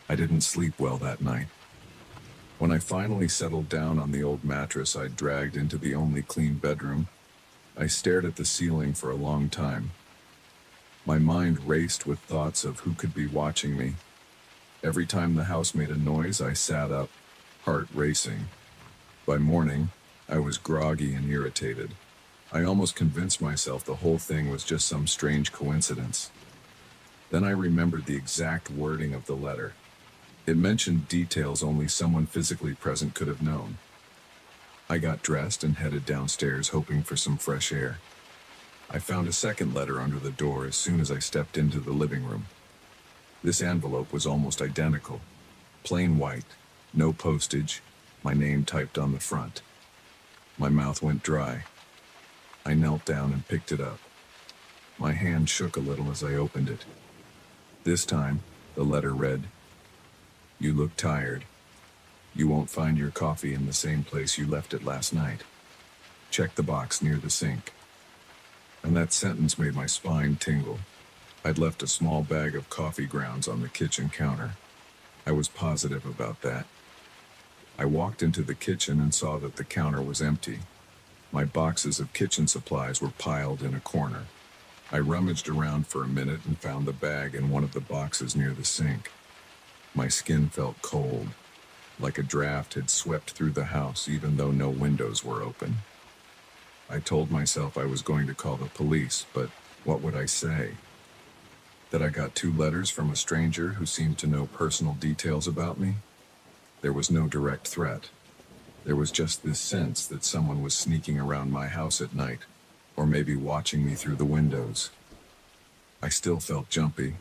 [SPEAKER 1] I didn't sleep well that night. When I finally settled down on the old mattress I'd dragged into the only clean bedroom, I stared at the ceiling for a long time. My mind raced with thoughts of who could be watching me. Every time the house made a noise, I sat up, heart racing. By morning, I was groggy and irritated. I almost convinced myself the whole thing was just some strange coincidence. Then I remembered the exact wording of the letter. It mentioned details only someone physically present could have known. I got dressed and headed downstairs, hoping for some fresh air. I found a second letter under the door as soon as I stepped into the living room. This envelope was almost identical. Plain white, no postage, my name typed on the front. My mouth went dry. I knelt down and picked it up. My hand shook a little as I opened it. This time, the letter read, "You look tired. You won't find your coffee in the same place you left it last night. Check the box near the sink." And that sentence made my spine tingle. I'd left a small bag of coffee grounds on the kitchen counter. I was positive about that. I walked into the kitchen and saw that the counter was empty. My boxes of kitchen supplies were piled in a corner. I rummaged around for a minute and found the bag in one of the boxes near the sink. My skin felt cold, like a draft had swept through the house even though no windows were open. I told myself I was going to call the police, but what would I say? That I got 2 letters from a stranger who seemed to know personal details about me? There was no direct threat. There was just this sense that someone was sneaking around my house at night, or maybe watching me through the windows. I still felt jumpy.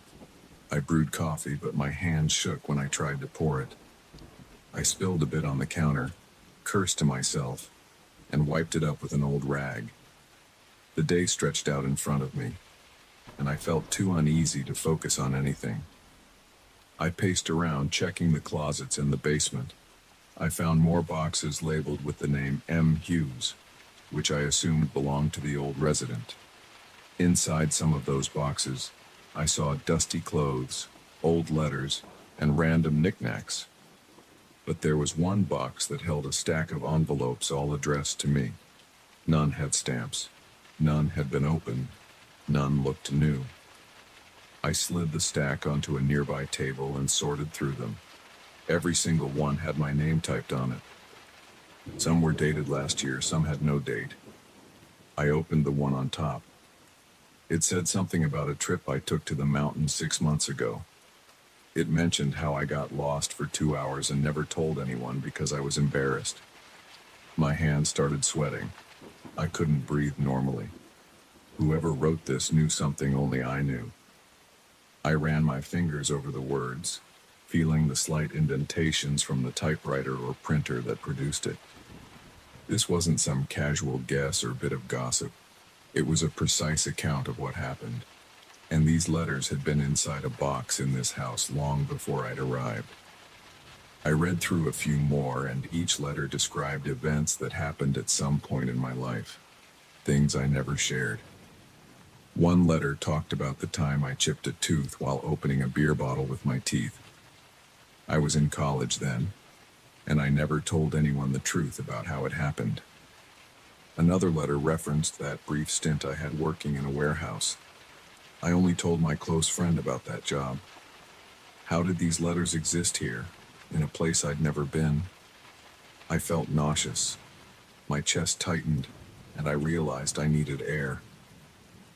[SPEAKER 1] I brewed coffee, but my hand shook when I tried to pour it. I spilled a bit on the counter, cursed to myself, and wiped it up with an old rag. The day stretched out in front of me, and I felt too uneasy to focus on anything. I paced around, checking the closets in the basement. I found more boxes labeled with the name M. Hughes, which I assumed belonged to the old resident. Inside some of those boxes, I saw dusty clothes, old letters, and random knickknacks. But there was one box that held a stack of envelopes all addressed to me. None had stamps. None had been opened. None looked new. I slid the stack onto a nearby table and sorted through them. Every single one had my name typed on it. Some were dated last year, some had no date. I opened the one on top. It said something about a trip I took to the mountains 6 months ago. It mentioned how I got lost for 2 hours and never told anyone because I was embarrassed. My hands started sweating. I couldn't breathe normally. Whoever wrote this knew something only I knew. I ran my fingers over the words, feeling the slight indentations from the typewriter or printer that produced it. This wasn't some casual guess or bit of gossip. It was a precise account of what happened, and these letters had been inside a box in this house long before I'd arrived. I read through a few more, and each letter described events that happened at some point in my life, things I never shared. One letter talked about the time I chipped a tooth while opening a beer bottle with my teeth. I was in college then, and I never told anyone the truth about how it happened. Another letter referenced that brief stint I had working in a warehouse. I only told my close friend about that job. How did these letters exist here, in a place I'd never been? I felt nauseous. My chest tightened, and I realized I needed air.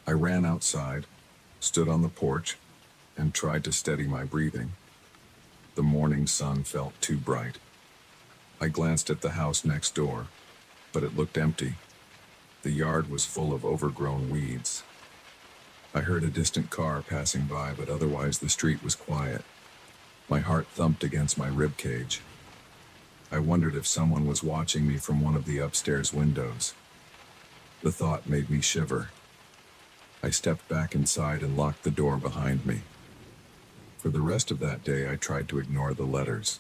[SPEAKER 1] I ran outside, stood on the porch, and tried to steady my breathing. The morning sun felt too bright. I glanced at the house next door, but it looked empty. The yard was full of overgrown weeds. I heard a distant car passing by, but otherwise the street was quiet. My heart thumped against my rib cage. I wondered if someone was watching me from one of the upstairs windows. The thought made me shiver. I stepped back inside and locked the door behind me. For the rest of that day, I tried to ignore the letters.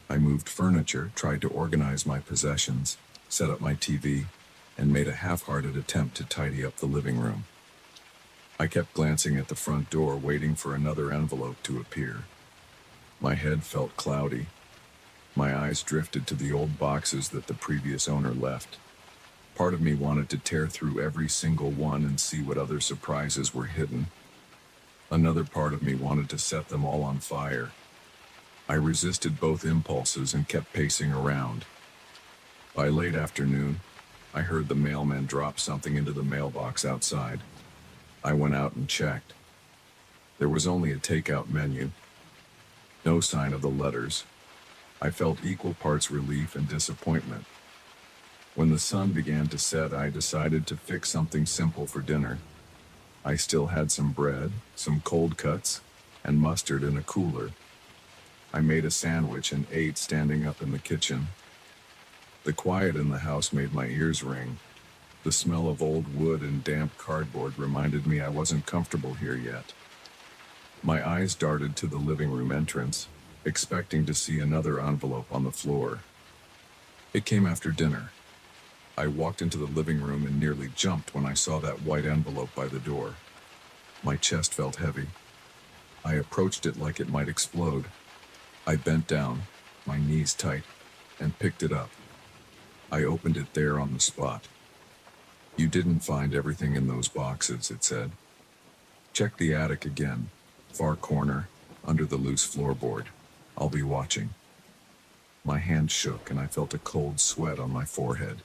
[SPEAKER 1] I moved furniture, tried to organize my possessions, set up my TV, and made a half-hearted attempt to tidy up the living room. I kept glancing at the front door, waiting for another envelope to appear. My head felt cloudy. My eyes drifted to the old boxes that the previous owner left. Part of me wanted to tear through every single one and see what other surprises were hidden. Another part of me wanted to set them all on fire. I resisted both impulses and kept pacing around. By late afternoon, I heard the mailman drop something into the mailbox outside. I went out and checked. There was only a takeout menu. No sign of the letters. I felt equal parts relief and disappointment. When the sun began to set, I decided to fix something simple for dinner. I still had some bread, some cold cuts, and mustard in a cooler. I made a sandwich and ate standing up in the kitchen. The quiet in the house made my ears ring. The smell of old wood and damp cardboard reminded me I wasn't comfortable here yet. My eyes darted to the living room entrance, expecting to see another envelope on the floor. It came after dinner. I walked into the living room and nearly jumped when I saw that white envelope by the door. My chest felt heavy. I approached it like it might explode. I bent down, my knees tight, and picked it up. I opened it there on the spot. "You didn't find everything in those boxes," it said. "Check the attic again, far corner, under the loose floorboard. I'll be watching." My hand shook and I felt a cold sweat on my forehead.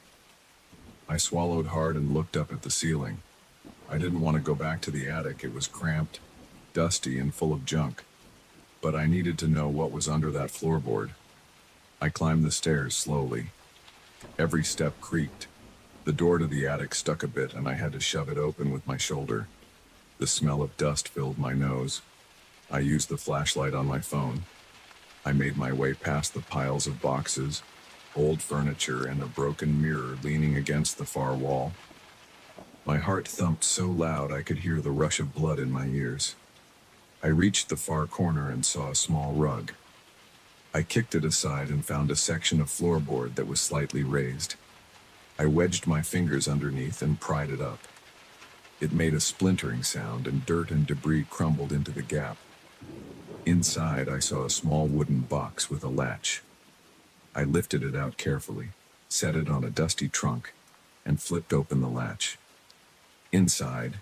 [SPEAKER 1] I swallowed hard and looked up at the ceiling. I didn't want to go back to the attic. It was cramped, dusty, and full of junk. But I needed to know what was under that floorboard. I climbed the stairs slowly. Every step creaked. The door to the attic stuck a bit, and I had to shove it open with my shoulder. The smell of dust filled my nose. I used the flashlight on my phone. I made my way past the piles of boxes, old furniture, and a broken mirror leaning against the far wall. My heart thumped so loud I could hear the rush of blood in my ears. I reached the far corner and saw a small rug. I kicked it aside and found a section of floorboard that was slightly raised. I wedged my fingers underneath and pried it up. It made a splintering sound, and dirt and debris crumbled into the gap. Inside, I saw a small wooden box with a latch. I lifted it out carefully, set it on a dusty trunk, and flipped open the latch. Inside,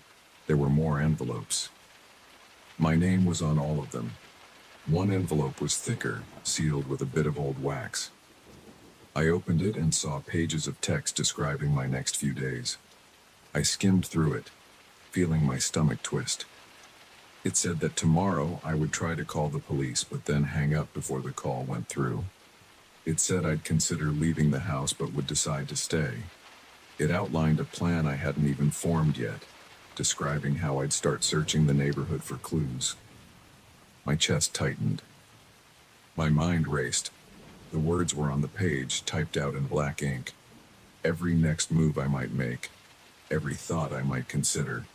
[SPEAKER 1] there were more envelopes. My name was on all of them. One envelope was thicker, sealed with a bit of old wax. I opened it and saw pages of text describing my next few days. I skimmed through it, feeling my stomach twist. It said that tomorrow I would try to call the police, but then hang up before the call went through. It said I'd consider leaving the house but would decide to stay. It outlined a plan I hadn't even formed yet, describing how I'd start searching the neighborhood for clues. My chest tightened. My mind raced. The words were on the page, typed out in black ink. Every next move I might make, every thought I might consider.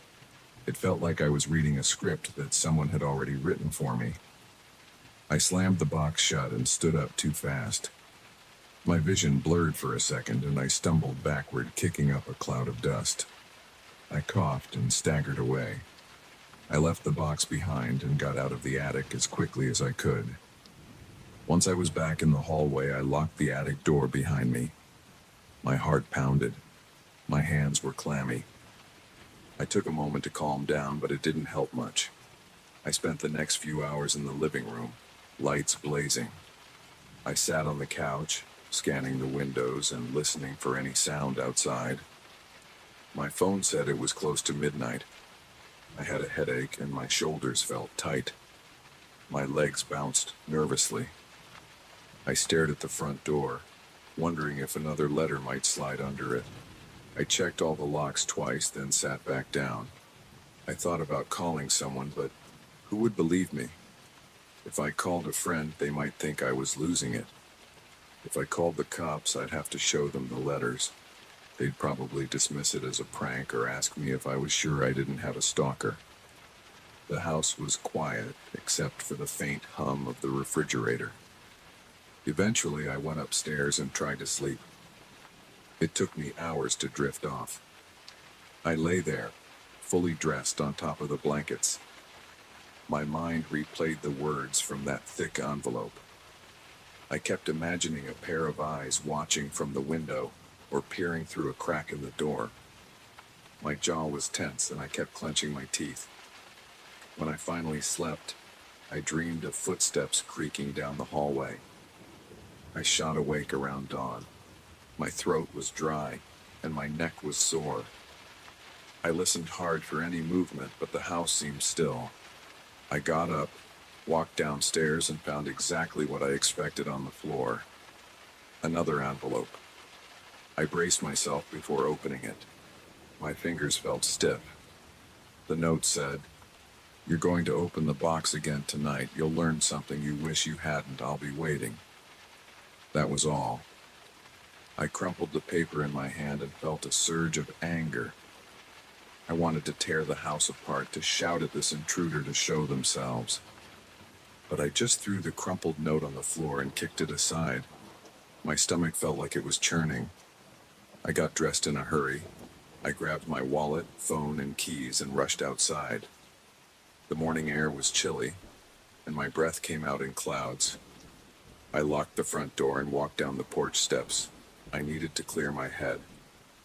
[SPEAKER 1] It felt like I was reading a script that someone had already written for me. I slammed the box shut and stood up too fast. My vision blurred for a second and I stumbled backward, kicking up a cloud of dust. I coughed and staggered away. I left the box behind and got out of the attic as quickly as I could. Once I was back in the hallway, I locked the attic door behind me. My heart pounded. My hands were clammy. I took a moment to calm down, but it didn't help much. I spent the next few hours in the living room, lights blazing. I sat on the couch, scanning the windows and listening for any sound outside. My phone said it was close to midnight. I had a headache and my shoulders felt tight. My legs bounced nervously. I stared at the front door, wondering if another letter might slide under it. I checked all the locks twice, then sat back down. I thought about calling someone, but who would believe me? If I called a friend, they might think I was losing it. If I called the cops, I'd have to show them the letters. They'd probably dismiss it as a prank or ask me if I was sure I didn't have a stalker. The house was quiet, except for the faint hum of the refrigerator. Eventually, I went upstairs and tried to sleep. It took me hours to drift off. I lay there, fully dressed on top of the blankets. My mind replayed the words from that thick envelope. I kept imagining a pair of eyes watching from the window or peering through a crack in the door. My jaw was tense and I kept clenching my teeth. When I finally slept, I dreamed of footsteps creaking down the hallway. I shot awake around dawn. My throat was dry, and my neck was sore. I listened hard for any movement, but the house seemed still. I got up, walked downstairs, and found exactly what I expected on the floor. Another envelope. I braced myself before opening it. My fingers felt stiff. The note said, "You're going to open the box again tonight. You'll learn something you wish you hadn't. I'll be waiting." That was all. I crumpled the paper in my hand and felt a surge of anger. I wanted to tear the house apart, to shout at this intruder to show themselves. But I just threw the crumpled note on the floor and kicked it aside. My stomach felt like it was churning. I got dressed in a hurry. I grabbed my wallet, phone, and keys and rushed outside. The morning air was chilly, and my breath came out in clouds. I locked the front door and walked down the porch steps. I needed to clear my head.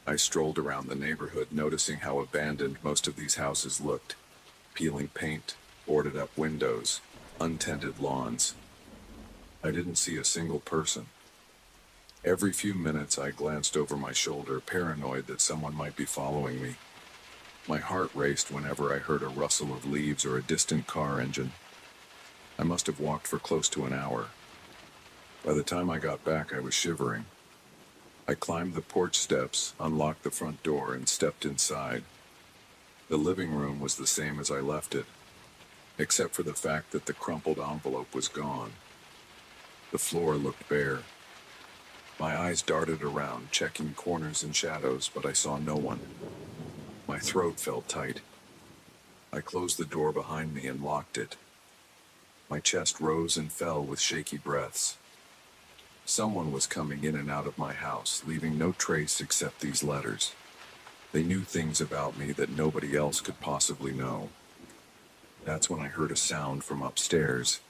[SPEAKER 1] I strolled around the neighborhood, noticing how abandoned most of these houses looked. Peeling paint, boarded up windows, untended lawns. I didn't see a single person. Every few minutes I glanced over my shoulder, paranoid that someone might be following me. My heart raced whenever I heard a rustle of leaves or a distant car engine. I must have walked for close to an hour. By the time I got back, I was shivering. I climbed the porch steps, unlocked the front door, and stepped inside. The living room was the same as I left it, except for the fact that the crumpled envelope was gone. The floor looked bare. My eyes darted around, checking corners and shadows, but I saw no one. My throat felt tight. I closed the door behind me and locked it. My chest rose and fell with shaky breaths. Someone was coming in and out of my house, leaving no trace except these letters. They knew things about me that nobody else could possibly know. That's when I heard a sound from upstairs.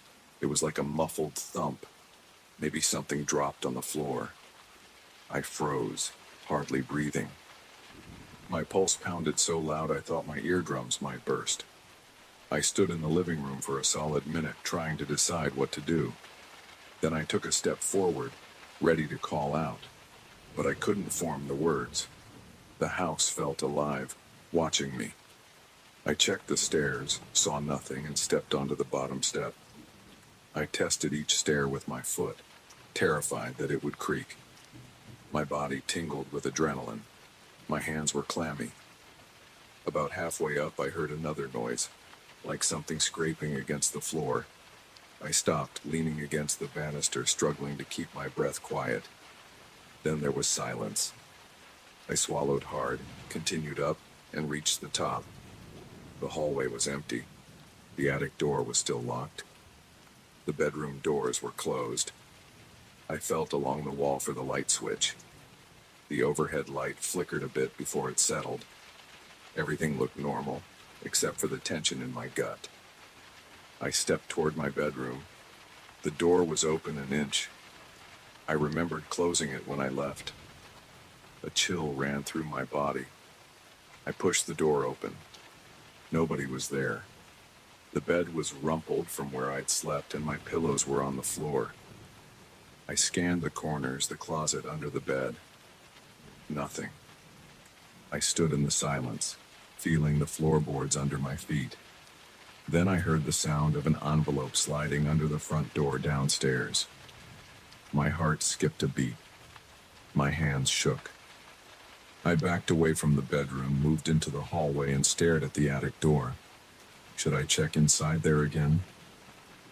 [SPEAKER 1] It was like a muffled thump. Maybe something dropped on the floor. I froze, hardly breathing. My pulse pounded so loud I thought my eardrums might burst. I stood in the living room for a solid minute trying to decide what to do. Then I took a step forward, ready to call out, but I couldn't form the words. The house felt alive, watching me. I checked the stairs, saw nothing, and stepped onto the bottom step. I tested each stair with my foot, terrified that it would creak. My body tingled with adrenaline. My hands were clammy. About halfway up, I heard another noise, like something scraping against the floor. I stopped, leaning against the banister, struggling to keep my breath quiet. Then there was silence. I swallowed hard, continued up, and reached the top. The hallway was empty. The attic door was still locked. The bedroom doors were closed. I felt along the wall for the light switch. The overhead light flickered a bit before it settled. Everything looked normal, except for the tension in my gut. I stepped toward my bedroom. The door was open an inch. I remembered closing it when I left. A chill ran through my body. I pushed the door open. Nobody was there. The bed was rumpled from where I'd slept, and my pillows were on the floor. I scanned the corners, the closet under the bed. Nothing. I stood in the silence, feeling the floorboards under my feet. Then I heard the sound of an envelope sliding under the front door downstairs. My heart skipped a beat. My hands shook. I backed away from the bedroom, moved into the hallway, and stared at the attic door. Should I check inside there again?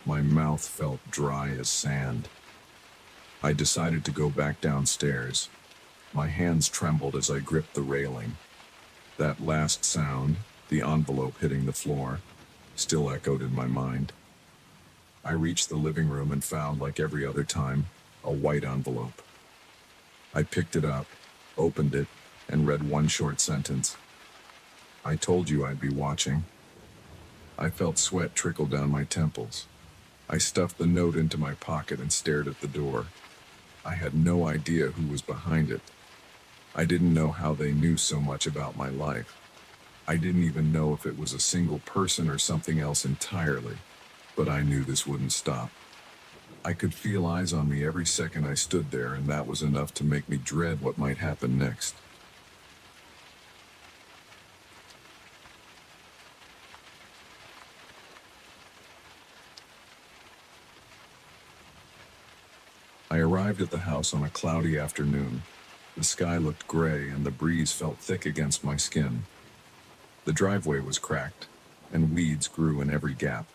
[SPEAKER 1] My mouth felt dry as sand. I decided to go back downstairs. My hands trembled as I gripped the railing. That last sound, the envelope hitting the floor, still echoed in my mind. I reached the living room and found, like every other time, a white envelope. I picked it up, opened it, and read one short sentence. I told you I'd be watching. I felt sweat trickle down my temples. I stuffed the note into my pocket and stared at the door. I had no idea who was behind it. I didn't know how they knew so much about my life. I didn't even know if it was a single person or something else entirely, but I knew this wouldn't stop. I could feel eyes on me every second I stood there, and that was enough to make me dread what might happen next. I arrived at the house on a cloudy afternoon. The sky looked gray, and the breeze felt thick against my skin. The driveway was cracked, and weeds grew in every gap.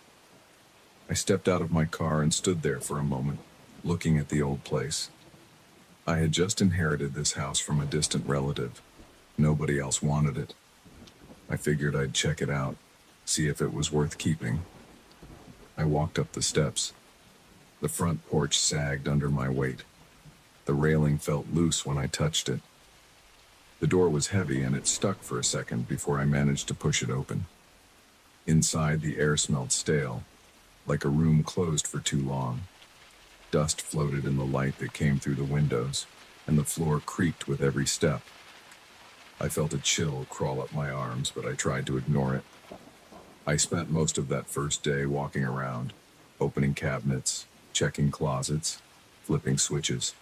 [SPEAKER 1] I stepped out of my car and stood there for a moment, looking at the old place. I had just inherited this house from a distant relative. Nobody else wanted it. I figured I'd check it out, see if it was worth keeping. I walked up the steps. The front porch sagged under my weight. The railing felt loose when I touched it. The door was heavy, and it stuck for a second before I managed to push it open. Inside, the air smelled stale, like a room closed for too long. Dust floated in the light that came through the windows, and the floor creaked with every step. I felt a chill crawl up my arms, but I tried to ignore it. I spent most of that first day walking around, opening cabinets, checking closets, flipping switches.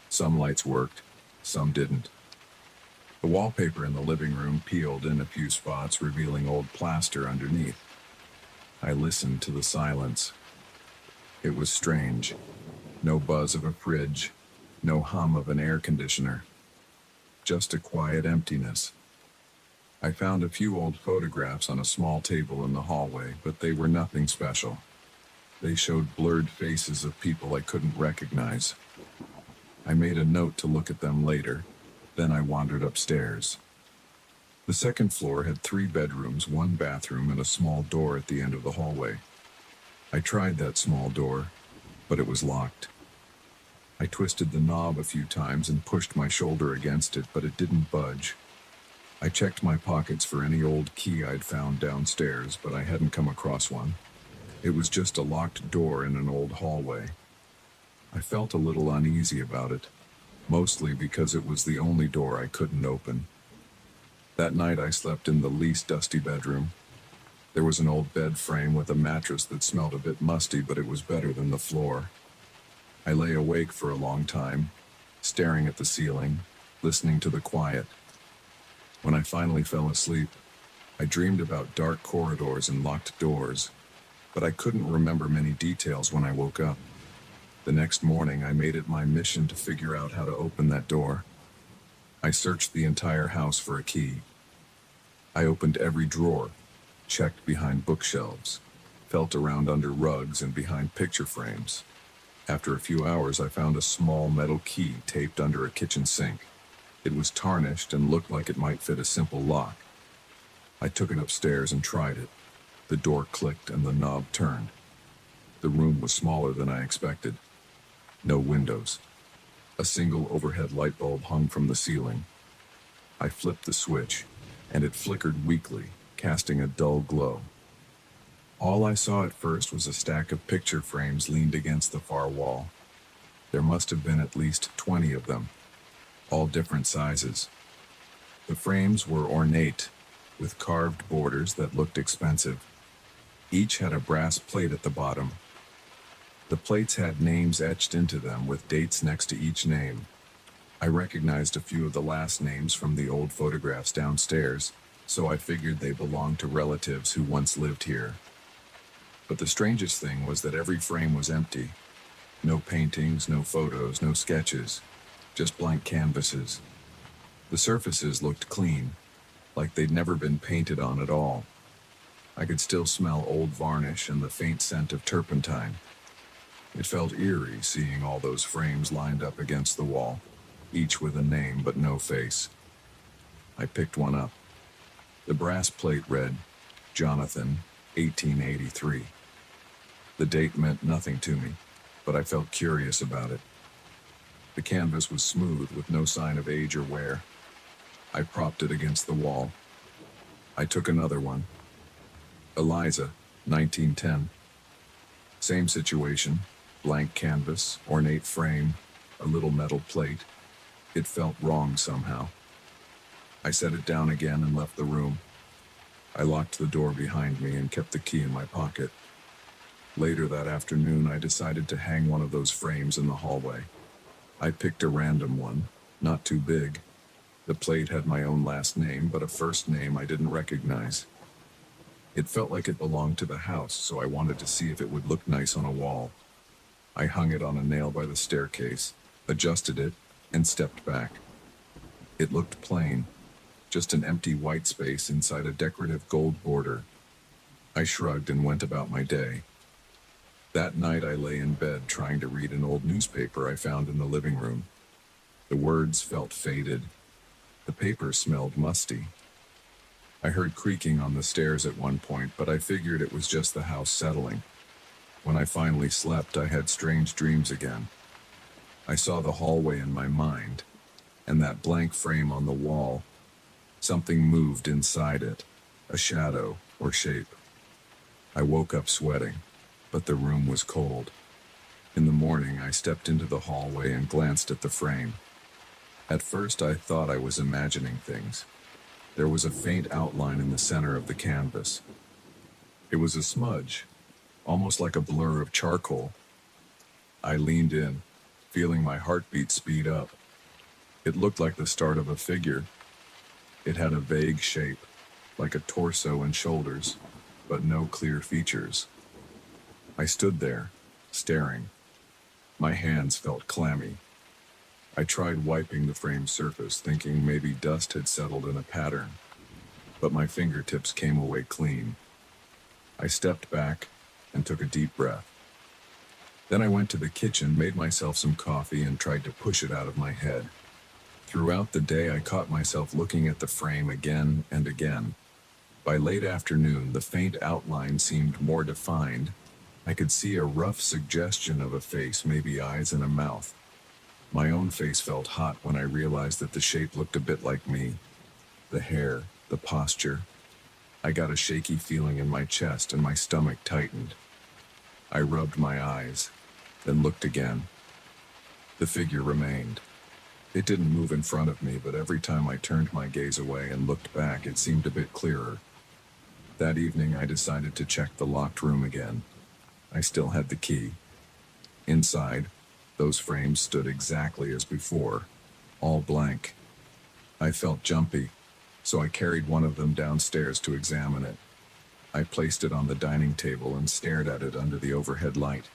[SPEAKER 1] Some lights worked, some didn't. The wallpaper in the living room peeled in a few spots, revealing old plaster underneath. I listened to the silence. It was strange. No buzz of a fridge, no hum of an air conditioner. Just a quiet emptiness. I found a few old photographs on a small table in the hallway, but they were nothing special. They showed blurred faces of people I couldn't recognize. I made a note to look at them later. Then I wandered upstairs. The second floor had 3 bedrooms, 1 bathroom, and a small door at the end of the hallway. I tried that small door, but it was locked. I twisted the knob a few times and pushed my shoulder against it, but it didn't budge. I checked my pockets for any old key I'd found downstairs, but I hadn't come across one. It was just a locked door in an old hallway. I felt a little uneasy about it, mostly because it was the only door I couldn't open. That night I slept in the least dusty bedroom. There was an old bed frame with a mattress that smelled a bit musty, but it was better than the floor. I lay awake for a long time, staring at the ceiling, listening to the quiet. When I finally fell asleep, I dreamed about dark corridors and locked doors, but I couldn't remember many details when I woke up. The next morning, I made it my mission to figure out how to open that door. I searched the entire house for a key. I opened every drawer, checked behind bookshelves, felt around under rugs and behind picture frames. After a few hours, I found a small metal key taped under a kitchen sink. It was tarnished and looked like it might fit a simple lock. I took it upstairs and tried it. The door clicked and the knob turned. The room was smaller than I expected. No windows. A single overhead light bulb hung from the ceiling. I flipped the switch, and it flickered weakly, casting a dull glow. All I saw at first was a stack of picture frames leaned against the far wall. There must have been at least 20 of them, all different sizes. The frames were ornate, with carved borders that looked expensive. Each had a brass plate at the bottom. The plates had names etched into them with dates next to each name. I recognized a few of the last names from the old photographs downstairs, so I figured they belonged to relatives who once lived here. But the strangest thing was that every frame was empty. No paintings, no photos, no sketches, just blank canvases. The surfaces looked clean, like they'd never been painted on at all. I could still smell old varnish and the faint scent of turpentine. It felt eerie seeing all those frames lined up against the wall, each with a name but no face. I picked one up. The brass plate read, Jonathan, 1883. The date meant nothing to me, but I felt curious about it. The canvas was smooth with no sign of age or wear. I propped it against the wall. I took another one. Eliza, 1910. Same situation, blank canvas, ornate frame, a little metal plate. It felt wrong somehow. I set it down again and left the room. I locked the door behind me and kept the key in my pocket. Later that afternoon, I decided to hang one of those frames in the hallway. I picked a random one, not too big. The plate had my own last name, but a first name I didn't recognize. It felt like it belonged to the house, so I wanted to see if it would look nice on a wall. I hung it on a nail by the staircase, adjusted it, and stepped back. It looked plain, just an empty white space inside a decorative gold border. I shrugged and went about my day. That night I lay in bed trying to read an old newspaper I found in the living room. The words felt faded. The paper smelled musty. I heard creaking on the stairs at one point, but I figured it was just the house settling. When I finally slept, I had strange dreams again. I saw the hallway in my mind, and that blank frame on the wall. Something moved inside it, a shadow or shape. I woke up sweating, but the room was cold. In the morning, I stepped into the hallway and glanced at the frame. At first, I thought I was imagining things. There was a faint outline in the center of the canvas. It was a smudge, almost like a blur of charcoal. I leaned in, feeling my heartbeat speed up. It looked like the start of a figure. It had a vague shape, like a torso and shoulders, but no clear features. I stood there, staring. My hands felt clammy. I tried wiping the frame's surface, thinking maybe dust had settled in a pattern, but my fingertips came away clean. I stepped back and took a deep breath. Then I went to the kitchen, made myself some coffee, and tried to push it out of my head. Throughout the day, I caught myself looking at the frame again and again. By late afternoon, the faint outline seemed more defined. I could see a rough suggestion of a face, maybe eyes and a mouth. My own face felt hot when I realized that the shape looked a bit like me. The hair, the posture. I got a shaky feeling in my chest and my stomach tightened. I rubbed my eyes, then looked again. The figure remained. It didn't move in front of me, but every time I turned my gaze away and looked back, it seemed a bit clearer. That evening, I decided to check the locked room again. I still had the key. Inside, those frames stood exactly as before, all blank. I felt jumpy, so I carried one of them downstairs to examine it. I placed it on the dining table and stared at it under the overhead light.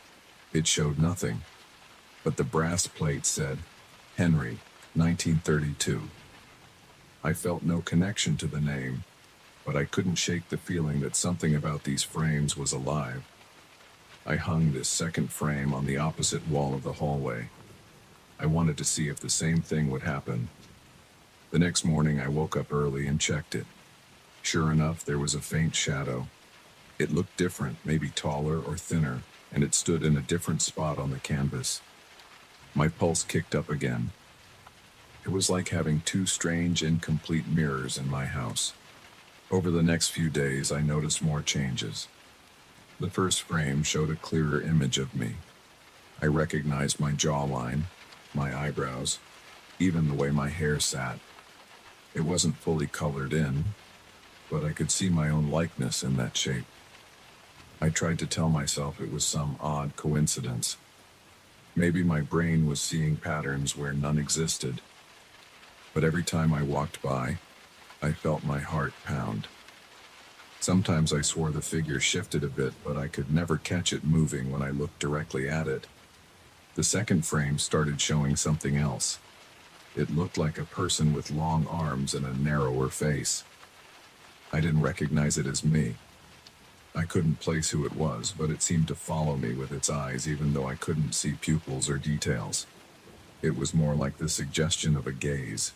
[SPEAKER 1] It showed nothing, but the brass plate said, Henry, 1932. I felt no connection to the name, but I couldn't shake the feeling that something about these frames was alive. I hung this second frame on the opposite wall of the hallway. I wanted to see if the same thing would happen. The next morning, I woke up early and checked it. Sure enough, there was a faint shadow. It looked different, maybe taller or thinner, and it stood in a different spot on the canvas. My pulse kicked up again. It was like having two strange, incomplete mirrors in my house. Over the next few days, I noticed more changes. The first frame showed a clearer image of me. I recognized my jawline, my eyebrows, even the way my hair sat. It wasn't fully colored in, but I could see my own likeness in that shape. I tried to tell myself it was some odd coincidence. Maybe my brain was seeing patterns where none existed. But every time I walked by, I felt my heart pound. Sometimes I swore the figure shifted a bit, but I could never catch it moving when I looked directly at it. The second frame started showing something else. It looked like a person with long arms and a narrower face. I didn't recognize it as me. I couldn't place who it was, but it seemed to follow me with its eyes, even though I couldn't see pupils or details. It was more like the suggestion of a gaze.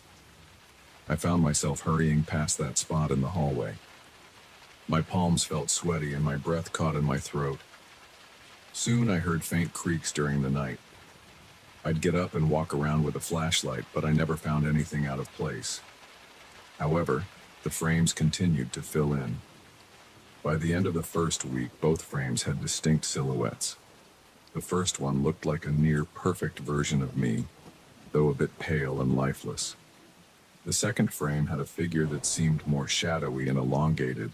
[SPEAKER 1] I found myself hurrying past that spot in the hallway. My palms felt sweaty and my breath caught in my throat. Soon I heard faint creaks during the night. I'd get up and walk around with a flashlight, but I never found anything out of place. However, the frames continued to fill in. By the end of the first week, both frames had distinct silhouettes. The first one looked like a near-perfect version of me, though a bit pale and lifeless. The second frame had a figure that seemed more shadowy and elongated.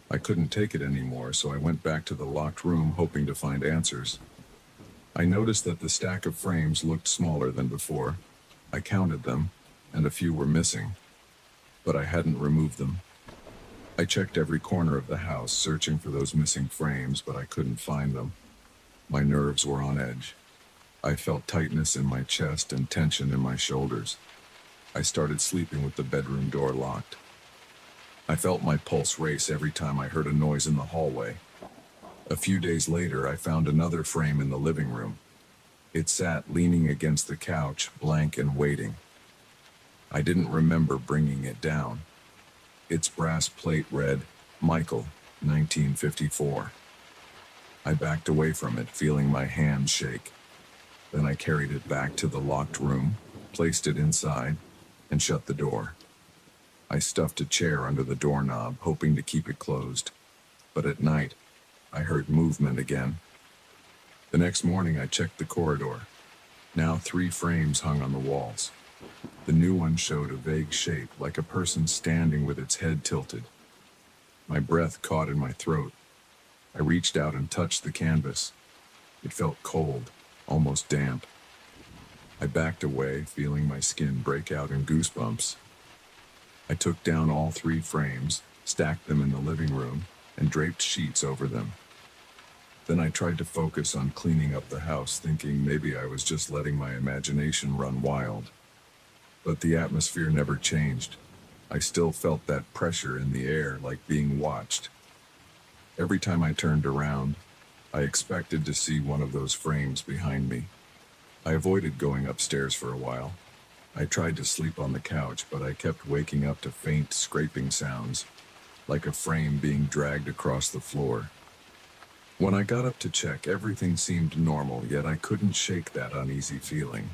[SPEAKER 1] I couldn't take it anymore, so I went back to the locked room hoping to find answers. I noticed that the stack of frames looked smaller than before. I counted them, and a few were missing, but I hadn't removed them. I checked every corner of the house, searching for those missing frames, but I couldn't find them. My nerves were on edge. I felt tightness in my chest and tension in my shoulders. I started sleeping with the bedroom door locked. I felt my pulse race every time I heard a noise in the hallway. A few days later, I found another frame in the living room. It sat leaning against the couch, blank and waiting. I didn't remember bringing it down. Its brass plate read, Michael, 1954. I backed away from it, feeling my hands shake. Then I carried it back to the locked room, placed it inside, and shut the door. I stuffed a chair under the doorknob, hoping to keep it closed. But at night, I heard movement again. The next morning, I checked the corridor. Now 3 frames hung on the walls. The new one showed a vague shape, like a person standing with its head tilted. My breath caught in my throat. I reached out and touched the canvas. It felt cold, almost damp. I backed away, feeling my skin break out in goosebumps. I took down all 3 frames, stacked them in the living room, and draped sheets over them. Then I tried to focus on cleaning up the house, thinking maybe I was just letting my imagination run wild. But the atmosphere never changed. I still felt that pressure in the air, like being watched. Every time I turned around, I expected to see one of those frames behind me. I avoided going upstairs for a while. I tried to sleep on the couch, but I kept waking up to faint scraping sounds, like a frame being dragged across the floor. When I got up to check, everything seemed normal, yet I couldn't shake that uneasy feeling.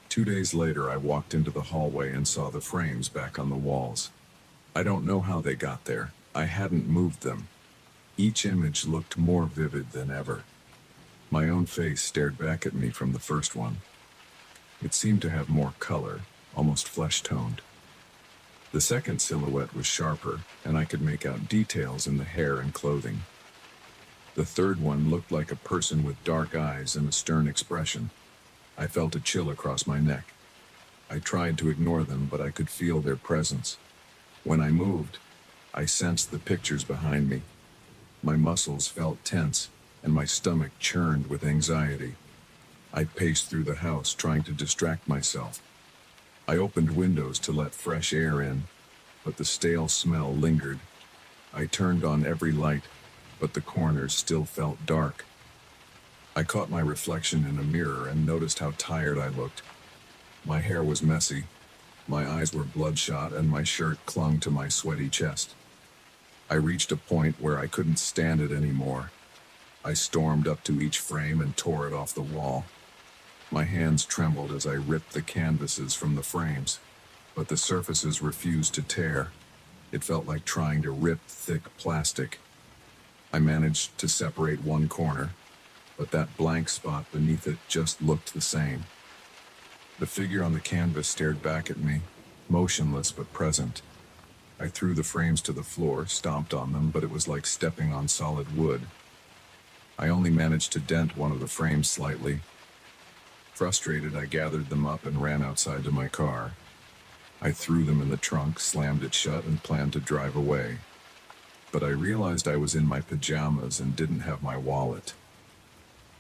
[SPEAKER 1] 2 days later, I walked into the hallway and saw the frames back on the walls. I don't know how they got there. I hadn't moved them. Each image looked more vivid than ever. My own face stared back at me from the first one. It seemed to have more color, almost flesh-toned. The second silhouette was sharper, and I could make out details in the hair and clothing. The third one looked like a person with dark eyes and a stern expression. I felt a chill across my neck. I tried to ignore them, but I could feel their presence. When I moved, I sensed the pictures behind me. My muscles felt tense, and my stomach churned with anxiety. I paced through the house, trying to distract myself. I opened windows to let fresh air in, but the stale smell lingered. I turned on every light, but the corners still felt dark. I caught my reflection in a mirror and noticed how tired I looked. My hair was messy, my eyes were bloodshot, and my shirt clung to my sweaty chest. I reached a point where I couldn't stand it anymore. I stormed up to each frame and tore it off the wall. My hands trembled as I ripped the canvases from the frames, but the surfaces refused to tear. It felt like trying to rip thick plastic. I managed to separate one corner, but that blank spot beneath it just looked the same. The figure on the canvas stared back at me, motionless but present. I threw the frames to the floor, stomped on them, but it was like stepping on solid wood. I only managed to dent one of the frames slightly. Frustrated, I gathered them up and ran outside to my car. I threw them in the trunk, slammed it shut, and planned to drive away. But I realized I was in my pajamas and didn't have my wallet.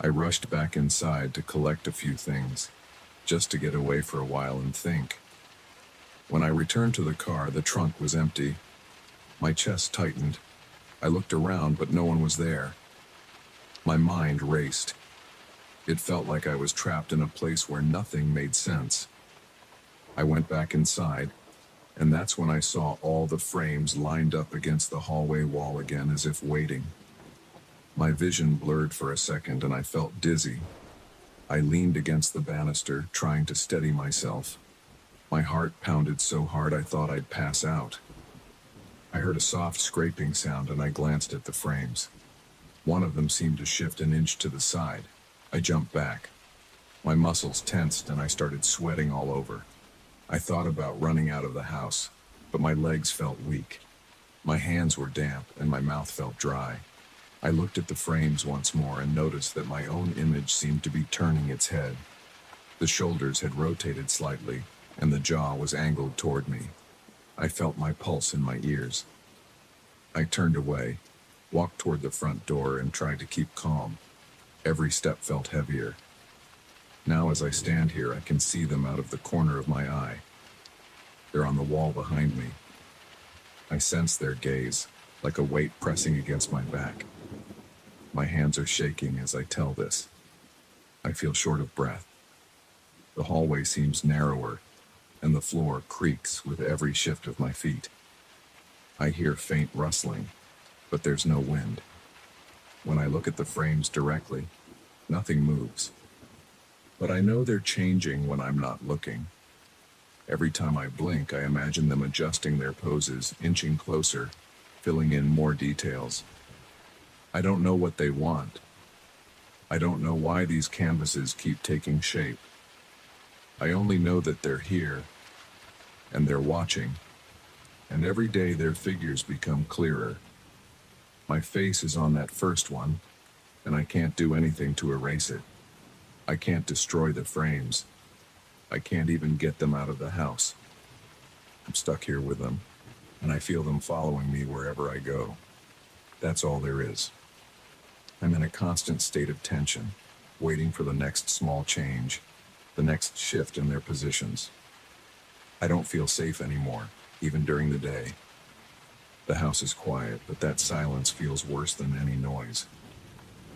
[SPEAKER 1] I rushed back inside to collect a few things, just to get away for a while and think. When I returned to the car, the trunk was empty. My chest tightened. I looked around, but no one was there. My mind raced. It felt like I was trapped in a place where nothing made sense. I went back inside, and that's when I saw all the frames lined up against the hallway wall again, as if waiting. My vision blurred for a second, and I felt dizzy. I leaned against the banister, trying to steady myself. My heart pounded so hard I thought I'd pass out. I heard a soft scraping sound, and I glanced at the frames. One of them seemed to shift an inch to the side. I jumped back. My muscles tensed, and I started sweating all over. I thought about running out of the house, but my legs felt weak. My hands were damp, and my mouth felt dry. I looked at the frames once more and noticed that my own image seemed to be turning its head. The shoulders had rotated slightly, and the jaw was angled toward me. I felt my pulse in my ears. I turned away, walked toward the front door, and tried to keep calm. Every step felt heavier. Now as I stand here, I can see them out of the corner of my eye. They're on the wall behind me. I sense their gaze, like a weight pressing against my back. My hands are shaking as I tell this. I feel short of breath. The hallway seems narrower, and the floor creaks with every shift of my feet. I hear faint rustling, but there's no wind. When I look at the frames directly, nothing moves. But I know they're changing when I'm not looking. Every time I blink, I imagine them adjusting their poses, inching closer, filling in more details. I don't know what they want. I don't know why these canvases keep taking shape. I only know that they're here, and they're watching, and every day their figures become clearer. My face is on that first one, and I can't do anything to erase it. I can't destroy the frames. I can't even get them out of the house. I'm stuck here with them, and I feel them following me wherever I go. That's all there is. I'm in a constant state of tension, waiting for the next small change, the next shift in their positions. I don't feel safe anymore, even during the day. The house is quiet, but that silence feels worse than any noise.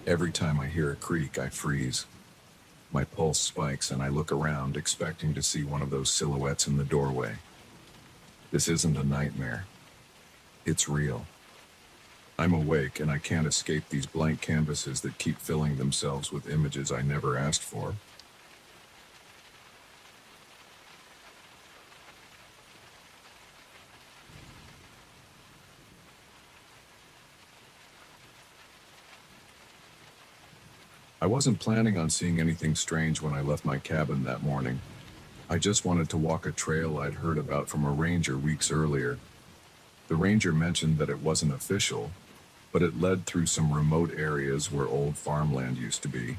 [SPEAKER 1] Every time I hear a creak, I freeze. My pulse spikes, and I look around, expecting to see one of those silhouettes in the doorway. This isn't a nightmare. It's real. I'm awake, and I can't escape these blank canvases that keep filling themselves with images I never asked for. I wasn't planning on seeing anything strange when I left my cabin that morning. I just wanted to walk a trail I'd heard about from a ranger weeks earlier. The ranger mentioned that it wasn't official, but it led through some remote areas where old farmland used to be.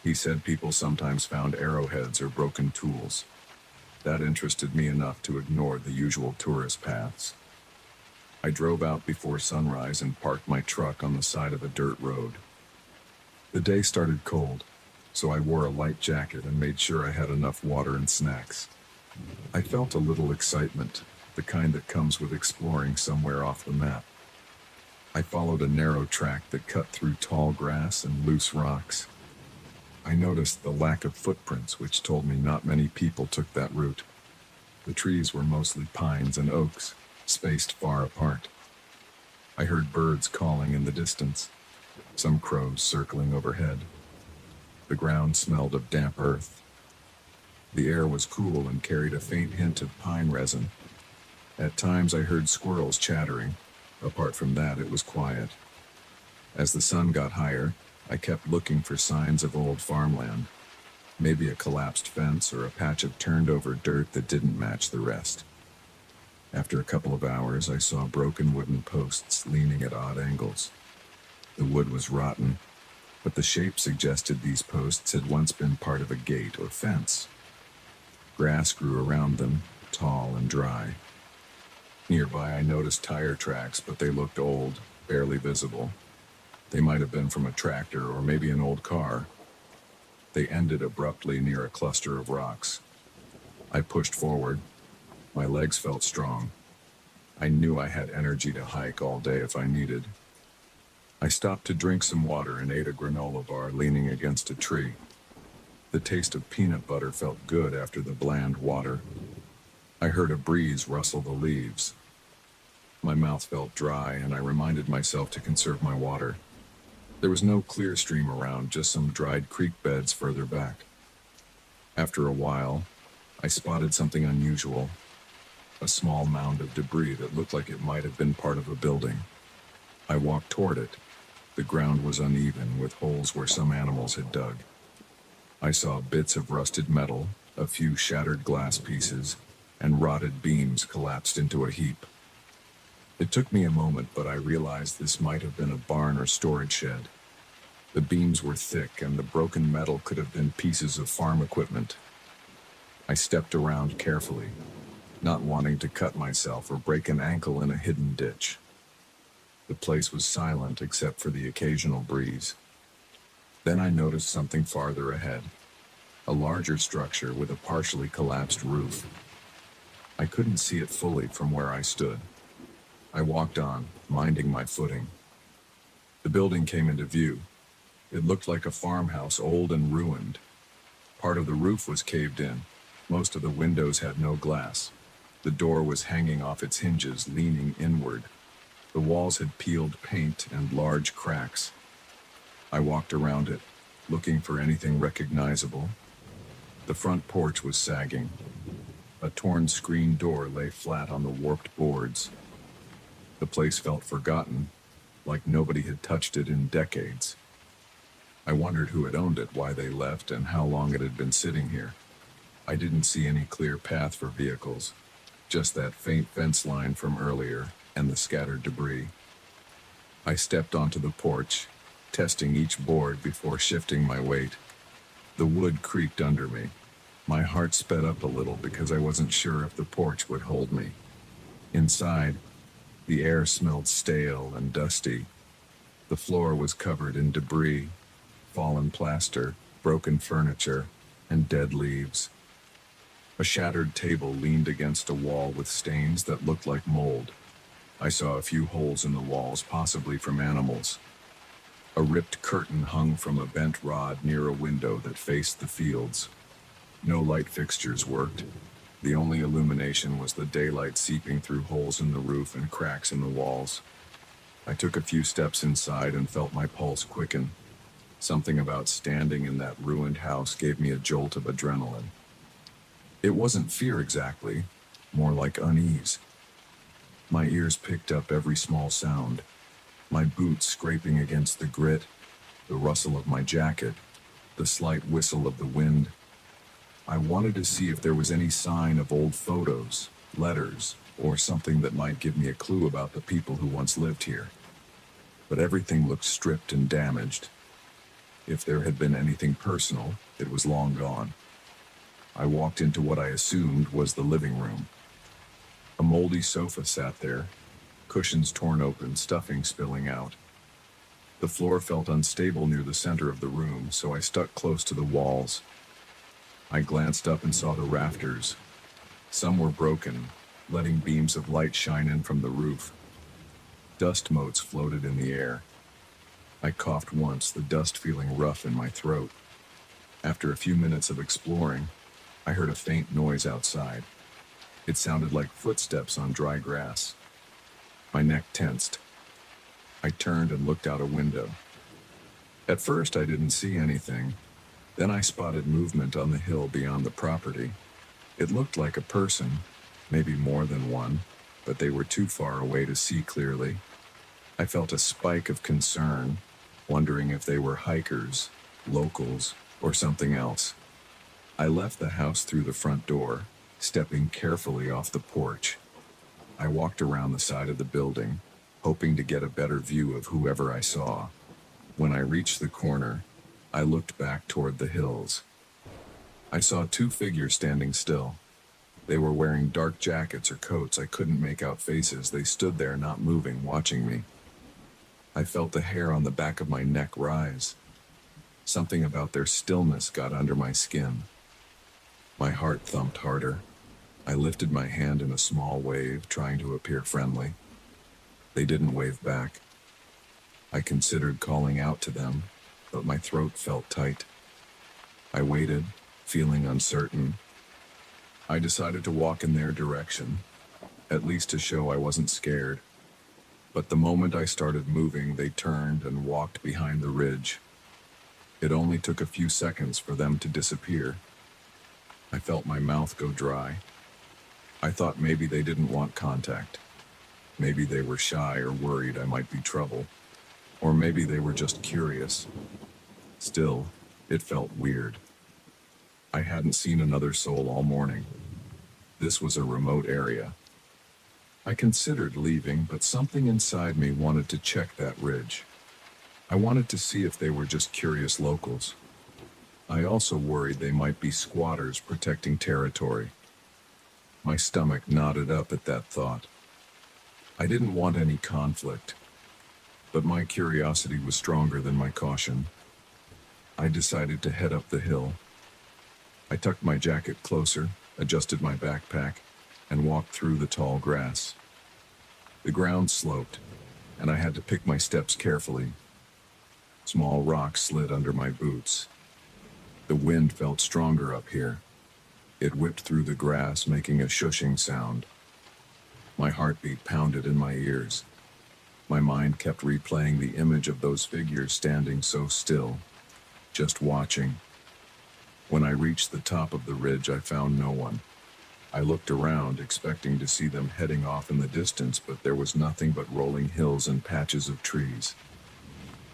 [SPEAKER 1] He said people sometimes found arrowheads or broken tools. That interested me enough to ignore the usual tourist paths. I drove out before sunrise and parked my truck on the side of a dirt road. The day started cold, so I wore a light jacket and made sure I had enough water and snacks. I felt a little excitement, the kind that comes with exploring somewhere off the map. I followed a narrow track that cut through tall grass and loose rocks. I noticed the lack of footprints, which told me not many people took that route. The trees were mostly pines and oaks, spaced far apart. I heard birds calling in the distance, some crows circling overhead. The ground smelled of damp earth. The air was cool and carried a faint hint of pine resin. At times I heard squirrels chattering. Apart from that, it was quiet. As the sun got higher, I kept looking for signs of old farmland. Maybe a collapsed fence or a patch of turned-over dirt that didn't match the rest. After a couple of hours, I saw broken wooden posts leaning at odd angles. The wood was rotten, but the shape suggested these posts had once been part of a gate or fence. Grass grew around them, tall and dry. Nearby, I noticed tire tracks, but they looked old, barely visible. They might have been from a tractor or maybe an old car. They ended abruptly near a cluster of rocks. I pushed forward. My legs felt strong. I knew I had energy to hike all day if I needed. I stopped to drink some water and ate a granola bar leaning against a tree. The taste of peanut butter felt good after the bland water. I heard a breeze rustle the leaves. My mouth felt dry, and I reminded myself to conserve my water. There was no clear stream around, just some dried creek beds further back. After a while, I spotted something unusual, a small mound of debris that looked like it might have been part of a building. I walked toward it. The ground was uneven, with holes where some animals had dug. I saw bits of rusted metal, a few shattered glass pieces, and rotted beams collapsed into a heap. It took me a moment, but I realized this might have been a barn or storage shed. The beams were thick, and the broken metal could have been pieces of farm equipment. I stepped around carefully, not wanting to cut myself or break an ankle in a hidden ditch. The place was silent except for the occasional breeze. Then I noticed something farther ahead, a larger structure with a partially collapsed roof. I couldn't see it fully from where I stood. I walked on, minding my footing. The building came into view. It looked like a farmhouse, old and ruined. Part of the roof was caved in. Most of the windows had no glass. The door was hanging off its hinges, leaning inward. The walls had peeled paint and large cracks. I walked around it, looking for anything recognizable. The front porch was sagging. A torn screen door lay flat on the warped boards. The place felt forgotten, like nobody had touched it in decades. I wondered who had owned it, why they left, and how long it had been sitting here. I didn't see any clear path for vehicles, just that faint fence line from earlier and the scattered debris. I stepped onto the porch, testing each board before shifting my weight. The wood creaked under me. My heart sped up a little because I wasn't sure if the porch would hold me. Inside, the air smelled stale and dusty. The floor was covered in debris, fallen plaster, broken furniture, and dead leaves. A shattered table leaned against a wall with stains that looked like mold. I saw a few holes in the walls, possibly from animals. A ripped curtain hung from a bent rod near a window that faced the fields. No light fixtures worked. The only illumination was the daylight seeping through holes in the roof and cracks in the walls. I took a few steps inside and felt my pulse quicken. Something about standing in that ruined house gave me a jolt of adrenaline. It wasn't fear exactly, more like unease. My ears picked up every small sound. My boots scraping against the grit, the rustle of my jacket, the slight whistle of the wind. I wanted to see if there was any sign of old photos, letters, or something that might give me a clue about the people who once lived here. But everything looked stripped and damaged. If there had been anything personal, it was long gone. I walked into what I assumed was the living room. A moldy sofa sat there, cushions torn open, stuffing spilling out. The floor felt unstable near the center of the room, so I stuck close to the walls. I glanced up and saw the rafters. Some were broken, letting beams of light shine in from the roof. Dust motes floated in the air. I coughed once, the dust feeling rough in my throat. After a few minutes of exploring, I heard a faint noise outside. It sounded like footsteps on dry grass. My neck tensed. I turned and looked out a window. At first, I didn't see anything. Then I spotted movement on the hill beyond the property. It looked like a person, maybe more than one, but they were too far away to see clearly. I felt a spike of concern, wondering if they were hikers, locals, or something else. I left the house through the front door, stepping carefully off the porch. I walked around the side of the building, hoping to get a better view of whoever I saw. When I reached the corner, I looked back toward the hills. I saw two figures standing still. They were wearing dark jackets or coats. I couldn't make out faces. They stood there, not moving, watching me. I felt the hair on the back of my neck rise. Something about their stillness got under my skin. My heart thumped harder. I lifted my hand in a small wave, trying to appear friendly. They didn't wave back. I considered calling out to them, but my throat felt tight. I waited, feeling uncertain. I decided to walk in their direction, at least to show I wasn't scared. But the moment I started moving, they turned and walked behind the ridge. It only took a few seconds for them to disappear. I felt my mouth go dry. I thought maybe they didn't want contact. Maybe they were shy or worried I might be trouble. Or maybe they were just curious. Still, it felt weird. I hadn't seen another soul all morning. This was a remote area. I considered leaving, but something inside me wanted to check that ridge. I wanted to see if they were just curious locals. I also worried they might be squatters protecting territory. My stomach knotted up at that thought. I didn't want any conflict, but my curiosity was stronger than my caution. I decided to head up the hill. I tucked my jacket closer, adjusted my backpack, and walked through the tall grass. The ground sloped, and I had to pick my steps carefully. Small rocks slid under my boots. The wind felt stronger up here. It whipped through the grass, making a shushing sound. My heartbeat pounded in my ears. My mind kept replaying the image of those figures standing so still, just watching. When I reached the top of the ridge, I found no one. I looked around, expecting to see them heading off in the distance, but there was nothing but rolling hills and patches of trees.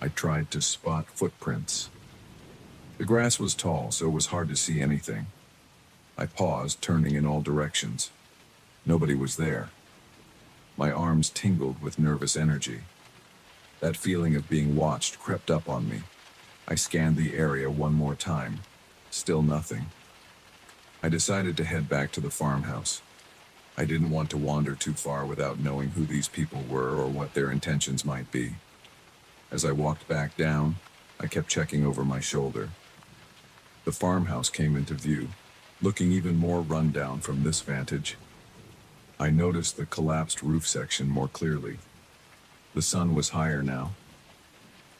[SPEAKER 1] I tried to spot footprints. The grass was tall, so it was hard to see anything. I paused, turning in all directions. Nobody was there. My arms tingled with nervous energy. That feeling of being watched crept up on me. I scanned the area one more time. Still nothing. I decided to head back to the farmhouse. I didn't want to wander too far without knowing who these people were or what their intentions might be. As I walked back down, I kept checking over my shoulder. The farmhouse came into view, looking even more rundown from this vantage. I noticed the collapsed roof section more clearly. The sun was higher now.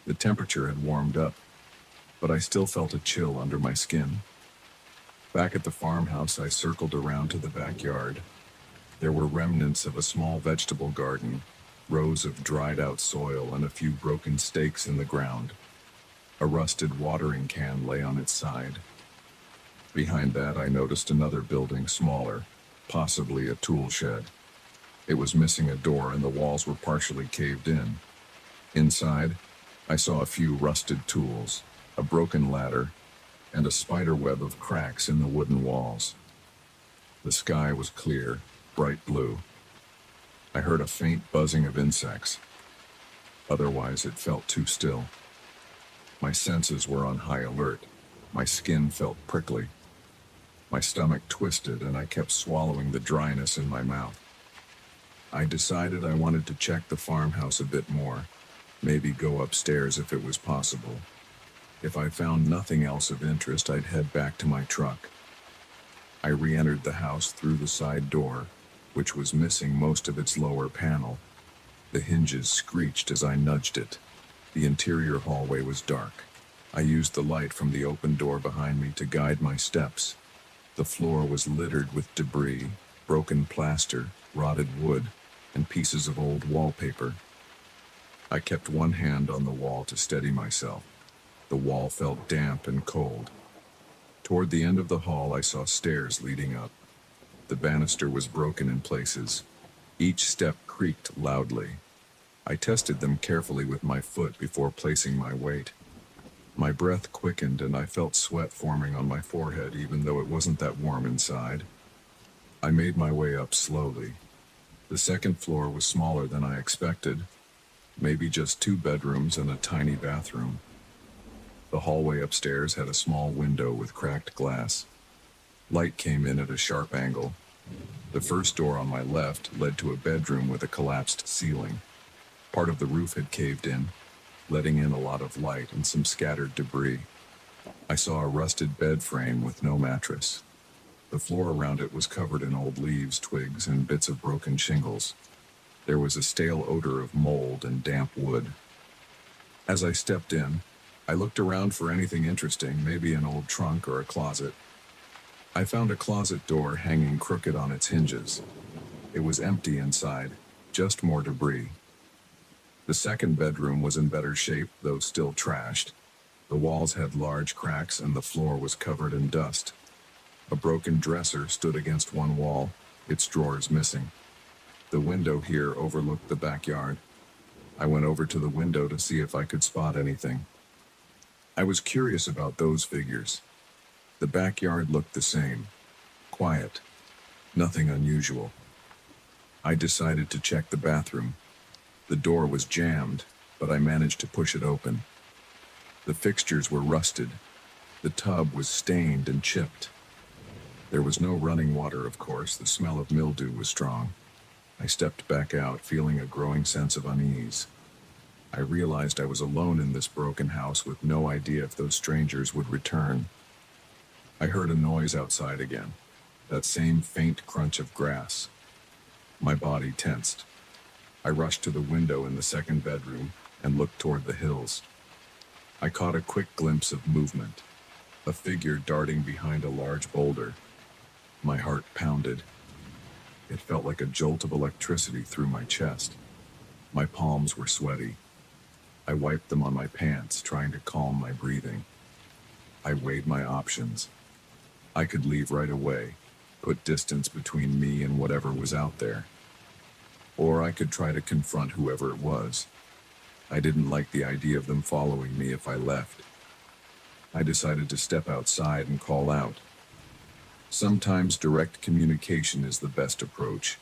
[SPEAKER 1] The temperature had warmed up, but I still felt a chill under my skin. Back at the farmhouse, I circled around to the backyard. There were remnants of a small vegetable garden, rows of dried-out soil, and a few broken stakes in the ground. A rusted watering can lay on its side. Behind that, I noticed another building, smaller, possibly a tool shed. It was missing a door, and the walls were partially caved in. Inside, I saw a few rusted tools, a broken ladder, and a spider web of cracks in the wooden walls. The sky was clear, bright blue. I heard a faint buzzing of insects. Otherwise, it felt too still. My senses were on high alert. My skin felt prickly. My stomach twisted, and I kept swallowing the dryness in my mouth. I decided I wanted to check the farmhouse a bit more, maybe go upstairs if it was possible. If I found nothing else of interest, I'd head back to my truck. I re-entered the house through the side door, which was missing most of its lower panel. The hinges screeched as I nudged it. The interior hallway was dark. I used the light from the open door behind me to guide my steps. The floor was littered with debris, broken plaster, rotted wood, and pieces of old wallpaper. I kept one hand on the wall to steady myself. The wall felt damp and cold. Toward the end of the hall, I saw stairs leading up. The banister was broken in places. Each step creaked loudly. I tested them carefully with my foot before placing my weight. My breath quickened and I felt sweat forming on my forehead, even though it wasn't that warm inside. I made my way up slowly. The second floor was smaller than I expected, maybe just 2 bedrooms and a tiny bathroom. The hallway upstairs had a small window with cracked glass. Light came in at a sharp angle. The first door on my left led to a bedroom with a collapsed ceiling. Part of the roof had caved in, letting in a lot of light and some scattered debris. I saw a rusted bed frame with no mattress. The floor around it was covered in old leaves, twigs, and bits of broken shingles. There was a stale odor of mold and damp wood. As I stepped in, I looked around for anything interesting, maybe an old trunk or a closet. I found a closet door hanging crooked on its hinges. It was empty inside, just more debris. The second bedroom was in better shape, though still trashed. The walls had large cracks and the floor was covered in dust. A broken dresser stood against one wall, its drawers missing. The window here overlooked the backyard. I went over to the window to see if I could spot anything. I was curious about those figures. The backyard looked the same. Quiet. Nothing unusual. I decided to check the bathroom. The door was jammed, but I managed to push it open. The fixtures were rusted. The tub was stained and chipped. There was no running water, of course. The smell of mildew was strong. I stepped back out, feeling a growing sense of unease. I realized I was alone in this broken house with no idea if those strangers would return. I heard a noise outside again, that same faint crunch of grass. My body tensed. I rushed to the window in the second bedroom and looked toward the hills. I caught a quick glimpse of movement, a figure darting behind a large boulder. My heart pounded. It felt like a jolt of electricity through my chest. My palms were sweaty. I wiped them on my pants, trying to calm my breathing. I weighed my options. I could leave right away, put distance between me and whatever was out there. Or I could try to confront whoever it was. I didn't like the idea of them following me if I left. I decided to step outside and call out. Sometimes direct communication is the best approach.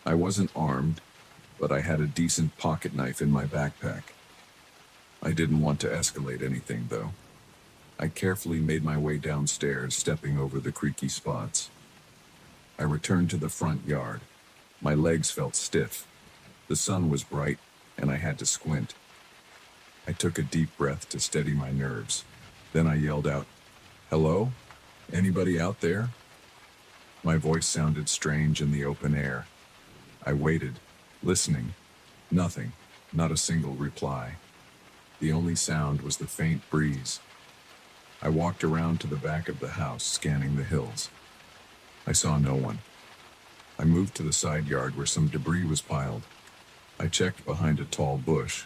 [SPEAKER 1] I wasn't armed, but I had a decent pocket knife in my backpack. I didn't want to escalate anything, though. I carefully made my way downstairs, stepping over the creaky spots. I returned to the front yard. My legs felt stiff. The sun was bright, and I had to squint. I took a deep breath to steady my nerves. Then I yelled out, "Hello? Anybody out there?" My voice sounded strange in the open air. I waited, listening. Nothing, not a single reply. The only sound was the faint breeze. I walked around to the back of the house, scanning the hills. I saw no one. I moved to the side yard where some debris was piled. I checked behind a tall bush,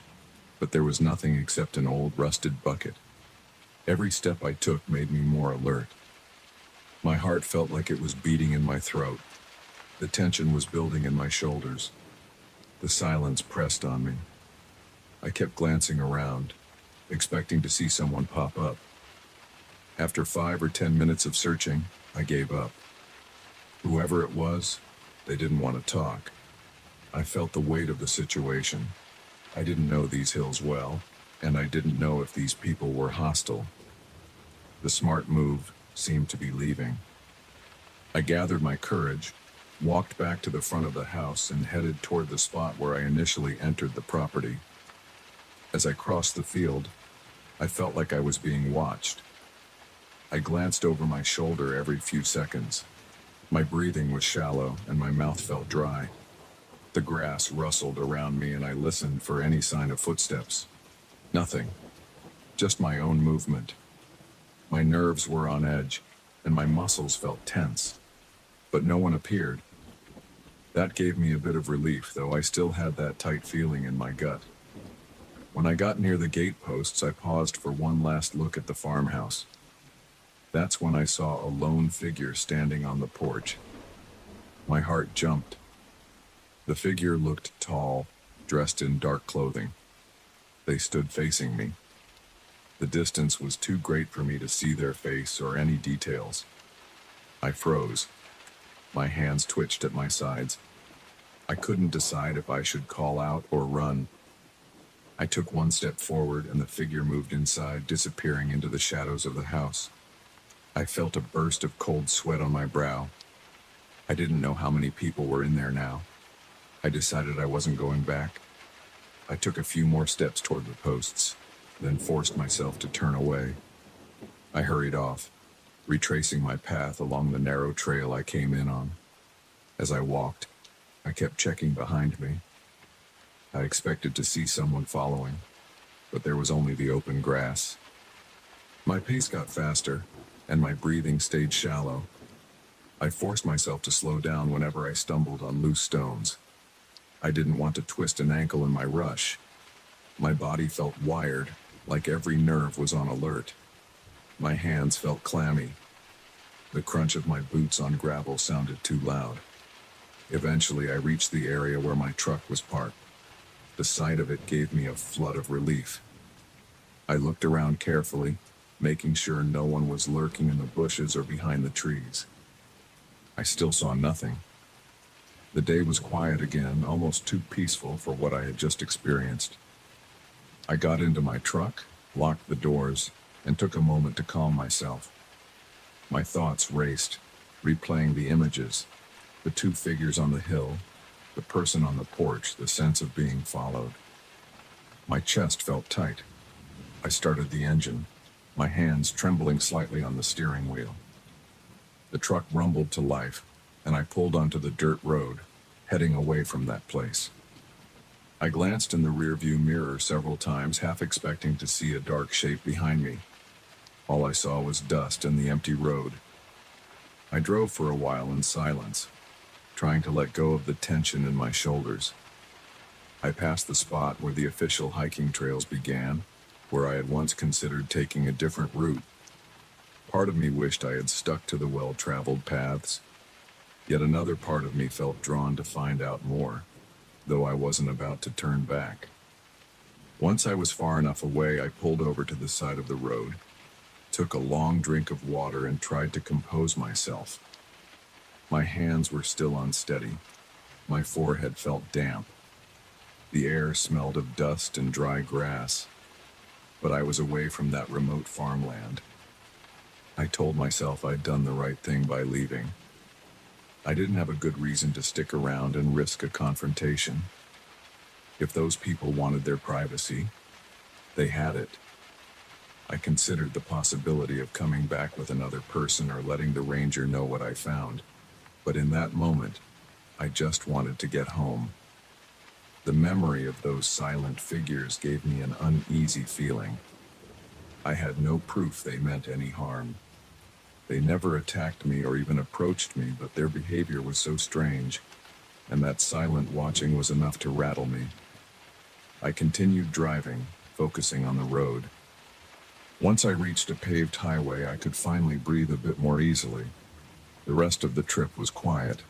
[SPEAKER 1] but there was nothing except an old rusted bucket. Every step I took made me more alert. My heart felt like it was beating in my throat. The tension was building in my shoulders. The silence pressed on me. I kept glancing around, expecting to see someone pop up. After 5 or 10 minutes of searching, I gave up. Whoever it was, they didn't want to talk. I felt the weight of the situation. I didn't know these hills well, and I didn't know if these people were hostile. The smart move seemed to be leaving. I gathered my courage, walked back to the front of the house, and headed toward the spot where I initially entered the property. As I crossed the field, I felt like I was being watched. I glanced over my shoulder every few seconds. My breathing was shallow and my mouth felt dry. The grass rustled around me and I listened for any sign of footsteps. Nothing. Just my own movement. My nerves were on edge and my muscles felt tense. But no one appeared. That gave me a bit of relief, though I still had that tight feeling in my gut. When I got near the gate posts, I paused for one last look at the farmhouse. That's when I saw a lone figure standing on the porch. My heart jumped. The figure looked tall, dressed in dark clothing. They stood facing me. The distance was too great for me to see their face or any details. I froze. My hands twitched at my sides. I couldn't decide if I should call out or run. I took one step forward and the figure moved inside, disappearing into the shadows of the house. I felt a burst of cold sweat on my brow. I didn't know how many people were in there now. I decided I wasn't going back. I took a few more steps toward the posts, then forced myself to turn away. I hurried off, retracing my path along the narrow trail I came in on. As I walked, I kept checking behind me. I expected to see someone following, but there was only the open grass. My pace got faster, and my breathing stayed shallow. I forced myself to slow down whenever I stumbled on loose stones. I didn't want to twist an ankle in my rush. My body felt wired, like every nerve was on alert. My hands felt clammy. The crunch of my boots on gravel sounded too loud. Eventually, I reached the area where my truck was parked. The sight of it gave me a flood of relief. I looked around carefully, making sure no one was lurking in the bushes or behind the trees. I still saw nothing. The day was quiet again, almost too peaceful for what I had just experienced. I got into my truck, locked the doors, and took a moment to calm myself. My thoughts raced, replaying the images, the two figures on the hill, the person on the porch, the sense of being followed. My chest felt tight. I started the engine, my hands trembling slightly on the steering wheel. The truck rumbled to life, and I pulled onto the dirt road, heading away from that place. I glanced in the rearview mirror several times, half expecting to see a dark shape behind me. All I saw was dust and the empty road. I drove for a while in silence, trying to let go of the tension in my shoulders. I passed the spot where the official hiking trails began, where I had once considered taking a different route. Part of me wished I had stuck to the well-traveled paths, yet another part of me felt drawn to find out more, though I wasn't about to turn back. Once I was far enough away, I pulled over to the side of the road, took a long drink of water, and tried to compose myself. My hands were still unsteady. My forehead felt damp. The air smelled of dust and dry grass, but I was away from that remote farmland. I told myself I'd done the right thing by leaving. I didn't have a good reason to stick around and risk a confrontation. If those people wanted their privacy, they had it. I considered the possibility of coming back with another person or letting the ranger know what I found. But in that moment, I just wanted to get home. The memory of those silent figures gave me an uneasy feeling. I had no proof they meant any harm. They never attacked me or even approached me, but their behavior was so strange, and that silent watching was enough to rattle me. I continued driving, focusing on the road. Once I reached a paved highway, I could finally breathe a bit more easily. The rest of the trip was quiet.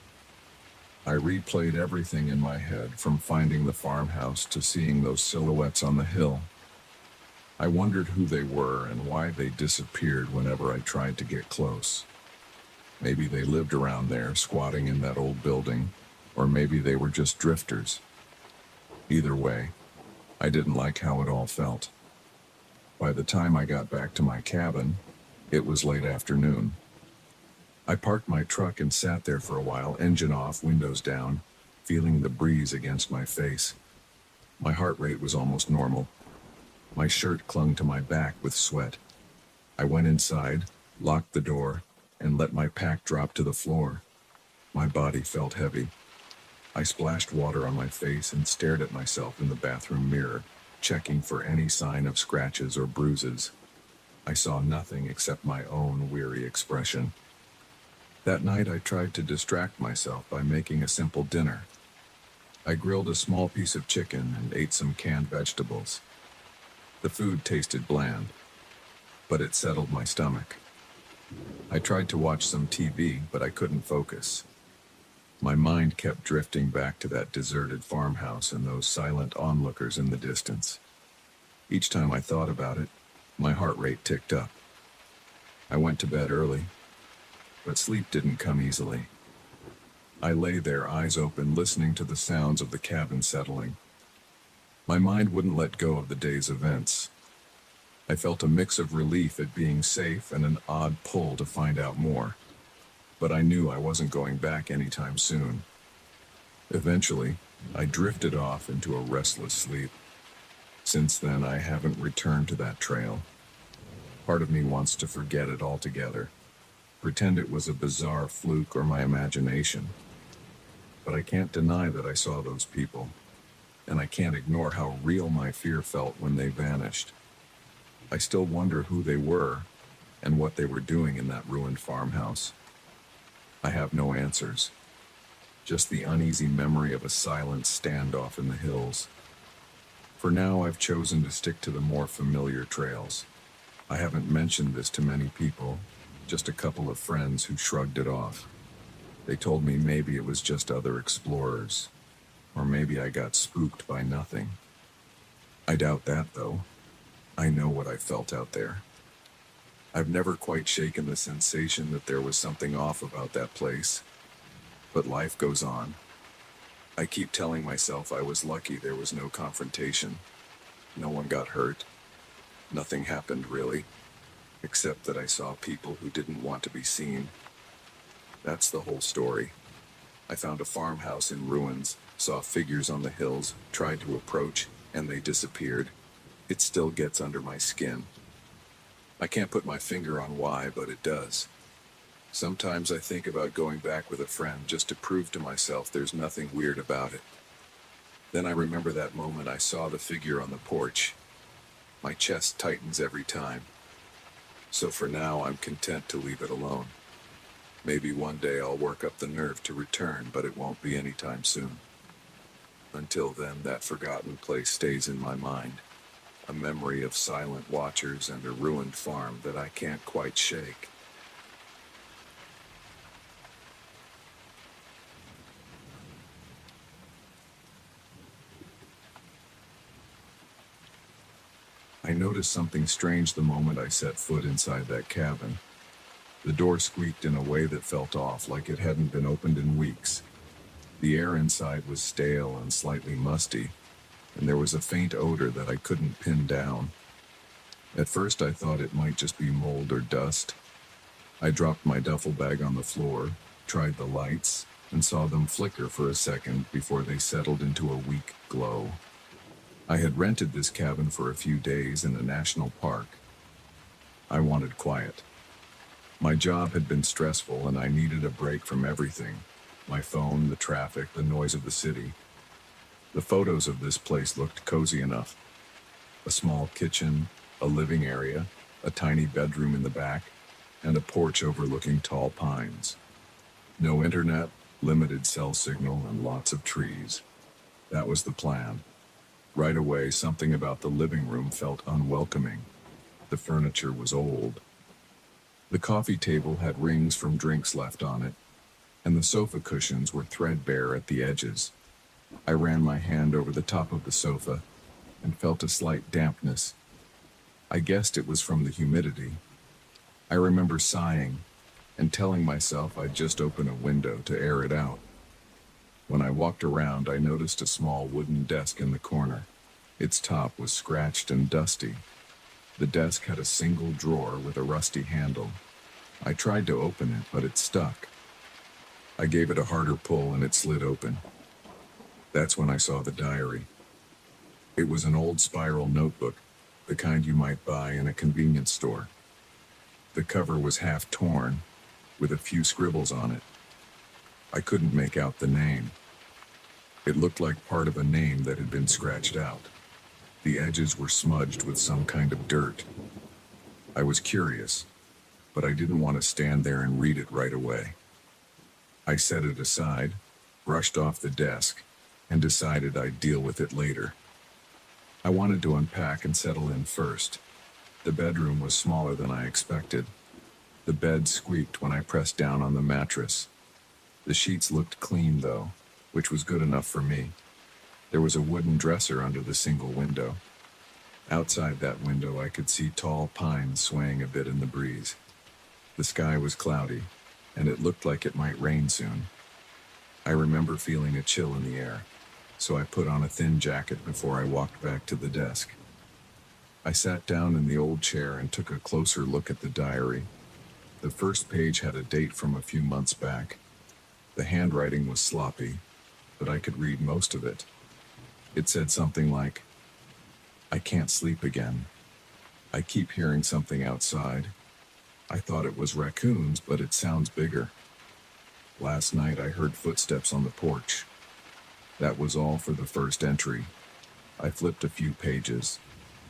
[SPEAKER 1] I replayed everything in my head, from finding the farmhouse to seeing those silhouettes on the hill. I wondered who they were and why they disappeared whenever I tried to get close. Maybe they lived around there, squatting in that old building, or maybe they were just drifters. Either way, I didn't like how it all felt. By the time I got back to my cabin, it was late afternoon. I parked my truck and sat there for a while, engine off, windows down, feeling the breeze against my face. My heart rate was almost normal. My shirt clung to my back with sweat. I went inside, locked the door, and let my pack drop to the floor. My body felt heavy. I splashed water on my face and stared at myself in the bathroom mirror, checking for any sign of scratches or bruises. I saw nothing except my own weary expression. That night I tried to distract myself by making a simple dinner. I grilled a small piece of chicken and ate some canned vegetables. The food tasted bland, but it settled my stomach. I tried to watch some TV, but I couldn't focus. My mind kept drifting back to that deserted farmhouse and those silent onlookers in the distance. Each time I thought about it, my heart rate ticked up. I went to bed early, but sleep didn't come easily. I lay there, eyes open, listening to the sounds of the cabin settling. My mind wouldn't let go of the day's events. I felt a mix of relief at being safe and an odd pull to find out more. But I knew I wasn't going back anytime soon. Eventually, I drifted off into a restless sleep. Since then, I haven't returned to that trail. Part of me wants to forget it altogether, pretend it was a bizarre fluke or my imagination. But I can't deny that I saw those people, and I can't ignore how real my fear felt when they vanished. I still wonder who they were and what they were doing in that ruined farmhouse. I have no answers, just the uneasy memory of a silent standoff in the hills. For now, I've chosen to stick to the more familiar trails. I haven't mentioned this to many people, just a couple of friends who shrugged it off. They told me maybe it was just other explorers, or maybe I got spooked by nothing. I doubt that, though. I know what I felt out there. I've never quite shaken the sensation that there was something off about that place. But life goes on. I keep telling myself I was lucky there was no confrontation. No one got hurt. Nothing happened really, except that I saw people who didn't want to be seen. That's the whole story. I found a farmhouse in ruins, saw figures on the hills, tried to approach, and they disappeared. It still gets under my skin. I can't put my finger on why, but it does. Sometimes I think about going back with a friend just to prove to myself there's nothing weird about it. Then I remember that moment I saw the figure on the porch. My chest tightens every time. So for now, I'm content to leave it alone. Maybe one day I'll work up the nerve to return, but it won't be anytime soon. Until then, that forgotten place stays in my mind. A memory of silent watchers and a ruined farm that I can't quite shake. I noticed something strange the moment I set foot inside that cabin. The door squeaked in a way that felt off, like it hadn't been opened in weeks. The air inside was stale and slightly musty, and there was a faint odor that I couldn't pin down. At first I thought it might just be mold or dust. I dropped my duffel bag on the floor, tried the lights, and saw them flicker for a second before they settled into a weak glow. I had rented this cabin for a few days in a national park. I wanted quiet. My job had been stressful and I needed a break from everything. My phone, the traffic, the noise of the city. The photos of this place looked cozy enough. A small kitchen, a living area, a tiny bedroom in the back, and a porch overlooking tall pines. No internet, limited cell signal, and lots of trees. That was the plan. Right away, something about the living room felt unwelcoming. The furniture was old. The coffee table had rings from drinks left on it, and the sofa cushions were threadbare at the edges. I ran my hand over the top of the sofa and felt a slight dampness. I guessed it was from the humidity. I remember sighing and telling myself I'd just open a window to air it out. When I walked around, I noticed a small wooden desk in the corner. Its top was scratched and dusty. The desk had a single drawer with a rusty handle. I tried to open it, but it stuck. I gave it a harder pull and it slid open. That's when I saw the diary. It was an old spiral notebook, the kind you might buy in a convenience store. The cover was half torn, with a few scribbles on it. I couldn't make out the name. It looked like part of a name that had been scratched out. The edges were smudged with some kind of dirt. I was curious, but I didn't want to stand there and read it right away. I set it aside, brushed off the desk, and decided I'd deal with it later. I wanted to unpack and settle in first. The bedroom was smaller than I expected. The bed squeaked when I pressed down on the mattress. The sheets looked clean, though, which was good enough for me. There was a wooden dresser under the single window. Outside that window, I could see tall pines swaying a bit in the breeze. The sky was cloudy, and it looked like it might rain soon. I remember feeling a chill in the air, so I put on a thin jacket before I walked back to the desk. I sat down in the old chair and took a closer look at the diary. The first page had a date from a few months back. The handwriting was sloppy, but I could read most of it. It said something like, "I can't sleep again. I keep hearing something outside. I thought it was raccoons, but it sounds bigger. Last night I heard footsteps on the porch." That was all for the first entry. I flipped a few pages.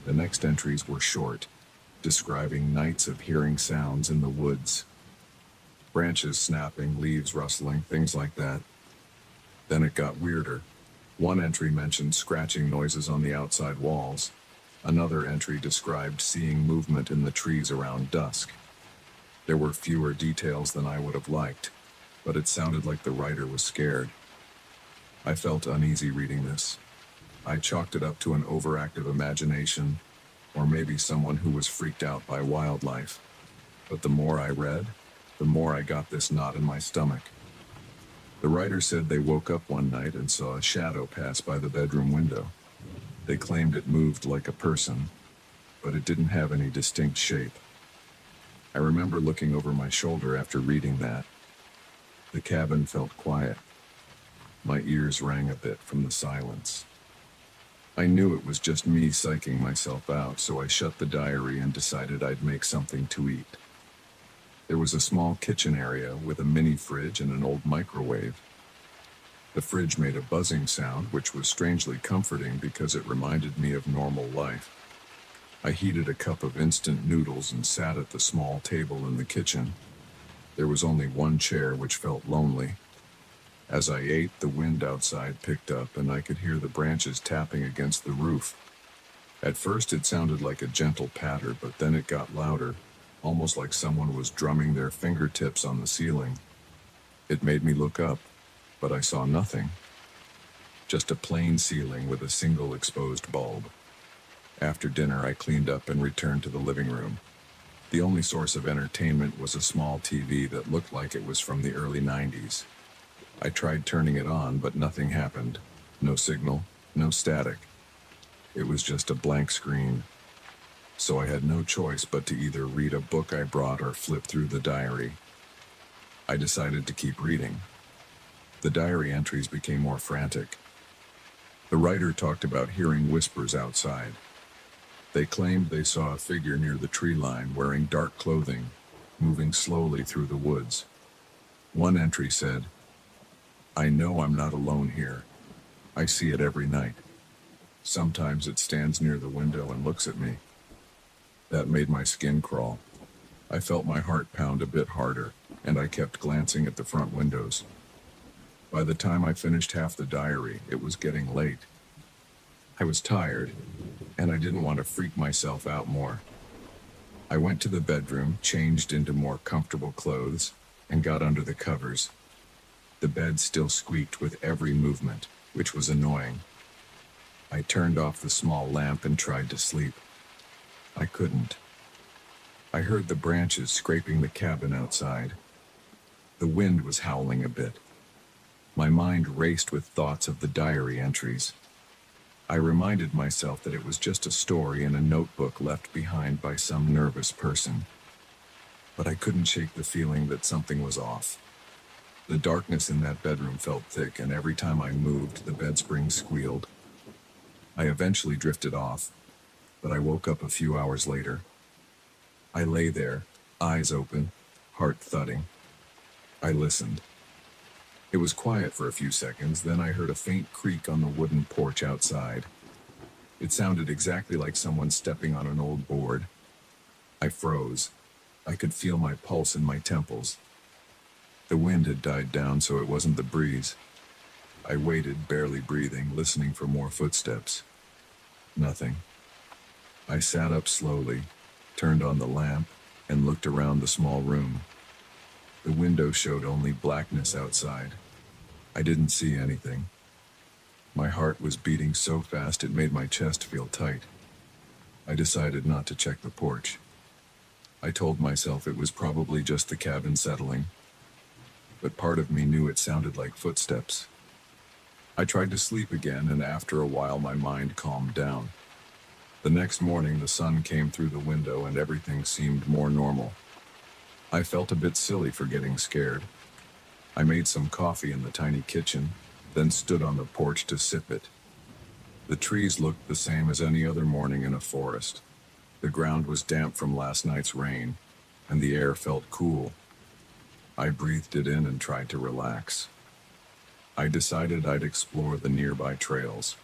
[SPEAKER 1] The next entries were short, describing nights of hearing sounds in the woods. Branches snapping, leaves rustling, things like that. Then it got weirder. One entry mentioned scratching noises on the outside walls. Another entry described seeing movement in the trees around dusk. There were fewer details than I would have liked, but it sounded like the writer was scared. I felt uneasy reading this. I chalked it up to an overactive imagination, or maybe someone who was freaked out by wildlife. But the more I read, the more I got this knot in my stomach. The writer said they woke up one night and saw a shadow pass by the bedroom window. They claimed it moved like a person, but it didn't have any distinct shape. I remember looking over my shoulder after reading that. The cabin felt quiet. My ears rang a bit from the silence. I knew it was just me psyching myself out, so I shut the diary and decided I'd make something to eat. There was a small kitchen area with a mini fridge and an old microwave. The fridge made a buzzing sound, which was strangely comforting because it reminded me of normal life. I heated a cup of instant noodles and sat at the small table in the kitchen. There was only one chair, which felt lonely. As I ate, the wind outside picked up and I could hear the branches tapping against the roof. At first it sounded like a gentle patter, but then it got louder, almost like someone was drumming their fingertips on the ceiling. It made me look up, but I saw nothing. Just a plain ceiling with a single exposed bulb. After dinner, I cleaned up and returned to the living room. The only source of entertainment was a small TV that looked like it was from the early 90s. I tried turning it on, but nothing happened. No signal, no static. It was just a blank screen. So I had no choice but to either read a book I brought or flip through the diary. I decided to keep reading. The diary entries became more frantic. The writer talked about hearing whispers outside. They claimed they saw a figure near the tree line wearing dark clothing, moving slowly through the woods. One entry said, "I know I'm not alone here. I see it every night. Sometimes it stands near the window and looks at me." That made my skin crawl. I felt my heart pound a bit harder, and I kept glancing at the front windows. By the time I finished half the diary, it was getting late. I was tired, and I didn't want to freak myself out more. I went to the bedroom, changed into more comfortable clothes, and got under the covers. The bed still squeaked with every movement, which was annoying. I turned off the small lamp and tried to sleep. I couldn't. I heard the branches scraping the cabin outside. The wind was howling a bit. My mind raced with thoughts of the diary entries. I reminded myself that it was just a story in a notebook left behind by some nervous person. But I couldn't shake the feeling that something was off. The darkness in that bedroom felt thick, and every time I moved, the bed springs squealed. I eventually drifted off, but I woke up a few hours later. I lay there, eyes open, heart thudding. I listened. It was quiet for a few seconds, then I heard a faint creak on the wooden porch outside. It sounded exactly like someone stepping on an old board. I froze. I could feel my pulse in my temples. The wind had died down, so it wasn't the breeze. I waited, barely breathing, listening for more footsteps. Nothing. I sat up slowly, turned on the lamp, and looked around the small room. The window showed only blackness outside. I didn't see anything. My heart was beating so fast it made my chest feel tight. I decided not to check the porch. I told myself it was probably just the cabin settling, but part of me knew it sounded like footsteps. I tried to sleep again, and after a while my mind calmed down. The next morning the sun came through the window and everything seemed more normal. I felt a bit silly for getting scared. I made some coffee in the tiny kitchen, then stood on the porch to sip it. The trees looked the same as any other morning in a forest. The ground was damp from last night's rain, and the air felt cool. I breathed it in and tried to relax. I decided I'd explore the nearby trails.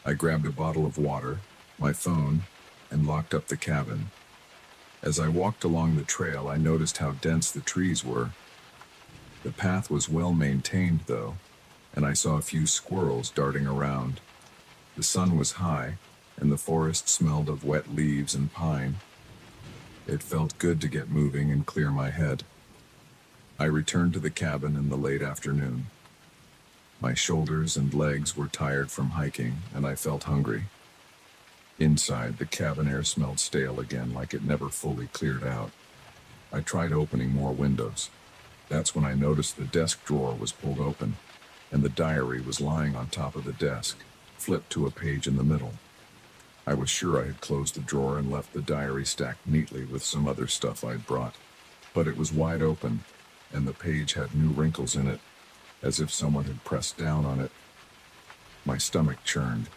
[SPEAKER 1] I grabbed a bottle of water, my phone, and locked up the cabin. As I walked along the trail, I noticed how dense the trees were. The path was well maintained, though, and I saw a few squirrels darting around. The sun was high, and the forest smelled of wet leaves and pine. It felt good to get moving and clear my head. I returned to the cabin in the late afternoon. My shoulders and legs were tired from hiking, and I felt hungry. Inside, the cabin air smelled stale again, like it never fully cleared out. I tried opening more windows. That's when I noticed the desk drawer was pulled open, and the diary was lying on top of the desk, flipped to a page in the middle. I was sure I had closed the drawer and left the diary stacked neatly with some other stuff I'd brought. But it was wide open, and the page had new wrinkles in it, as if someone had pressed down on it. My stomach churned.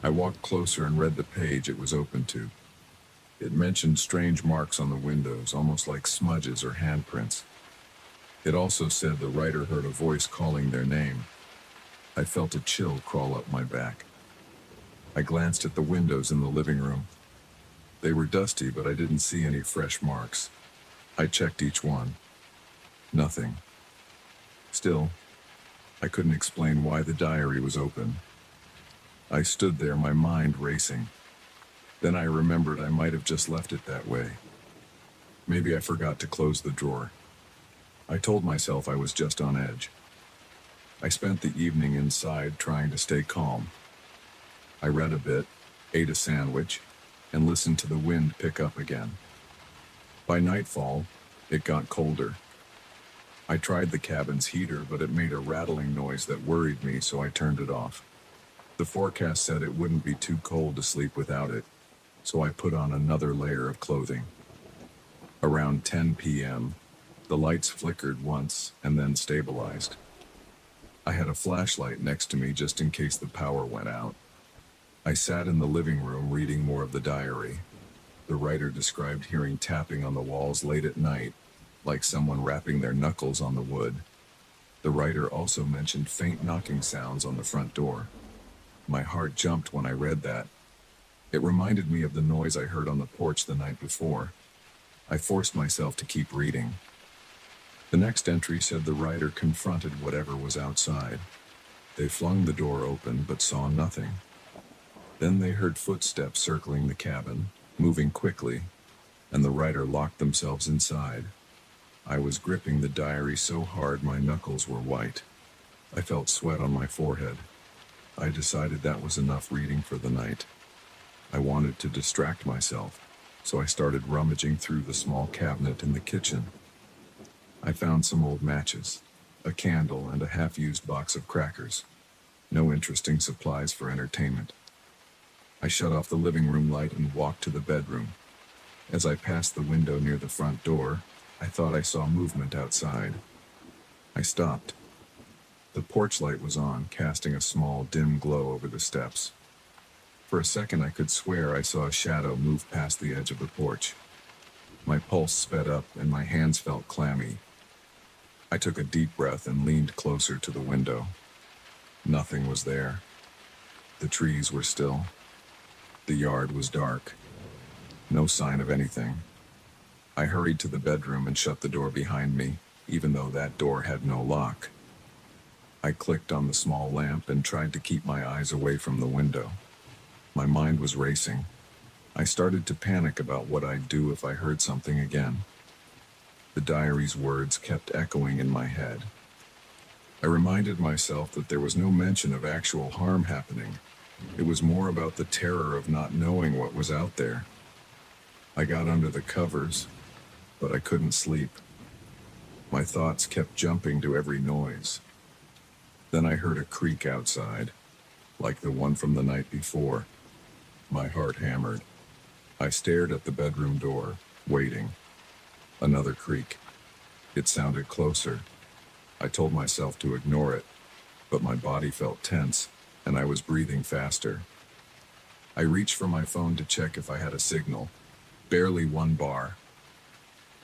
[SPEAKER 1] I walked closer and read the page it was open to. It mentioned strange marks on the windows, almost like smudges or handprints. It also said the writer heard a voice calling their name. I felt a chill crawl up my back. I glanced at the windows in the living room. They were dusty, but I didn't see any fresh marks. I checked each one. Nothing. Still, I couldn't explain why the diary was open. I stood there, my mind racing. Then I remembered I might have just left it that way. Maybe I forgot to close the drawer. I told myself I was just on edge. I spent the evening inside trying to stay calm. I read a bit, ate a sandwich, and listened to the wind pick up again. By nightfall, it got colder. I tried the cabin's heater, but it made a rattling noise that worried me, so I turned it off. The forecast said it wouldn't be too cold to sleep without it, so I put on another layer of clothing. Around 10 p.m., the lights flickered once and then stabilized. I had a flashlight next to me just in case the power went out. I sat in the living room reading more of the diary. The writer described hearing tapping on the walls late at night, like someone rapping their knuckles on the wood. The writer also mentioned faint knocking sounds on the front door. My heart jumped when I read that. It reminded me of the noise I heard on the porch the night before. I forced myself to keep reading. The next entry said the writer confronted whatever was outside. They flung the door open but saw nothing. Then they heard footsteps circling the cabin, moving quickly, and the writer locked themselves inside. I was gripping the diary so hard my knuckles were white. I felt sweat on my forehead. I decided that was enough reading for the night. I wanted to distract myself, so I started rummaging through the small cabinet in the kitchen. I found some old matches, a candle, and a half-used box of crackers. No interesting supplies for entertainment. I shut off the living room light and walked to the bedroom. As I passed the window near the front door, I thought I saw movement outside. I stopped. The porch light was on, casting a small, dim glow over the steps. For a second, I could swear I saw a shadow move past the edge of the porch. My pulse sped up and my hands felt clammy. I took a deep breath and leaned closer to the window. Nothing was there. The trees were still. The yard was dark. No sign of anything. I hurried to the bedroom and shut the door behind me, even though that door had no lock. I clicked on the small lamp and tried to keep my eyes away from the window. My mind was racing. I started to panic about what I'd do if I heard something again. The diary's words kept echoing in my head. I reminded myself that there was no mention of actual harm happening. It was more about the terror of not knowing what was out there. I got under the covers, but I couldn't sleep. My thoughts kept jumping to every noise. Then I heard a creak outside, like the one from the night before. My heart hammered. I stared at the bedroom door, waiting. Another creak. It sounded closer. I told myself to ignore it, but my body felt tense, and I was breathing faster. I reached for my phone to check if I had a signal. Barely one bar.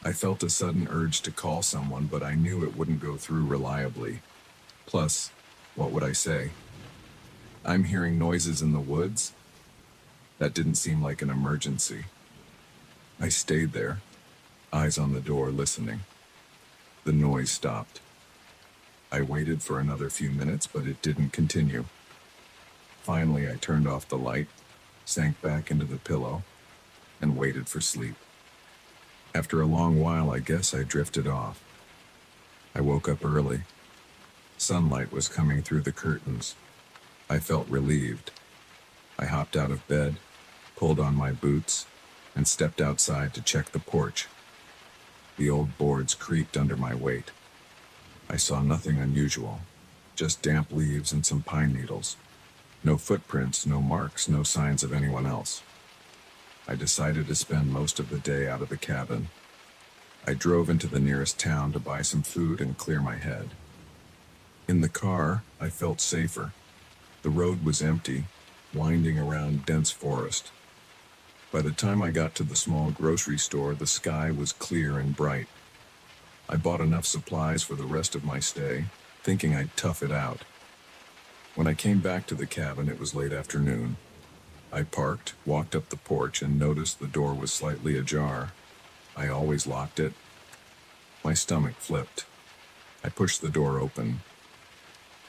[SPEAKER 1] I felt a sudden urge to call someone, but I knew it wouldn't go through reliably. Plus, what would I say? I'm hearing noises in the woods? That didn't seem like an emergency. I stayed there, eyes on the door, listening. The noise stopped. I waited for another few minutes, but it didn't continue. Finally, I turned off the light, sank back into the pillow, and waited for sleep. After a long while, I guess I drifted off. I woke up early. Sunlight was coming through the curtains. I felt relieved. I hopped out of bed, pulled on my boots, and stepped outside to check the porch. The old boards creaked under my weight. I saw nothing unusual, just damp leaves and some pine needles. No footprints, no marks, no signs of anyone else. I decided to spend most of the day out of the cabin. I drove into the nearest town to buy some food and clear my head. In the car, I felt safer. The road was empty, winding around dense forest. By the time I got to the small grocery store, the sky was clear and bright. I bought enough supplies for the rest of my stay, thinking I'd tough it out. When I came back to the cabin, it was late afternoon. I parked, walked up the porch, and noticed the door was slightly ajar. I always locked it. My stomach flipped. I pushed the door open.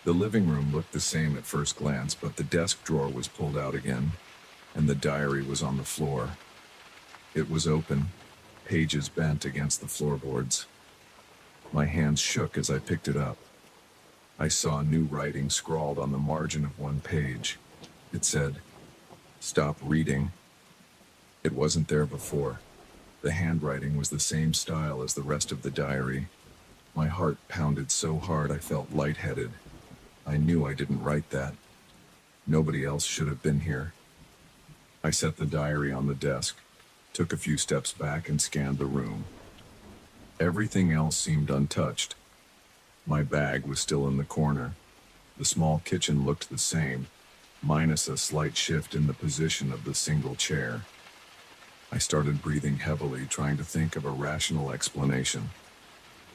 [SPEAKER 1] The living room looked the same at first glance, but the desk drawer was pulled out again, and the diary was on the floor. It was open, pages bent against the floorboards. My hands shook as I picked it up. I saw new writing scrawled on the margin of one page. It said, "Stop reading." It wasn't there before. The handwriting was the same style as the rest of the diary. My heart pounded so hard I felt lightheaded. I knew I didn't write that. Nobody else should have been here. I set the diary on the desk, took a few steps back, and scanned the room. Everything else seemed untouched. My bag was still in the corner. The small kitchen looked the same, minus a slight shift in the position of the single chair. I started breathing heavily, trying to think of a rational explanation.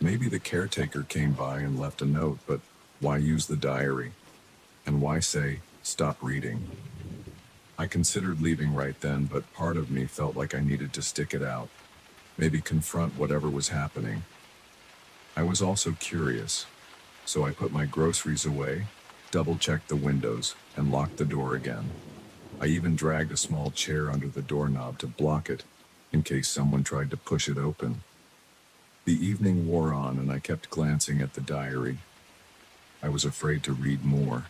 [SPEAKER 1] Maybe the caretaker came by and left a note, but why use the diary? And why say, "Stop reading"? I considered leaving right then, but part of me felt like I needed to stick it out, maybe confront whatever was happening. I was also curious, so I put my groceries away, double-checked the windows, and locked the door again. I even dragged a small chair under the doorknob to block it, in case someone tried to push it open. The evening wore on, and I kept glancing at the diary. I was afraid to read more.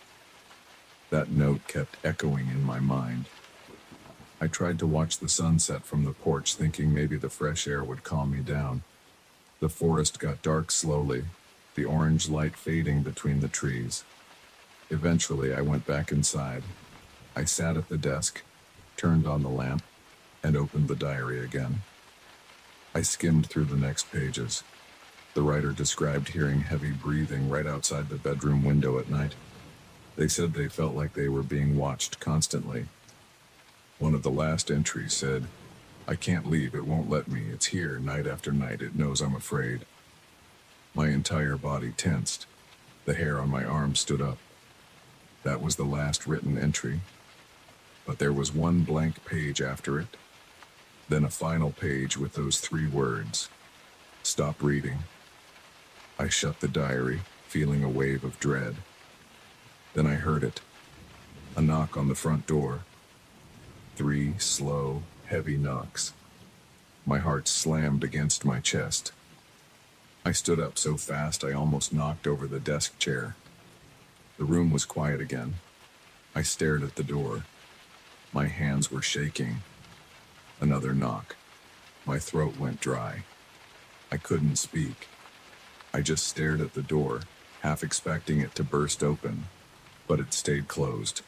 [SPEAKER 1] That note kept echoing in my mind. I tried to watch the sunset from the porch, thinking maybe the fresh air would calm me down. The forest got dark slowly, the orange light fading between the trees. Eventually, I went back inside. I sat at the desk, turned on the lamp, and opened the diary again. I skimmed through the next pages. The writer described hearing heavy breathing right outside the bedroom window at night. They said they felt like they were being watched constantly. One of the last entries said, "I can't leave, it won't let me. It's here night after night. It knows I'm afraid." My entire body tensed. The hair on my arm stood up. That was the last written entry. But there was one blank page after it. Then a final page with those 3 words. "Stop reading." I shut the diary, feeling a wave of dread. Then I heard it. A knock on the front door. 3 slow, heavy knocks. My heart slammed against my chest. I stood up so fast I almost knocked over the desk chair. The room was quiet again. I stared at the door. My hands were shaking. Another knock. My throat went dry. I couldn't speak. I just stared at the door, half expecting it to burst open, but it stayed closed.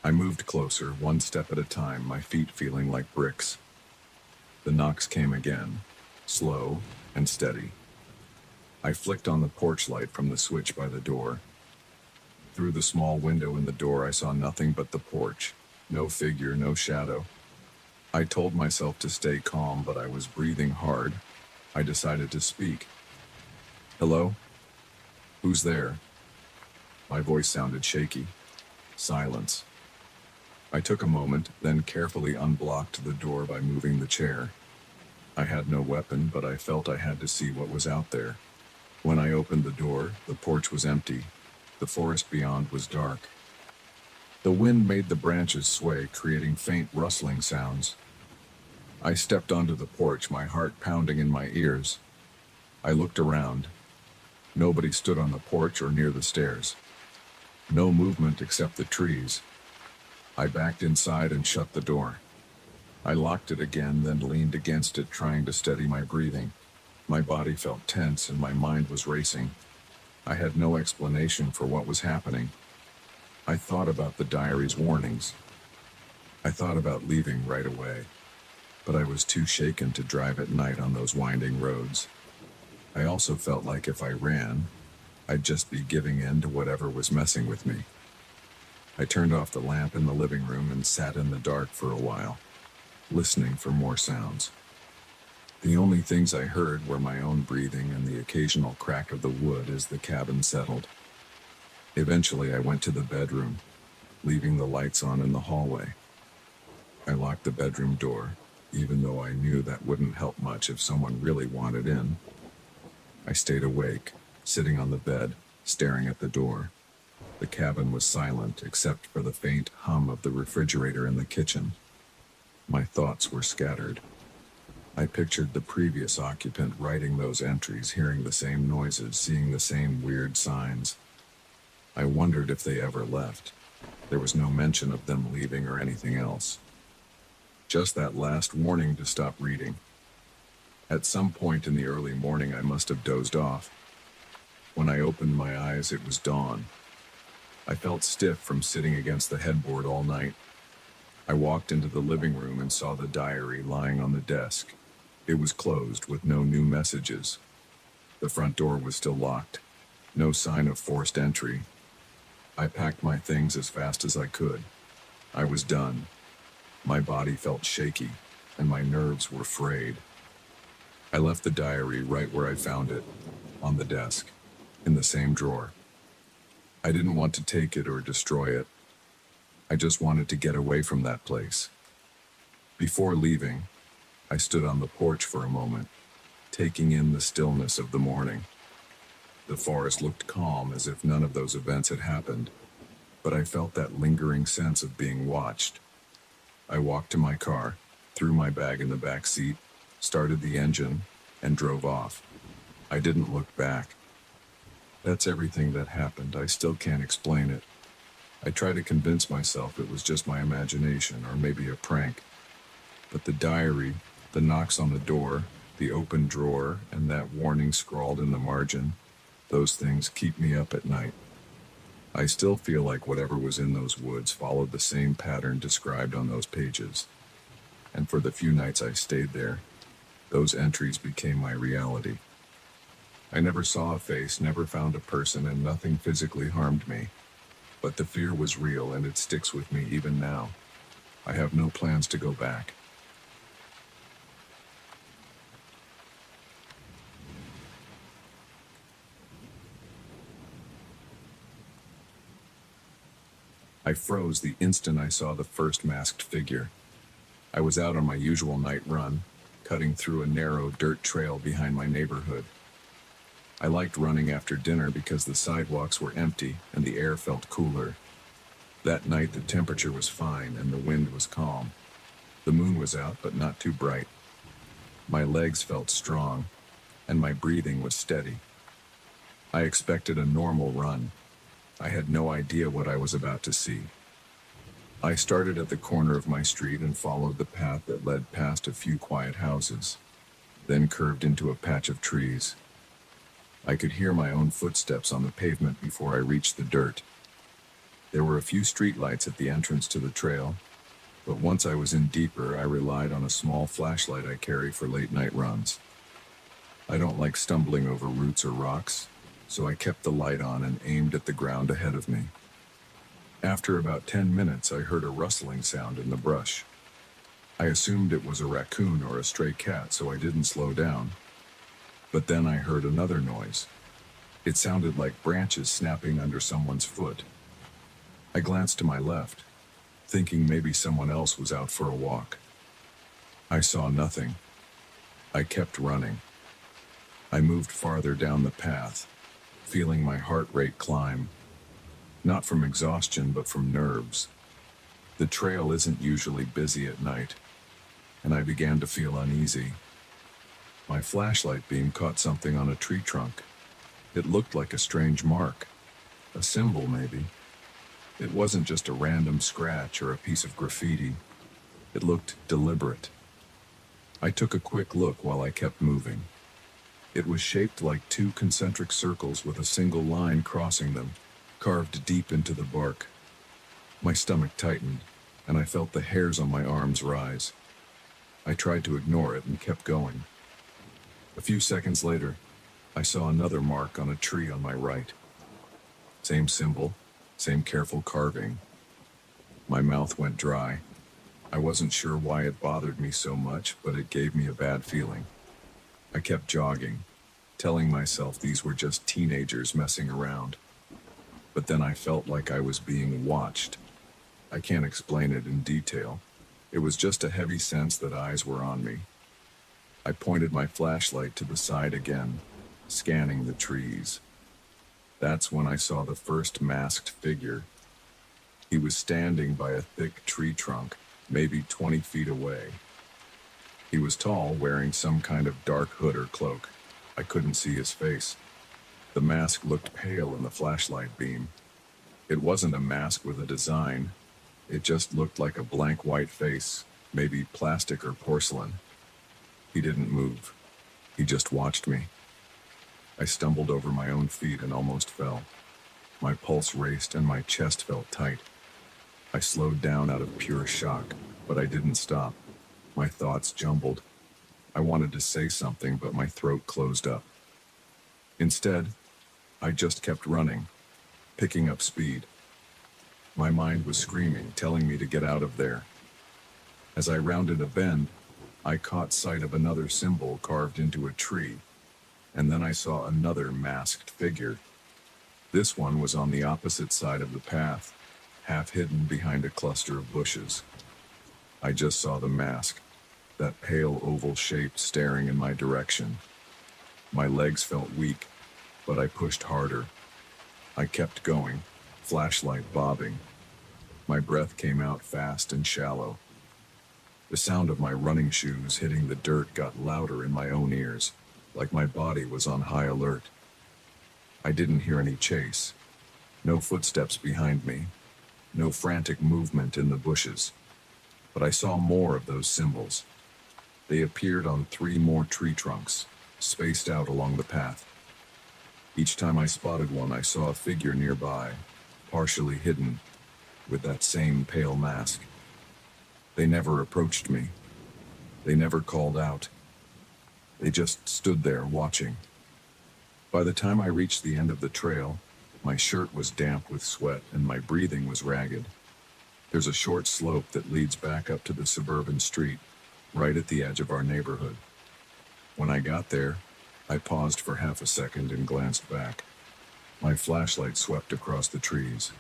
[SPEAKER 1] I moved closer, one step at a time, my feet feeling like bricks. The knocks came again, slow and steady. I flicked on the porch light from the switch by the door. Through the small window in the door, I saw nothing but the porch. No figure, no shadow. I told myself to stay calm, but I was breathing hard. I decided to speak. "Hello? Who's there?" My voice sounded shaky. Silence. I took a moment, then carefully unblocked the door by moving the chair. I had no weapon, but I felt I had to see what was out there. When I opened the door, the porch was empty. The forest beyond was dark. The wind made the branches sway, creating faint rustling sounds. I stepped onto the porch, my heart pounding in my ears. I looked around. Nobody stood on the porch or near the stairs. No movement except the trees. I backed inside and shut the door. I locked it again, then leaned against it, trying to steady my breathing. My body felt tense and my mind was racing. I had no explanation for what was happening. I thought about the diary's warnings. I thought about leaving right away, but I was too shaken to drive at night on those winding roads. I also felt like if I ran, I'd just be giving in to whatever was messing with me. I turned off the lamp in the living room and sat in the dark for a while, listening for more sounds. The only things I heard were my own breathing and the occasional crack of the wood as the cabin settled. Eventually, I went to the bedroom, leaving the lights on in the hallway. I locked the bedroom door, even though I knew that wouldn't help much if someone really wanted in. I stayed awake, sitting on the bed, staring at the door. The cabin was silent except for the faint hum of the refrigerator in the kitchen. My thoughts were scattered. I pictured the previous occupant writing those entries, hearing the same noises, seeing the same weird signs. I wondered if they ever left. There was no mention of them leaving or anything else. Just that last warning to stop reading. At some point in the early morning, I must have dozed off. When I opened my eyes, it was dawn. I felt stiff from sitting against the headboard all night. I walked into the living room and saw the diary lying on the desk. It was closed with no new messages. The front door was still locked. No sign of forced entry. I packed my things as fast as I could. I was done. My body felt shaky, and my nerves were frayed. I left the diary right where I found it, on the desk, in the same drawer. I didn't want to take it or destroy it. I just wanted to get away from that place. Before leaving, I stood on the porch for a moment, taking in the stillness of the morning. The forest looked calm, as if none of those events had happened, but I felt that lingering sense of being watched. I walked to my car, threw my bag in the back seat, started the engine, and drove off. I didn't look back. That's everything that happened. I still can't explain it. I tried to convince myself it was just my imagination or maybe a prank, but the diary, the knocks on the door, the open drawer, and that warning scrawled in the margin, those things keep me up at night. I still feel like whatever was in those woods followed the same pattern described on those pages. And for the few nights I stayed there, those entries became my reality. I never saw a face, never found a person, and nothing physically harmed me. But the fear was real and it sticks with me even now. I have no plans to go back. I froze the instant I saw the first masked figure. I was out on my usual night run, cutting through a narrow dirt trail behind my neighborhood. I liked running after dinner because the sidewalks were empty and the air felt cooler. That night the temperature was fine and the wind was calm. The moon was out but not too bright. My legs felt strong and my breathing was steady. I expected a normal run. I had no idea what I was about to see. I started at the corner of my street and followed the path that led past a few quiet houses, then curved into a patch of trees. I could hear my own footsteps on the pavement before I reached the dirt. There were a few streetlights at the entrance to the trail, but once I was in deeper, I relied on a small flashlight I carry for late-night runs. I don't like stumbling over roots or rocks, so I kept the light on and aimed at the ground ahead of me. After about 10 minutes, I heard a rustling sound in the brush. I assumed it was a raccoon or a stray cat, so I didn't slow down. But then I heard another noise. It sounded like branches snapping under someone's foot. I glanced to my left, thinking maybe someone else was out for a walk. I saw nothing. I kept running. I moved farther down the path, feeling my heart rate climb. Not from exhaustion, but from nerves. The trail isn't usually busy at night, and I began to feel uneasy. My flashlight beam caught something on a tree trunk. It looked like a strange mark, a symbol maybe. It wasn't just a random scratch or a piece of graffiti. It looked deliberate. I took a quick look while I kept moving. It was shaped like two concentric circles with a single line crossing them, carved deep into the bark. My stomach tightened, and I felt the hairs on my arms rise. I tried to ignore it and kept going. A few seconds later, I saw another mark on a tree on my right. Same symbol, same careful carving. My mouth went dry. I wasn't sure why it bothered me so much, but it gave me a bad feeling. I kept jogging, telling myself these were just teenagers messing around. But then I felt like I was being watched. I can't explain it in detail. It was just a heavy sense that eyes were on me. I pointed my flashlight to the side again, scanning the trees. That's when I saw the first masked figure. He was standing by a thick tree trunk, maybe 20 feet away. He was tall, wearing some kind of dark hood or cloak. I couldn't see his face. The mask looked pale in the flashlight beam. It wasn't a mask with a design. It just looked like a blank white face, maybe plastic or porcelain. He didn't move. He just watched me. I stumbled over my own feet and almost fell. My pulse raced and my chest felt tight. I slowed down out of pure shock, but I didn't stop. My thoughts jumbled. I wanted to say something, but my throat closed up. Instead, I just kept running, picking up speed. My mind was screaming, telling me to get out of there. As I rounded a bend, I caught sight of another symbol carved into a tree, and then I saw another masked figure. This one was on the opposite side of the path, half hidden behind a cluster of bushes. I just saw the mask, that pale oval shape staring in my direction. My legs felt weak, but I pushed harder. I kept going, flashlight bobbing. My breath came out fast and shallow. The sound of my running shoes hitting the dirt got louder in my own ears, like my body was on high alert. I didn't hear any chase, no footsteps behind me, no frantic movement in the bushes. But I saw more of those symbols. They appeared on 3 more tree trunks, spaced out along the path. Each time I spotted one, I saw a figure nearby, partially hidden, with that same pale mask. They never approached me. They never called out. They just stood there watching. By the time I reached the end of the trail, my shirt was damp with sweat and my breathing was ragged. There's a short slope that leads back up to the suburban street, right at the edge of our neighborhood. When I got there, I paused for half a second and glanced back. My flashlight swept across the trees.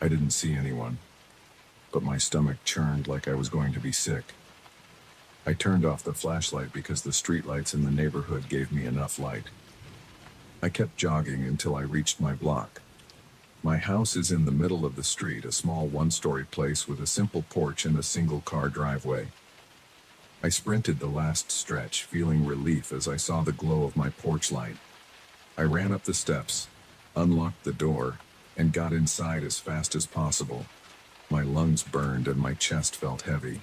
[SPEAKER 1] I didn't see anyone, but my stomach churned like I was going to be sick. I turned off the flashlight because the streetlights in the neighborhood gave me enough light. I kept jogging until I reached my block. My house is in the middle of the street, a small 1-story place with a simple porch and a single-car driveway. I sprinted the last stretch, feeling relief as I saw the glow of my porch light. I ran up the steps, unlocked the door, and got inside as fast as possible. My lungs burned and my chest felt heavy.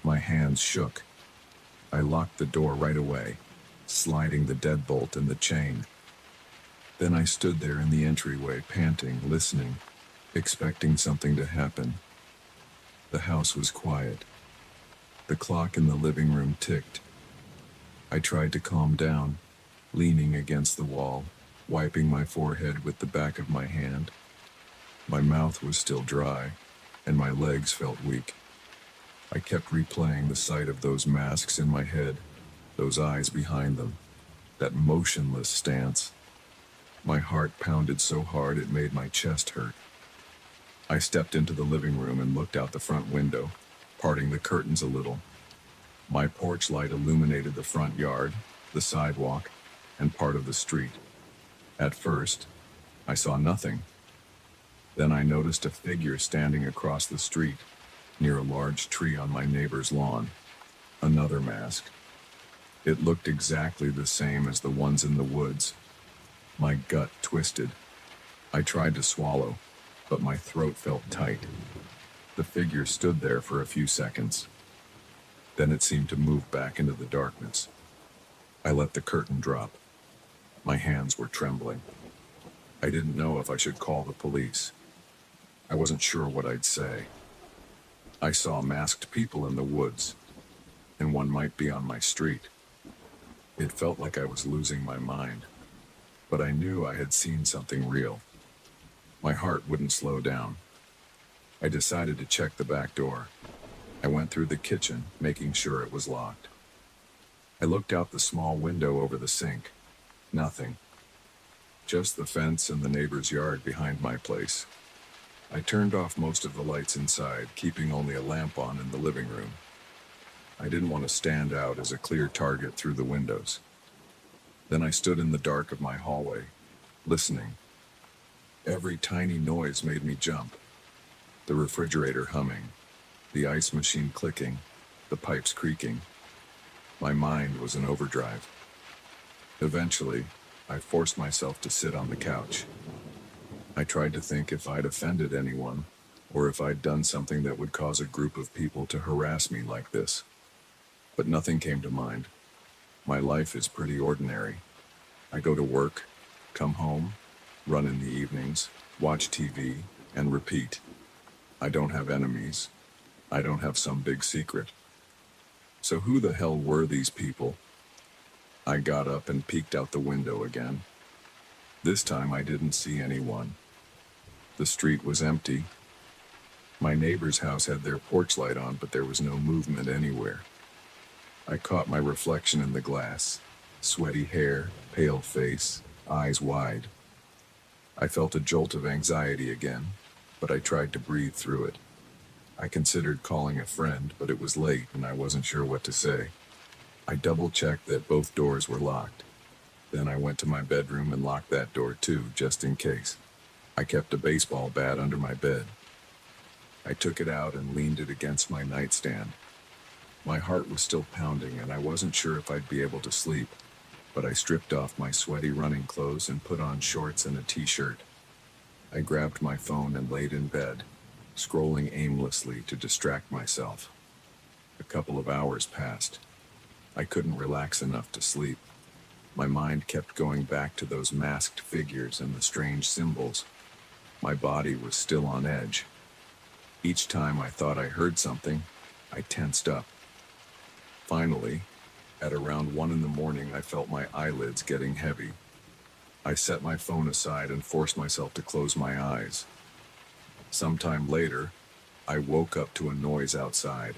[SPEAKER 1] My hands shook. I locked the door right away, sliding the deadbolt and the chain. Then I stood there in the entryway, panting, listening, expecting something to happen. The house was quiet. The clock in the living room ticked. I tried to calm down, leaning against the wall, wiping my forehead with the back of my hand. My mouth was still dry, and my legs felt weak. I kept replaying the sight of those masks in my head, those eyes behind them, that motionless stance. My heart pounded so hard it made my chest hurt. I stepped into the living room and looked out the front window, parting the curtains a little. My porch light illuminated the front yard, the sidewalk, and part of the street. At first, I saw nothing. Then I noticed a figure standing across the street, near a large tree on my neighbor's lawn. Another mask. It looked exactly the same as the ones in the woods. My gut twisted. I tried to swallow, but my throat felt tight. The figure stood there for a few seconds. Then it seemed to move back into the darkness. I let the curtain drop. My hands were trembling. I didn't know if I should call the police. I wasn't sure what I'd say. I saw masked people in the woods, and one might be on my street. It felt like I was losing my mind, but I knew I had seen something real. My heart wouldn't slow down. I decided to check the back door. I went through the kitchen, making sure it was locked. I looked out the small window over the sink. Nothing. Just the fence and the neighbor's yard behind my place. I turned off most of the lights inside, keeping only a lamp on in the living room. I didn't want to stand out as a clear target through the windows. Then I stood in the dark of my hallway, listening. Every tiny noise made me jump. The refrigerator humming, the ice machine clicking, the pipes creaking. My mind was in overdrive. Eventually, I forced myself to sit on the couch. I tried to think if I'd offended anyone, or if I'd done something that would cause a group of people to harass me like this. But nothing came to mind. My life is pretty ordinary. I go to work, come home, run in the evenings, watch TV, and repeat. I don't have enemies. I don't have some big secret. So who the hell were these people? I got up and peeked out the window again. This time I didn't see anyone. The street was empty. My neighbor's house had their porch light on, but there was no movement anywhere. I caught my reflection in the glass. Sweaty hair, pale face, eyes wide. I felt a jolt of anxiety again, but I tried to breathe through it. I considered calling a friend, but it was late and I wasn't sure what to say. I double-checked that both doors were locked. Then I went to my bedroom and locked that door too, just in case. I kept a baseball bat under my bed. I took it out and leaned it against my nightstand. My heart was still pounding and I wasn't sure if I'd be able to sleep, but I stripped off my sweaty running clothes and put on shorts and a t-shirt. I grabbed my phone and laid in bed. scrolling aimlessly to distract myself. A couple of hours passed. I couldn't relax enough to sleep. My mind kept going back to those masked figures and the strange symbols. My body was still on edge. Each time I thought I heard something, I tensed up. Finally, at around 1 in the morning, I felt my eyelids getting heavy. I set my phone aside and forced myself to close my eyes. Sometime later, I woke up to a noise outside.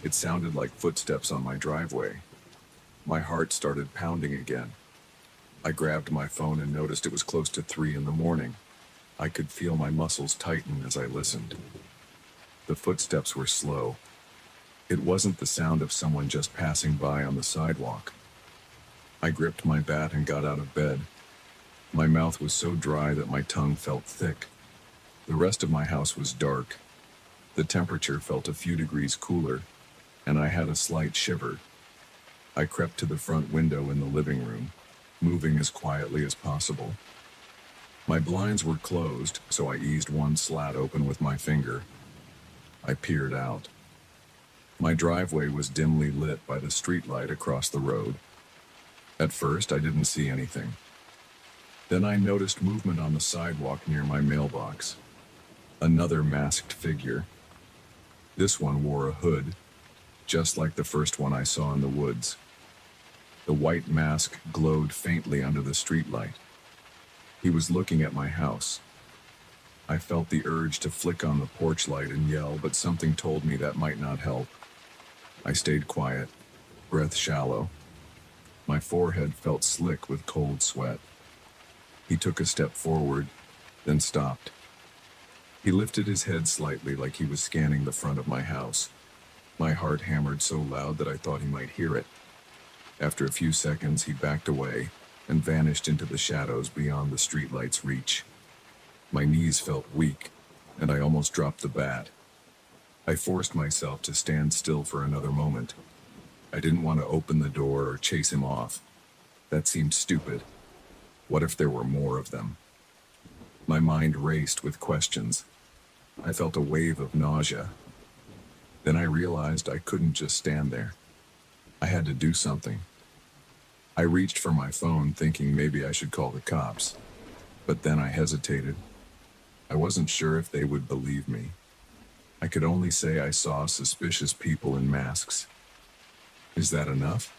[SPEAKER 1] It sounded like footsteps on my driveway. My heart started pounding again. I grabbed my phone and noticed it was close to 3 in the morning. I could feel my muscles tighten as I listened. The footsteps were slow. It wasn't the sound of someone just passing by on the sidewalk. I gripped my bat and got out of bed. My mouth was so dry that my tongue felt thick. The rest of my house was dark. The temperature felt a few degrees cooler, and I had a slight shiver. I crept to the front window in the living room, moving as quietly as possible. My blinds were closed, so I eased one slat open with my finger. I peered out. My driveway was dimly lit by the streetlight across the road. At first, I didn't see anything. Then I noticed movement on the sidewalk near my mailbox. Another masked figure. This one wore a hood, just like the first one I saw in the woods. The white mask glowed faintly under the streetlight. He was looking at my house. I felt the urge to flick on the porch light and yell, but something told me that might not help. I stayed quiet, breath shallow. My forehead felt slick with cold sweat. He took a step forward, then stopped. He lifted his head slightly like he was scanning the front of my house. My heart hammered so loud that I thought he might hear it. After a few seconds, he backed away and vanished into the shadows beyond the streetlight's reach. My knees felt weak, and I almost dropped the bat. I forced myself to stand still for another moment. I didn't want to open the door or chase him off. That seemed stupid. What if there were more of them? My mind raced with questions. I felt a wave of nausea. Then I realized I couldn't just stand there. I had to do something. I reached for my phone, thinking maybe I should call the cops. But then I hesitated. I wasn't sure if they would believe me. I could only say I saw suspicious people in masks. Is that enough?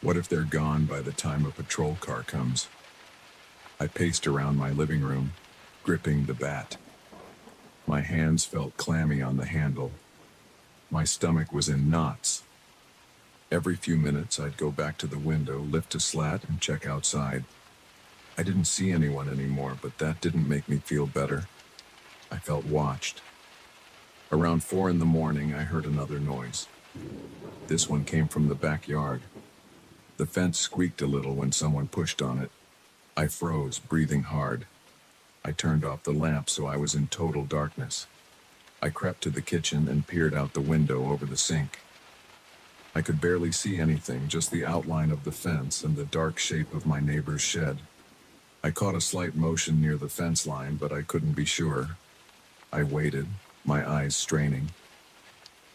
[SPEAKER 1] What if they're gone by the time a patrol car comes? I paced around my living room, gripping the bat. My hands felt clammy on the handle. My stomach was in knots. Every few minutes, I'd go back to the window, lift a slat, and check outside. I didn't see anyone anymore, but that didn't make me feel better. I felt watched. Around 4 in the morning, I heard another noise. This one came from the backyard. The fence squeaked a little when someone pushed on it. I froze, breathing hard. I turned off the lamp so I was in total darkness. I crept to the kitchen and peered out the window over the sink. I could barely see anything, just the outline of the fence and the dark shape of my neighbor's shed. I caught a slight motion near the fence line, but I couldn't be sure. I waited, my eyes straining.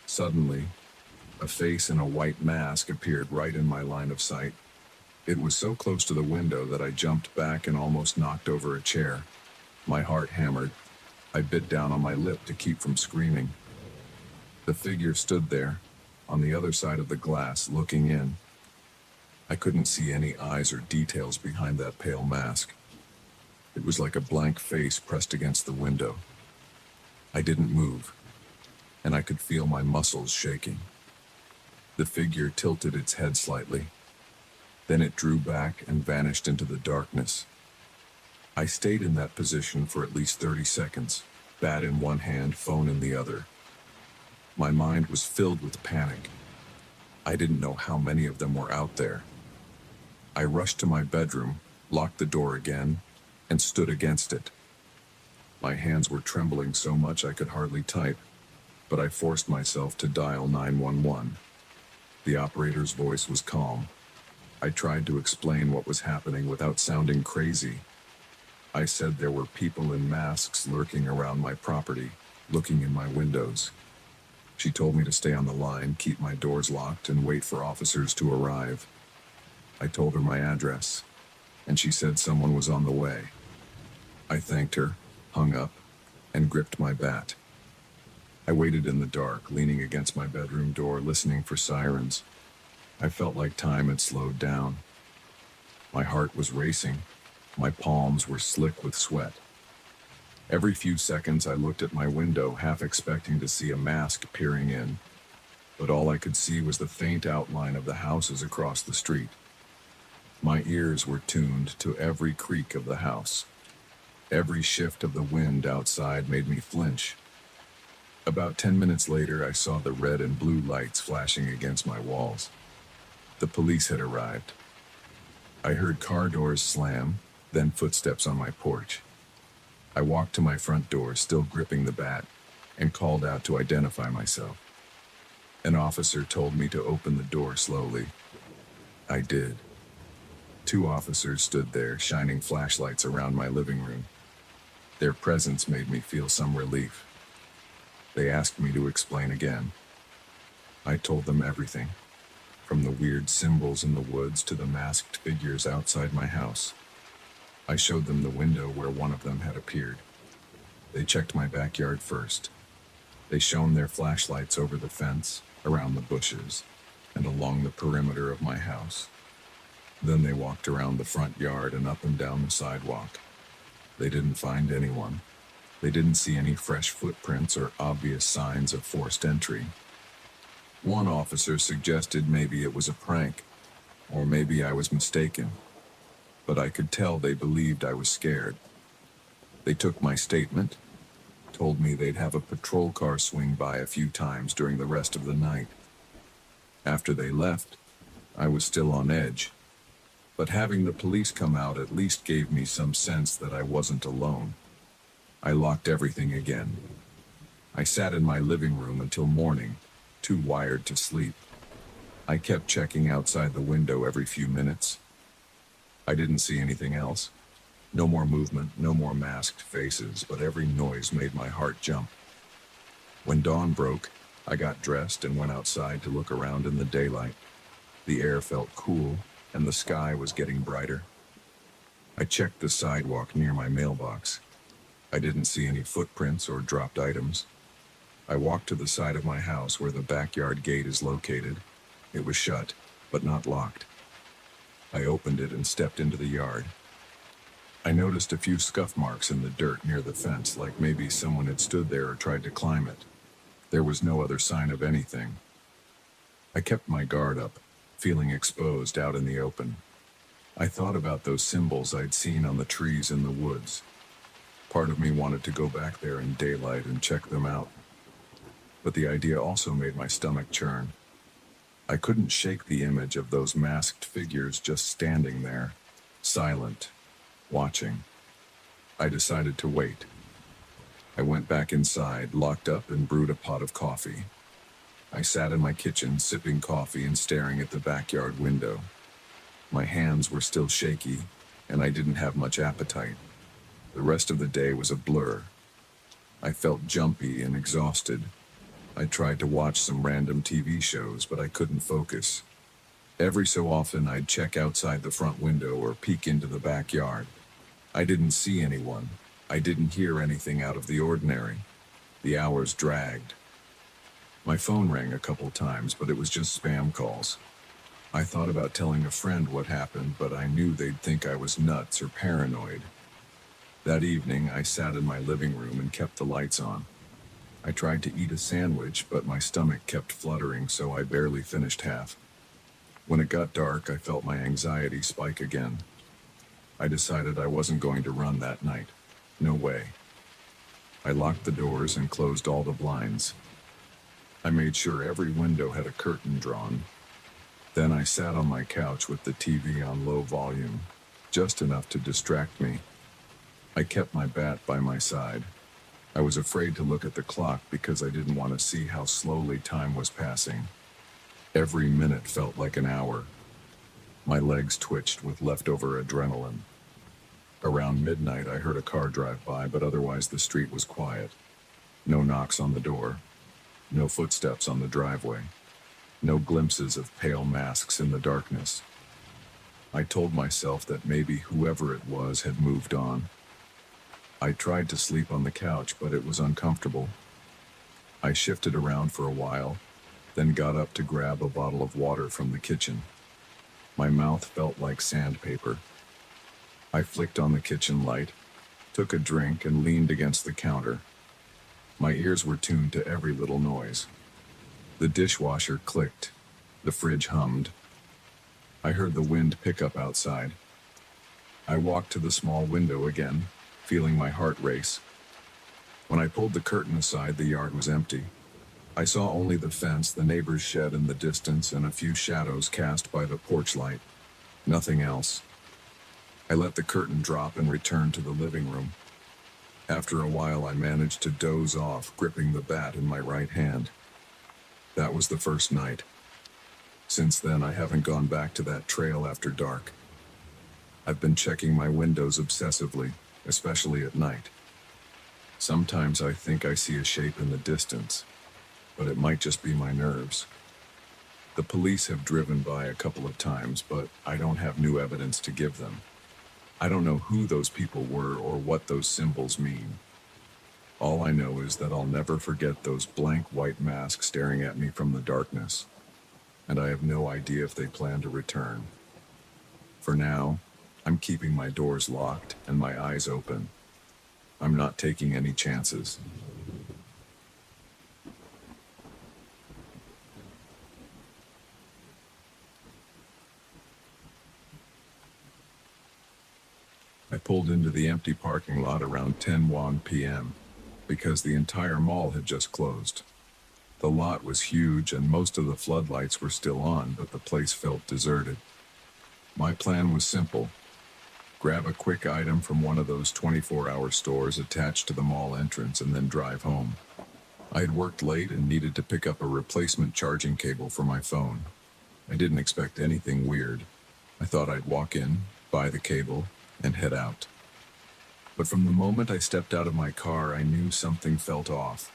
[SPEAKER 1] Suddenly, a face in a white mask appeared right in my line of sight. It was so close to the window that I jumped back and almost knocked over a chair. My heart hammered. I bit down on my lip to keep from screaming. The figure stood there, on the other side of the glass, looking in. I couldn't see any eyes or details behind that pale mask. It was like a blank face pressed against the window. I didn't move, and I could feel my muscles shaking. The figure tilted its head slightly. Then it drew back and vanished into the darkness. I stayed in that position for at least 30 seconds, bat in one hand, phone in the other. My mind was filled with panic. I didn't know how many of them were out there. I rushed to my bedroom, locked the door again, and stood against it. My hands were trembling so much I could hardly type, but I forced myself to dial 911. The operator's voice was calm. I tried to explain what was happening without sounding crazy. I said there were people in masks lurking around my property. looking in my windows. She told me to stay on the line, keep my doors locked, and wait for officers to arrive. I told her my address, and she said someone was on the way. I thanked her, hung up, and gripped my bat. I waited in the dark, leaning against my bedroom door, listening for sirens. I felt like time had slowed down. My heart was racing. My palms were slick with sweat. Every few seconds, I looked at my window, half expecting to see a mask peering in, but all I could see was the faint outline of the houses across the street. My ears were tuned to every creak of the house. Every shift of the wind outside made me flinch. About 10 minutes later, I saw the red and blue lights flashing against my walls. The police had arrived. I heard car doors slam, then footsteps on my porch. I walked to my front door, still gripping the bat, and called out to identify myself. An officer told me to open the door slowly. I did. 2 officers stood there, shining flashlights around my living room. Their presence made me feel some relief. They asked me to explain again. I told them everything, from the weird symbols in the woods to the masked figures outside my house. I showed them the window where one of them had appeared. They checked my backyard first. They shone their flashlights over the fence, around the bushes, and along the perimeter of my house. Then they walked around the front yard and up and down the sidewalk. They didn't find anyone. They didn't see any fresh footprints or obvious signs of forced entry. One officer suggested maybe it was a prank, or maybe I was mistaken, but I could tell they believed I was scared. They took my statement, told me they'd have a patrol car swing by a few times during the rest of the night. After they left, I was still on edge, but having the police come out at least gave me some sense that I wasn't alone. I locked everything again. I sat in my living room until morning, too wired to sleep. I kept checking outside the window every few minutes. I didn't see anything else. No more movement, no more masked faces, but every noise made my heart jump. When dawn broke, I got dressed and went outside to look around in the daylight. The air felt cool, and the sky was getting brighter. I checked the sidewalk near my mailbox. I didn't see any footprints or dropped items. I walked to the side of my house where the backyard gate is located. It was shut, but not locked. I opened it and stepped into the yard. I noticed a few scuff marks in the dirt near the fence, like maybe someone had stood there or tried to climb it. There was no other sign of anything. I kept my guard up, feeling exposed out in the open. I thought about those symbols I'd seen on the trees in the woods. Part of me wanted to go back there in daylight and check them out. But the idea also made my stomach churn. I couldn't shake the image of those masked figures just standing there, silent, watching. I decided to wait. I went back inside, locked up, and brewed a pot of coffee. I sat in my kitchen, sipping coffee and staring at the backyard window. My hands were still shaky, and I didn't have much appetite. The rest of the day was a blur. I felt jumpy and exhausted. I tried to watch some random TV shows, but I couldn't focus. Every so often, I'd check outside the front window or peek into the backyard. I didn't see anyone. I didn't hear anything out of the ordinary. The hours dragged. My phone rang a couple times, but it was just spam calls. I thought about telling a friend what happened, but I knew they'd think I was nuts or paranoid. That evening, I sat in my living room and kept the lights on. I tried to eat a sandwich, but my stomach kept fluttering, so I barely finished half. When it got dark, I felt my anxiety spike again. I decided I wasn't going to run that night. No way. I locked the doors and closed all the blinds. I made sure every window had a curtain drawn. Then I sat on my couch with the TV on low volume, just enough to distract me. I kept my bat by my side. I was afraid to look at the clock because I didn't want to see how slowly time was passing. Every minute felt like an hour. My legs twitched with leftover adrenaline. Around midnight, I heard a car drive by, but otherwise the street was quiet. No knocks on the door, no footsteps on the driveway, no glimpses of pale masks in the darkness. I told myself that maybe whoever it was had moved on. I tried to sleep on the couch, but it was uncomfortable. I shifted around for a while, then got up to grab a bottle of water from the kitchen. My mouth felt like sandpaper. I flicked on the kitchen light, took a drink, and leaned against the counter. My ears were tuned to every little noise. The dishwasher clicked. The fridge hummed. I heard the wind pick up outside. I walked to the small window again, feeling my heart race. When I pulled the curtain aside, the yard was empty. I saw only the fence, the neighbor's shed in the distance, and a few shadows cast by the porch light. Nothing else. I let the curtain drop and returned to the living room. After a while, I managed to doze off, gripping the bat in my right hand. That was the first night. Since then, I haven't gone back to that trail after dark. I've been checking my windows obsessively, especially at night. Sometimes I think I see a shape in the distance, but it might just be my nerves. The police have driven by a couple of times, but I don't have new evidence to give them. I don't know who those people were or what those symbols mean. All I know is that I'll never forget those blank white masks staring at me from the darkness, and I have no idea if they plan to return. For now, I'm keeping my doors locked and my eyes open. I'm not taking any chances. I pulled into the empty parking lot around 10:01 p.m. because the entire mall had just closed. The lot was huge and most of the floodlights were still on, but the place felt deserted. My plan was simple. Grab a quick item from one of those 24-hour stores attached to the mall entrance and then drive home. I had worked late and needed to pick up a replacement charging cable for my phone. I didn't expect anything weird. I thought I'd walk in, buy the cable, and head out. But from the moment I stepped out of my car, I knew something felt off.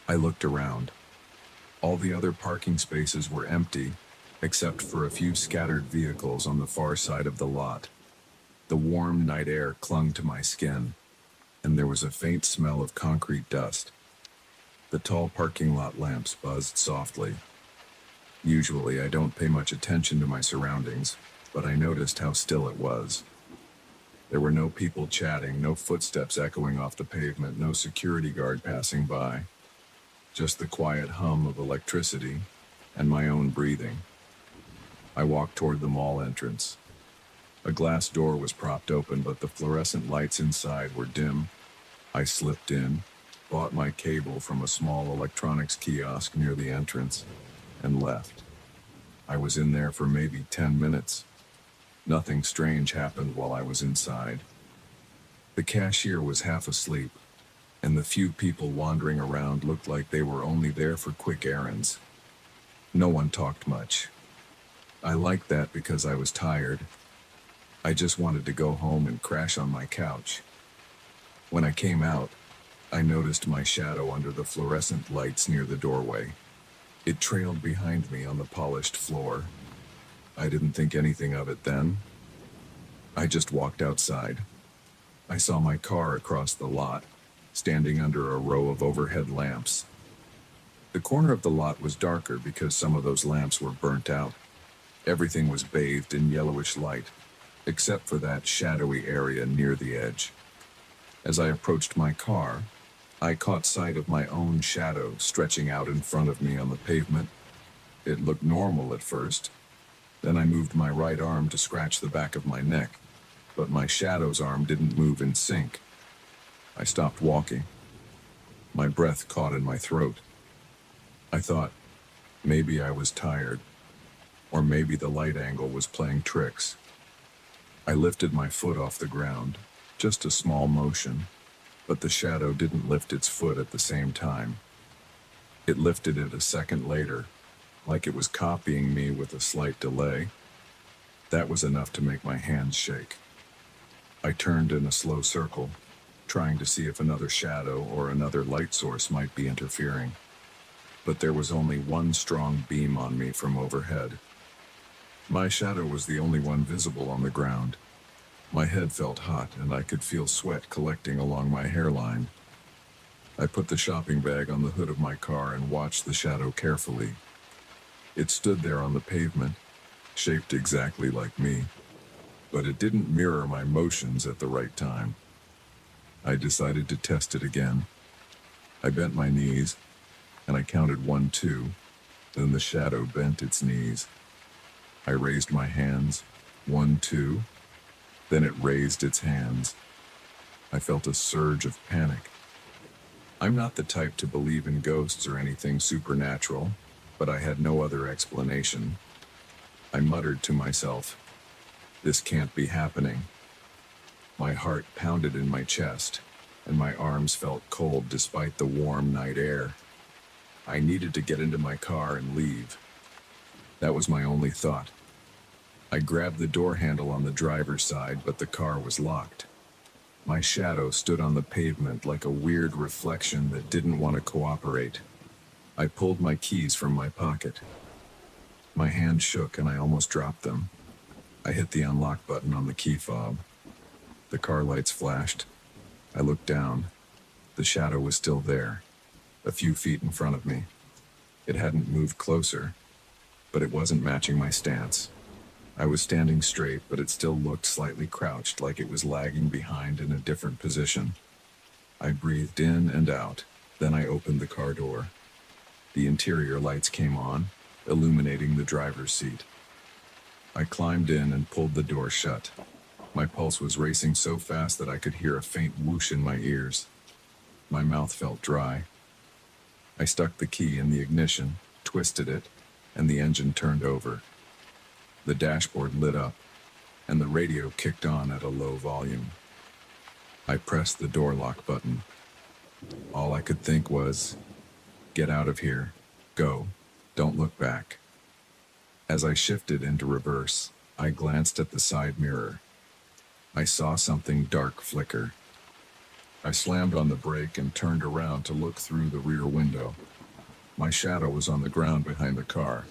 [SPEAKER 1] I looked around. All the other parking spaces were empty, except for a few scattered vehicles on the far side of the lot. The warm night air clung to my skin, and there was a faint smell of concrete dust. The tall parking lot lamps buzzed softly. Usually, I don't pay much attention to my surroundings, but I noticed how still it was. There were no people chatting, no footsteps echoing off the pavement, no security guard passing by. Just the quiet hum of electricity and my own breathing. I walked toward the mall entrance. A glass door was propped open, but the fluorescent lights inside were dim. I slipped in, bought my cable from a small electronics kiosk near the entrance, and left. I was in there for maybe 10 minutes. Nothing strange happened while I was inside. The cashier was half asleep, and the few people wandering around looked like they were only there for quick errands. No one talked much. I liked that because I was tired. I just wanted to go home and crash on my couch. When I came out, I noticed my shadow under the fluorescent lights near the doorway. It trailed behind me on the polished floor. I didn't think anything of it then. I just walked outside. I saw my car across the lot, standing under a row of overhead lamps. The corner of the lot was darker because some of those lamps were burnt out. Everything was bathed in yellowish light, except for that shadowy area near the edge. As I approached my car, I caught sight of my own shadow stretching out in front of me on the pavement. It looked normal at first. Then I moved my right arm to scratch the back of my neck, but my shadow's arm didn't move in sync. I stopped walking. My breath caught in my throat. I thought, maybe I was tired, or maybe the light angle was playing tricks. I lifted my foot off the ground, just a small motion, but the shadow didn't lift its foot at the same time. It lifted it a second later, like it was copying me with a slight delay. That was enough to make my hands shake. I turned in a slow circle, trying to see if another shadow or another light source might be interfering. But there was only one strong beam on me from overhead. My shadow was the only one visible on the ground. My head felt hot, and I could feel sweat collecting along my hairline. I put the shopping bag on the hood of my car and watched the shadow carefully. It stood there on the pavement, shaped exactly like me, but it didn't mirror my motions at the right time. I decided to test it again. I bent my knees, and I counted 1, 2, then the shadow bent its knees. I raised my hands, 1, 2, then it raised its hands. I felt a surge of panic. I'm not the type to believe in ghosts or anything supernatural, but I had no other explanation. I muttered to myself, "This can't be happening." My heart pounded in my chest, and my arms felt cold despite the warm night air. I needed to get into my car and leave. That was my only thought. I grabbed the door handle on the driver's side, but the car was locked. My shadow stood on the pavement like a weird reflection that didn't want to cooperate. I pulled my keys from my pocket. My hand shook and I almost dropped them. I hit the unlock button on the key fob. The car lights flashed. I looked down. The shadow was still there, a few feet in front of me. It hadn't moved closer, but it wasn't matching my stance. I was standing straight, but it still looked slightly crouched, like it was lagging behind in a different position. I breathed in and out, then I opened the car door. The interior lights came on, illuminating the driver's seat. I climbed in and pulled the door shut. My pulse was racing so fast that I could hear a faint whoosh in my ears. My mouth felt dry. I stuck the key in the ignition, twisted it, and the engine turned over. The dashboard lit up, and the radio kicked on at a low volume. I pressed the door lock button. All I could think was, "Get out of here. Go. Don't look back." As I shifted into reverse, I glanced at the side mirror. I saw something dark flicker. I slammed on the brake and turned around to look through the rear window. My shadow was on the ground behind the car.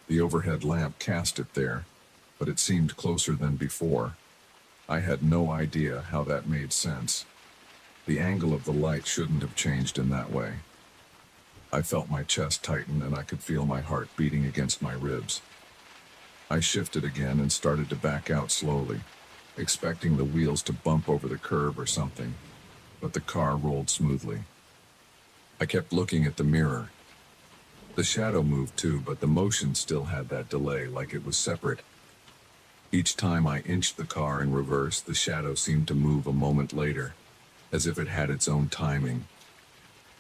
[SPEAKER 1] The overhead lamp cast it there, but it seemed closer than before. I had no idea how that made sense. The angle of the light shouldn't have changed in that way. I felt my chest tighten and I could feel my heart beating against my ribs. I shifted again and started to back out slowly, expecting the wheels to bump over the curb or something, but the car rolled smoothly. I kept looking at the mirror. The shadow moved too, but the motion still had that delay, like it was separate. Each time I inched the car in reverse, the shadow seemed to move a moment later, as if it had its own timing.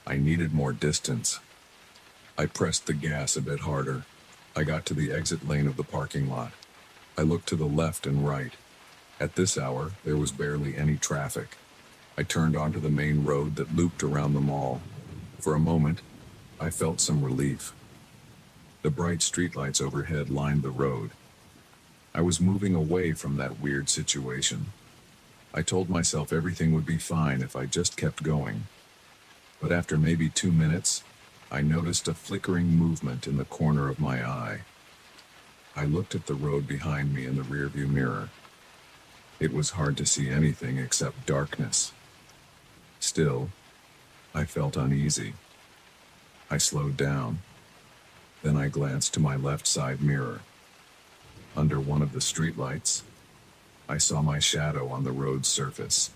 [SPEAKER 1] I needed more distance. I pressed the gas a bit harder. I got to the exit lane of the parking lot. I looked to the left and right. At this hour, there was barely any traffic. I turned onto the main road that looped around the mall. For a moment, I felt some relief. The bright streetlights overhead lined the road. I was moving away from that weird situation. I told myself everything would be fine if I just kept going. But after maybe 2 minutes, I noticed a flickering movement in the corner of my eye. I looked at the road behind me in the rearview mirror. It was hard to see anything except darkness. Still, I felt uneasy. I slowed down. Then I glanced to my left side mirror. Under one of the streetlights, I saw my shadow on the road's surface.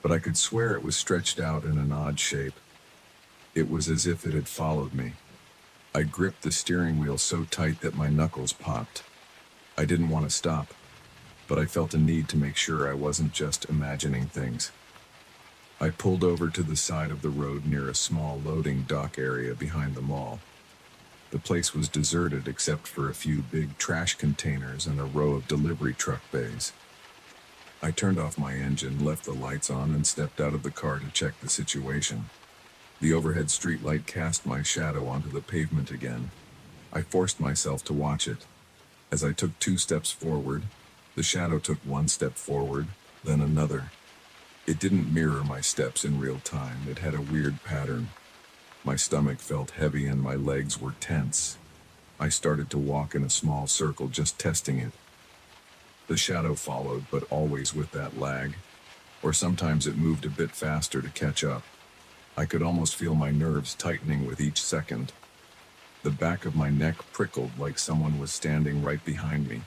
[SPEAKER 1] But I could swear it was stretched out in an odd shape. It was as if it had followed me. I gripped the steering wheel so tight that my knuckles popped. I didn't want to stop, but I felt a need to make sure I wasn't just imagining things. I pulled over to the side of the road near a small loading dock area behind the mall. The place was deserted except for a few big trash containers and a row of delivery truck bays. I turned off my engine, left the lights on, and stepped out of the car to check the situation. The overhead streetlight cast my shadow onto the pavement again. I forced myself to watch it. As I took 2 steps forward, the shadow took 1 step forward, then another. It didn't mirror my steps in real time. It had a weird pattern. My stomach felt heavy and my legs were tense. I started to walk in a small circle, just testing it. The shadow followed, but always with that lag, or sometimes it moved a bit faster to catch up. I could almost feel my nerves tightening with each second. The back of my neck prickled like someone was standing right behind me.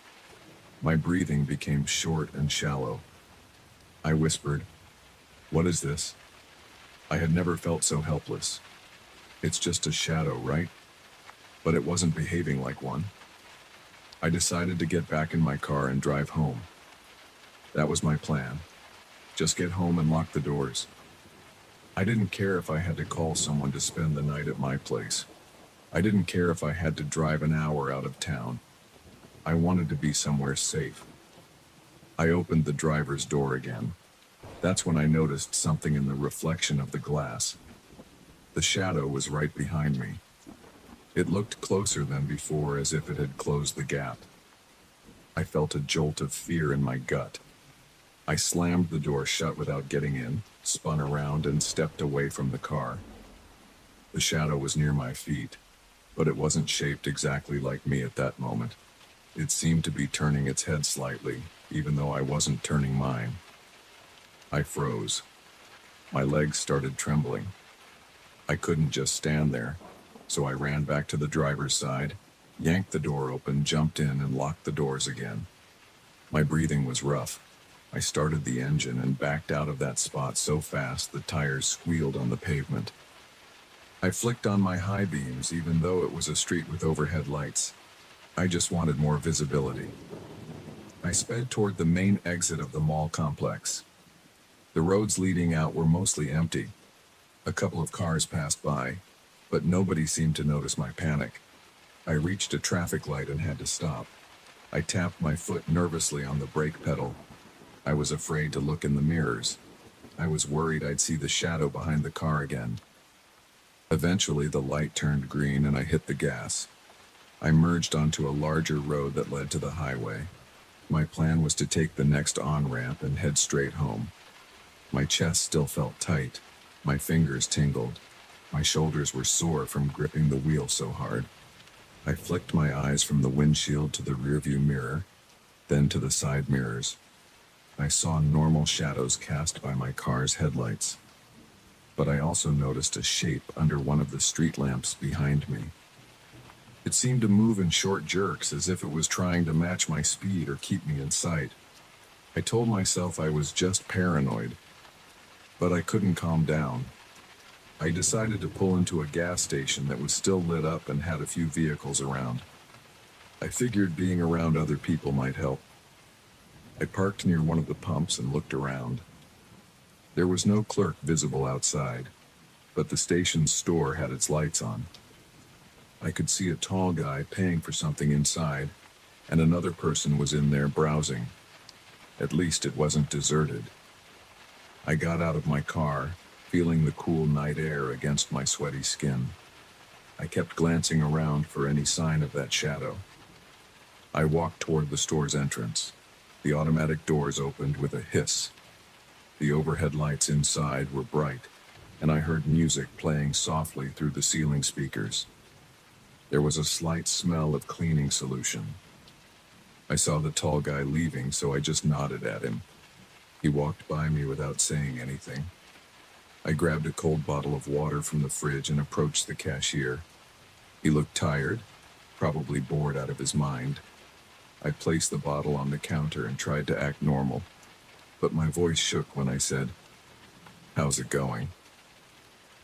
[SPEAKER 1] My breathing became short and shallow. I whispered, "What is this?" I had never felt so helpless. It's just a shadow, right? But it wasn't behaving like one. I decided to get back in my car and drive home. That was my plan. Just get home and lock the doors. I didn't care if I had to call someone to spend the night at my place. I didn't care if I had to drive an hour out of town. I wanted to be somewhere safe. I opened the driver's door again. That's when I noticed something in the reflection of the glass. The shadow was right behind me. It looked closer than before, as if it had closed the gap. I felt a jolt of fear in my gut. I slammed the door shut without getting in, spun around, and stepped away from the car. The shadow was near my feet, but it wasn't shaped exactly like me at that moment. It seemed to be turning its head slightly, even though I wasn't turning mine. I froze. My legs started trembling. I couldn't just stand there, so I ran back to the driver's side, yanked the door open, jumped in, and locked the doors again. My breathing was rough. I started the engine and backed out of that spot so fast the tires squealed on the pavement. I flicked on my high beams even though it was a street with overhead lights. I just wanted more visibility. I sped toward the main exit of the mall complex. The roads leading out were mostly empty. A couple of cars passed by, but nobody seemed to notice my panic. I reached a traffic light and had to stop. I tapped my foot nervously on the brake pedal. I was afraid to look in the mirrors. I was worried I'd see the shadow behind the car again. Eventually, the light turned green and I hit the gas. I merged onto a larger road that led to the highway. My plan was to take the next on-ramp and head straight home. My chest still felt tight. My fingers tingled. My shoulders were sore from gripping the wheel so hard. I flicked my eyes from the windshield to the rearview mirror, then to the side mirrors. I saw normal shadows cast by my car's headlights. But I also noticed a shape under one of the street lamps behind me. It seemed to move in short jerks, as if it was trying to match my speed or keep me in sight. I told myself I was just paranoid, but I couldn't calm down. I decided to pull into a gas station that was still lit up and had a few vehicles around. I figured being around other people might help. I parked near one of the pumps and looked around. There was no clerk visible outside, but the station's store had its lights on. I could see a tall guy paying for something inside, and another person was in there browsing. At least it wasn't deserted. I got out of my car, feeling the cool night air against my sweaty skin. I kept glancing around for any sign of that shadow. I walked toward the store's entrance. The automatic doors opened with a hiss. The overhead lights inside were bright, and I heard music playing softly through the ceiling speakers. There was a slight smell of cleaning solution. I saw the tall guy leaving, so I just nodded at him. He walked by me without saying anything. I grabbed a cold bottle of water from the fridge and approached the cashier. He looked tired, probably bored out of his mind. I placed the bottle on the counter and tried to act normal, but my voice shook when I said, "How's it going?"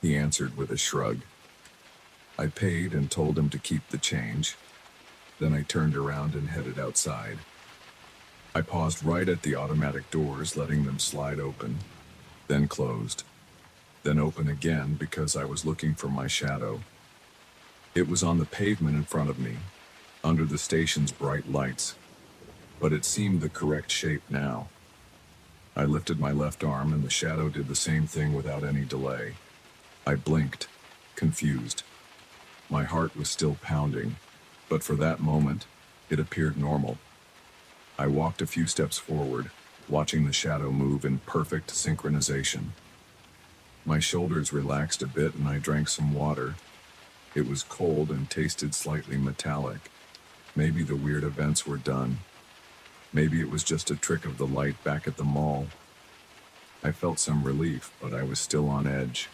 [SPEAKER 1] He answered with a shrug. I paid and told him to keep the change. Then I turned around and headed outside. I paused right at the automatic doors, letting them slide open, then closed, then open again because I was looking for my shadow. It was on the pavement in front of me, under the station's bright lights, but it seemed the correct shape now. I lifted my left arm and the shadow did the same thing without any delay. I blinked, confused. My heart was still pounding, but for that moment, it appeared normal. I walked a few steps forward, watching the shadow move in perfect synchronization. My shoulders relaxed a bit and I drank some water. It was cold and tasted slightly metallic. Maybe the weird events were done. Maybe it was just a trick of the light back at the mall. I felt some relief, but I was still on edge.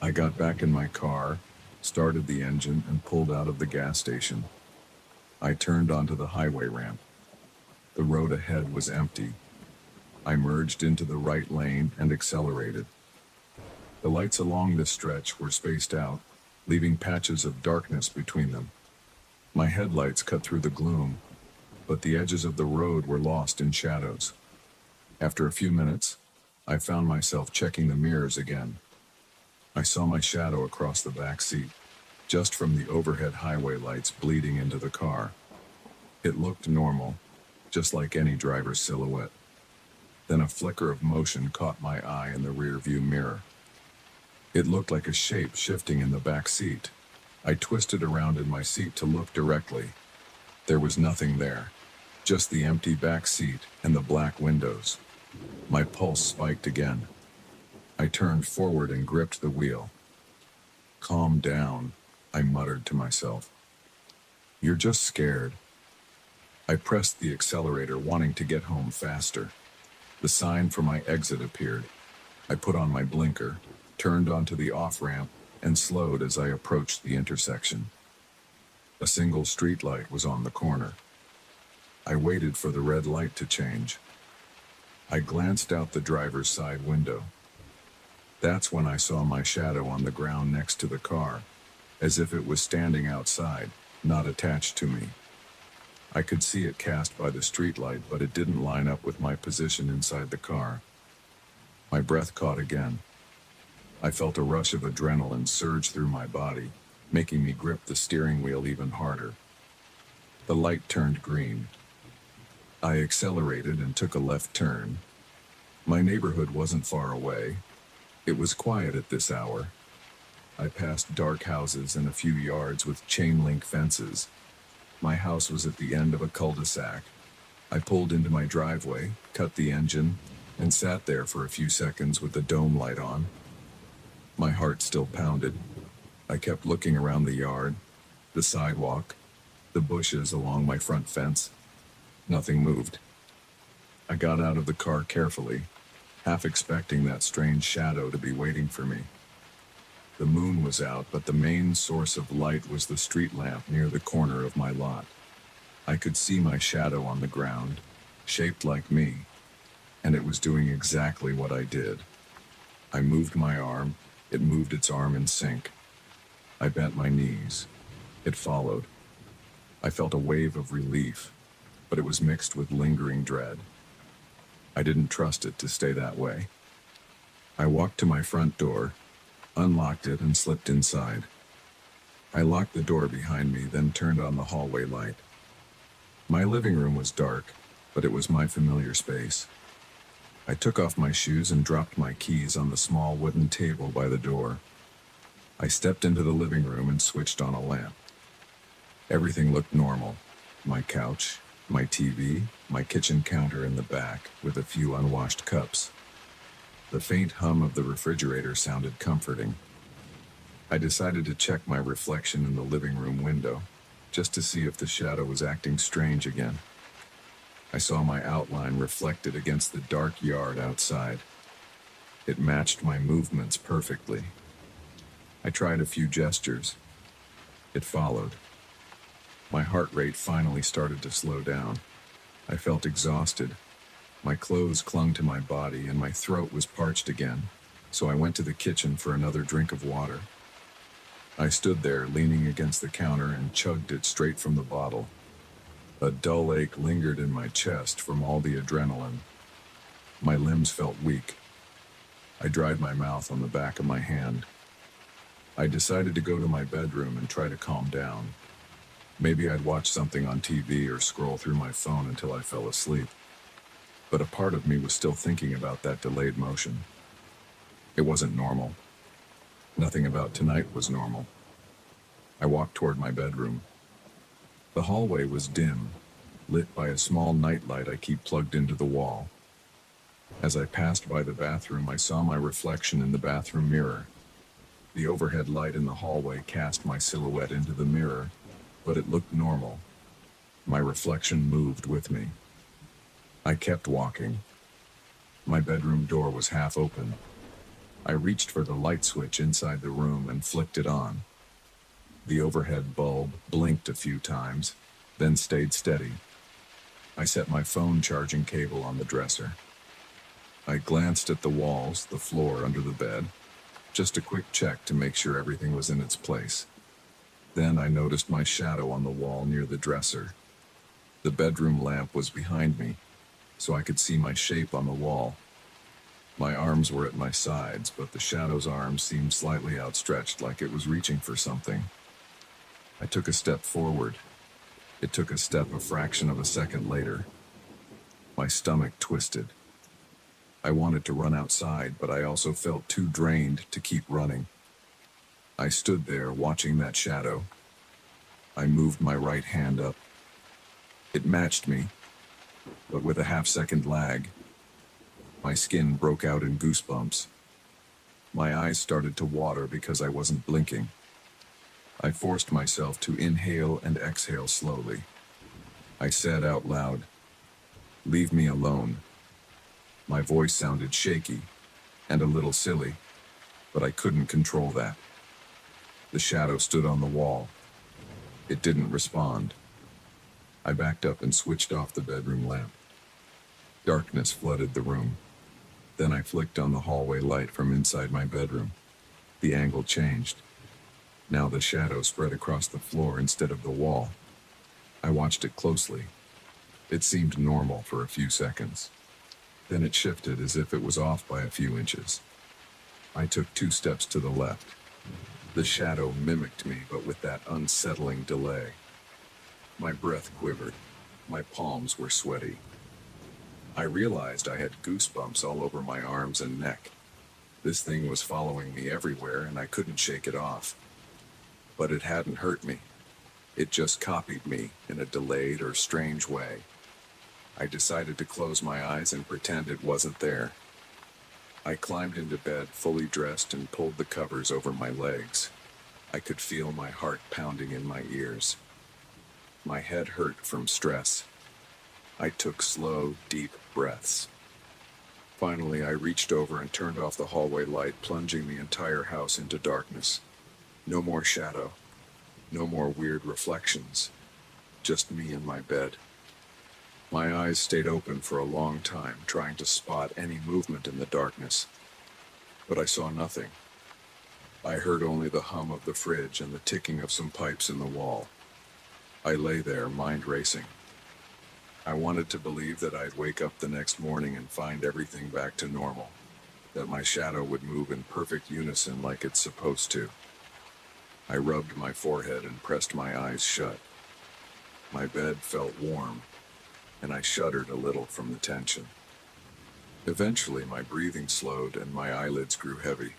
[SPEAKER 1] I got back in my car, started the engine, and pulled out of the gas station. I turned onto the highway ramp. The road ahead was empty. I merged into the right lane and accelerated. The lights along this stretch were spaced out, leaving patches of darkness between them. My headlights cut through the gloom, but the edges of the road were lost in shadows. After a few minutes, I found myself checking the mirrors again. I saw my shadow across the back seat, just from the overhead highway lights bleeding into the car. It looked normal, just like any driver's silhouette. Then a flicker of motion caught my eye in the rearview mirror. It looked like a shape shifting in the back seat. I twisted around in my seat to look directly. There was nothing there, just the empty back seat and the black windows. My pulse spiked again. I turned forward and gripped the wheel. "Calm down," I muttered to myself. "You're just scared." I pressed the accelerator, wanting to get home faster. The sign for my exit appeared. I put on my blinker, turned onto the off-ramp, and slowed as I approached the intersection. A single streetlight was on the corner. I waited for the red light to change. I glanced out the driver's side window. That's when I saw my shadow on the ground next to the car, as if it was standing outside, not attached to me. I could see it cast by the streetlight, but it didn't line up with my position inside the car. My breath caught again. I felt a rush of adrenaline surge through my body, making me grip the steering wheel even harder. The light turned green. I accelerated and took a left turn. My neighborhood wasn't far away. It was quiet at this hour. I passed dark houses and a few yards with chain-link fences. My house was at the end of a cul-de-sac. I pulled into my driveway, cut the engine, and sat there for a few seconds with the dome light on. My heart still pounded. I kept looking around the yard, the sidewalk, the bushes along my front fence. Nothing moved. I got out of the car carefully, half expecting that strange shadow to be waiting for me. The moon was out, but the main source of light was the street lamp near the corner of my lot. I could see my shadow on the ground, shaped like me, and it was doing exactly what I did. I moved my arm, it moved its arm in sync. I bent my knees. It followed. I felt a wave of relief, but it was mixed with lingering dread. I didn't trust it to stay that way. I walked to my front door, unlocked it, and slipped inside. I locked the door behind me, then turned on the hallway light. My living room was dark, but it was my familiar space. I took off my shoes and dropped my keys on the small wooden table by the door. I stepped into the living room and switched on a lamp. Everything looked normal. My couch, my TV, my kitchen counter in the back, with a few unwashed cups. The faint hum of the refrigerator sounded comforting. I decided to check my reflection in the living room window, just to see if the shadow was acting strange again. I saw my outline reflected against the dark yard outside. It matched my movements perfectly. I tried a few gestures. It followed. My heart rate finally started to slow down. I felt exhausted. My clothes clung to my body and my throat was parched again, so I went to the kitchen for another drink of water. I stood there leaning against the counter and chugged it straight from the bottle. A dull ache lingered in my chest from all the adrenaline. My limbs felt weak. I dried my mouth on the back of my hand. I decided to go to my bedroom and try to calm down. Maybe I'd watch something on TV or scroll through my phone until I fell asleep. But a part of me was still thinking about that delayed motion. It wasn't normal. Nothing about tonight was normal. I walked toward my bedroom. The hallway was dim, lit by a small nightlight I keep plugged into the wall. As I passed by the bathroom, I saw my reflection in the bathroom mirror. The overhead light in the hallway cast my silhouette into the mirror, but it looked normal. My reflection moved with me. I kept walking. My bedroom door was half open. I reached for the light switch inside the room and flicked it on. The overhead bulb blinked a few times, then stayed steady. I set my phone charging cable on the dresser. I glanced at the walls, the floor under the bed, just a quick check to make sure everything was in its place. Then I noticed my shadow on the wall near the dresser. The bedroom lamp was behind me, so I could see my shape on the wall. My arms were at my sides, but the shadow's arms seemed slightly outstretched, like it was reaching for something. I took a step forward. It took a step a fraction of a second later. My stomach twisted. I wanted to run outside, but I also felt too drained to keep running. I stood there watching that shadow. I moved my right hand up. It matched me, but with a half-second lag. My skin broke out in goosebumps. My eyes started to water because I wasn't blinking. I forced myself to inhale and exhale slowly. I said out loud, "Leave me alone." My voice sounded shaky and a little silly, but I couldn't control that. The shadow stood on the wall. It didn't respond. I backed up and switched off the bedroom lamp. Darkness flooded the room. Then I flicked on the hallway light from inside my bedroom. The angle changed. Now the shadow spread across the floor instead of the wall. I watched it closely. It seemed normal for a few seconds. Then it shifted as if it was off by a few inches. I took 2 steps to the left. The shadow mimicked me, but with that unsettling delay. My breath quivered. My palms were sweaty. I realized I had goosebumps all over my arms and neck. This thing was following me everywhere, and I couldn't shake it off. But it hadn't hurt me. It just copied me in a delayed or strange way. I decided to close my eyes and pretend it wasn't there. I climbed into bed, fully dressed, and pulled the covers over my legs. I could feel my heart pounding in my ears. My head hurt from stress. I took slow, deep breaths. Finally, I reached over and turned off the hallway light, plunging the entire house into darkness. No more shadow. No more weird reflections. Just me in my bed. My eyes stayed open for a long time, trying to spot any movement in the darkness. But I saw nothing. I heard only the hum of the fridge and the ticking of some pipes in the wall. I lay there, mind racing. I wanted to believe that I'd wake up the next morning and find everything back to normal, that my shadow would move in perfect unison like it's supposed to. I rubbed my forehead and pressed my eyes shut. My bed felt warm, and I shuddered a little from the tension. Eventually, my breathing slowed and my eyelids grew heavy.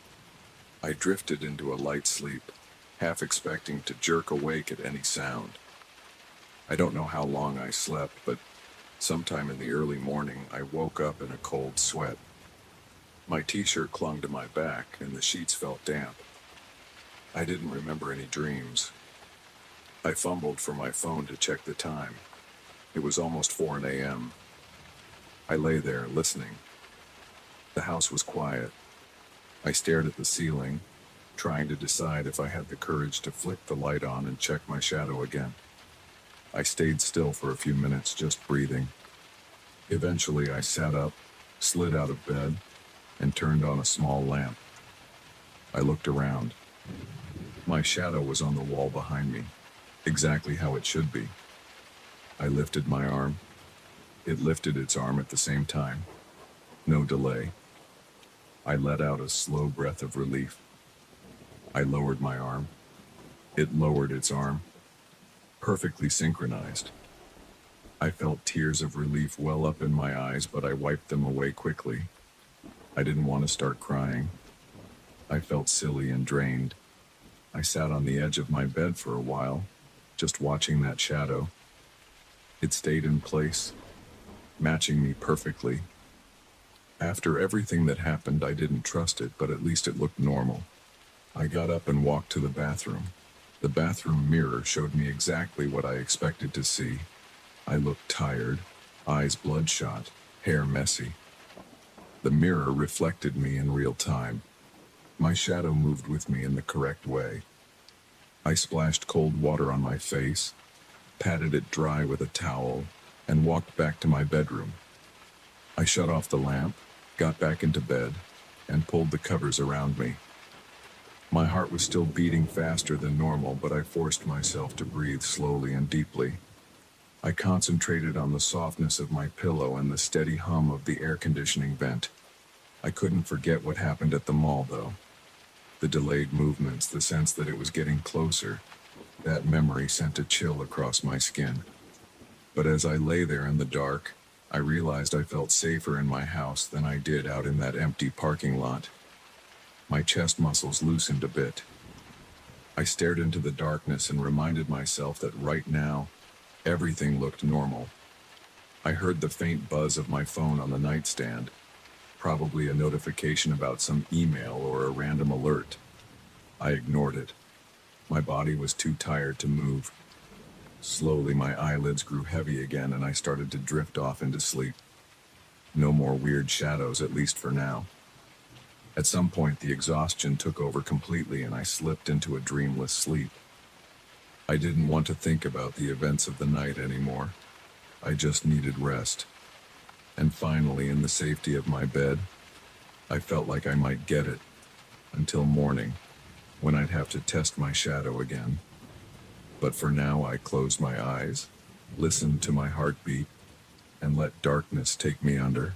[SPEAKER 1] I drifted into a light sleep, half expecting to jerk awake at any sound. I don't know how long I slept, but sometime in the early morning, I woke up in a cold sweat. My t-shirt clung to my back, and the sheets felt damp. I didn't remember any dreams. I fumbled for my phone to check the time. It was almost 4 a.m. I lay there, listening. The house was quiet. I stared at the ceiling, trying to decide if I had the courage to flick the light on and check my shadow again. I stayed still for a few minutes, just breathing. Eventually, I sat up, slid out of bed, and turned on a small lamp. I looked around. My shadow was on the wall behind me, exactly how it should be. I lifted my arm. It lifted its arm at the same time. No delay. I let out a slow breath of relief. I lowered my arm. It lowered its arm. Perfectly synchronized. I felt tears of relief well up in my eyes, but I wiped them away quickly. I didn't want to start crying. I felt silly and drained. I sat on the edge of my bed for a while, just watching that shadow. It stayed in place, matching me perfectly. After everything that happened, I didn't trust it, but at least it looked normal. I got up and walked to the bathroom. The bathroom mirror showed me exactly what I expected to see. I looked tired, eyes bloodshot, hair messy. The mirror reflected me in real time. My shadow moved with me in the correct way. I splashed cold water on my face, patted it dry with a towel, and walked back to my bedroom. I shut off the lamp, got back into bed, and pulled the covers around me. My heart was still beating faster than normal, but I forced myself to breathe slowly and deeply. I concentrated on the softness of my pillow and the steady hum of the air conditioning vent. I couldn't forget what happened at the mall, though. The delayed movements, the sense that it was getting closer, that memory sent a chill across my skin. But as I lay there in the dark, I realized I felt safer in my house than I did out in that empty parking lot. My chest muscles loosened a bit. I stared into the darkness and reminded myself that right now, everything looked normal. I heard the faint buzz of my phone on the nightstand, probably a notification about some email or a random alert. I ignored it. My body was too tired to move. Slowly, my eyelids grew heavy again and I started to drift off into sleep. No more weird shadows, at least for now. At some point, the exhaustion took over completely and I slipped into a dreamless sleep. I didn't want to think about the events of the night anymore. I just needed rest. And finally, in the safety of my bed, I felt like I might get it until morning, when I'd have to test my shadow again. But for now, I closed my eyes, listened to my heartbeat, and let darkness take me under.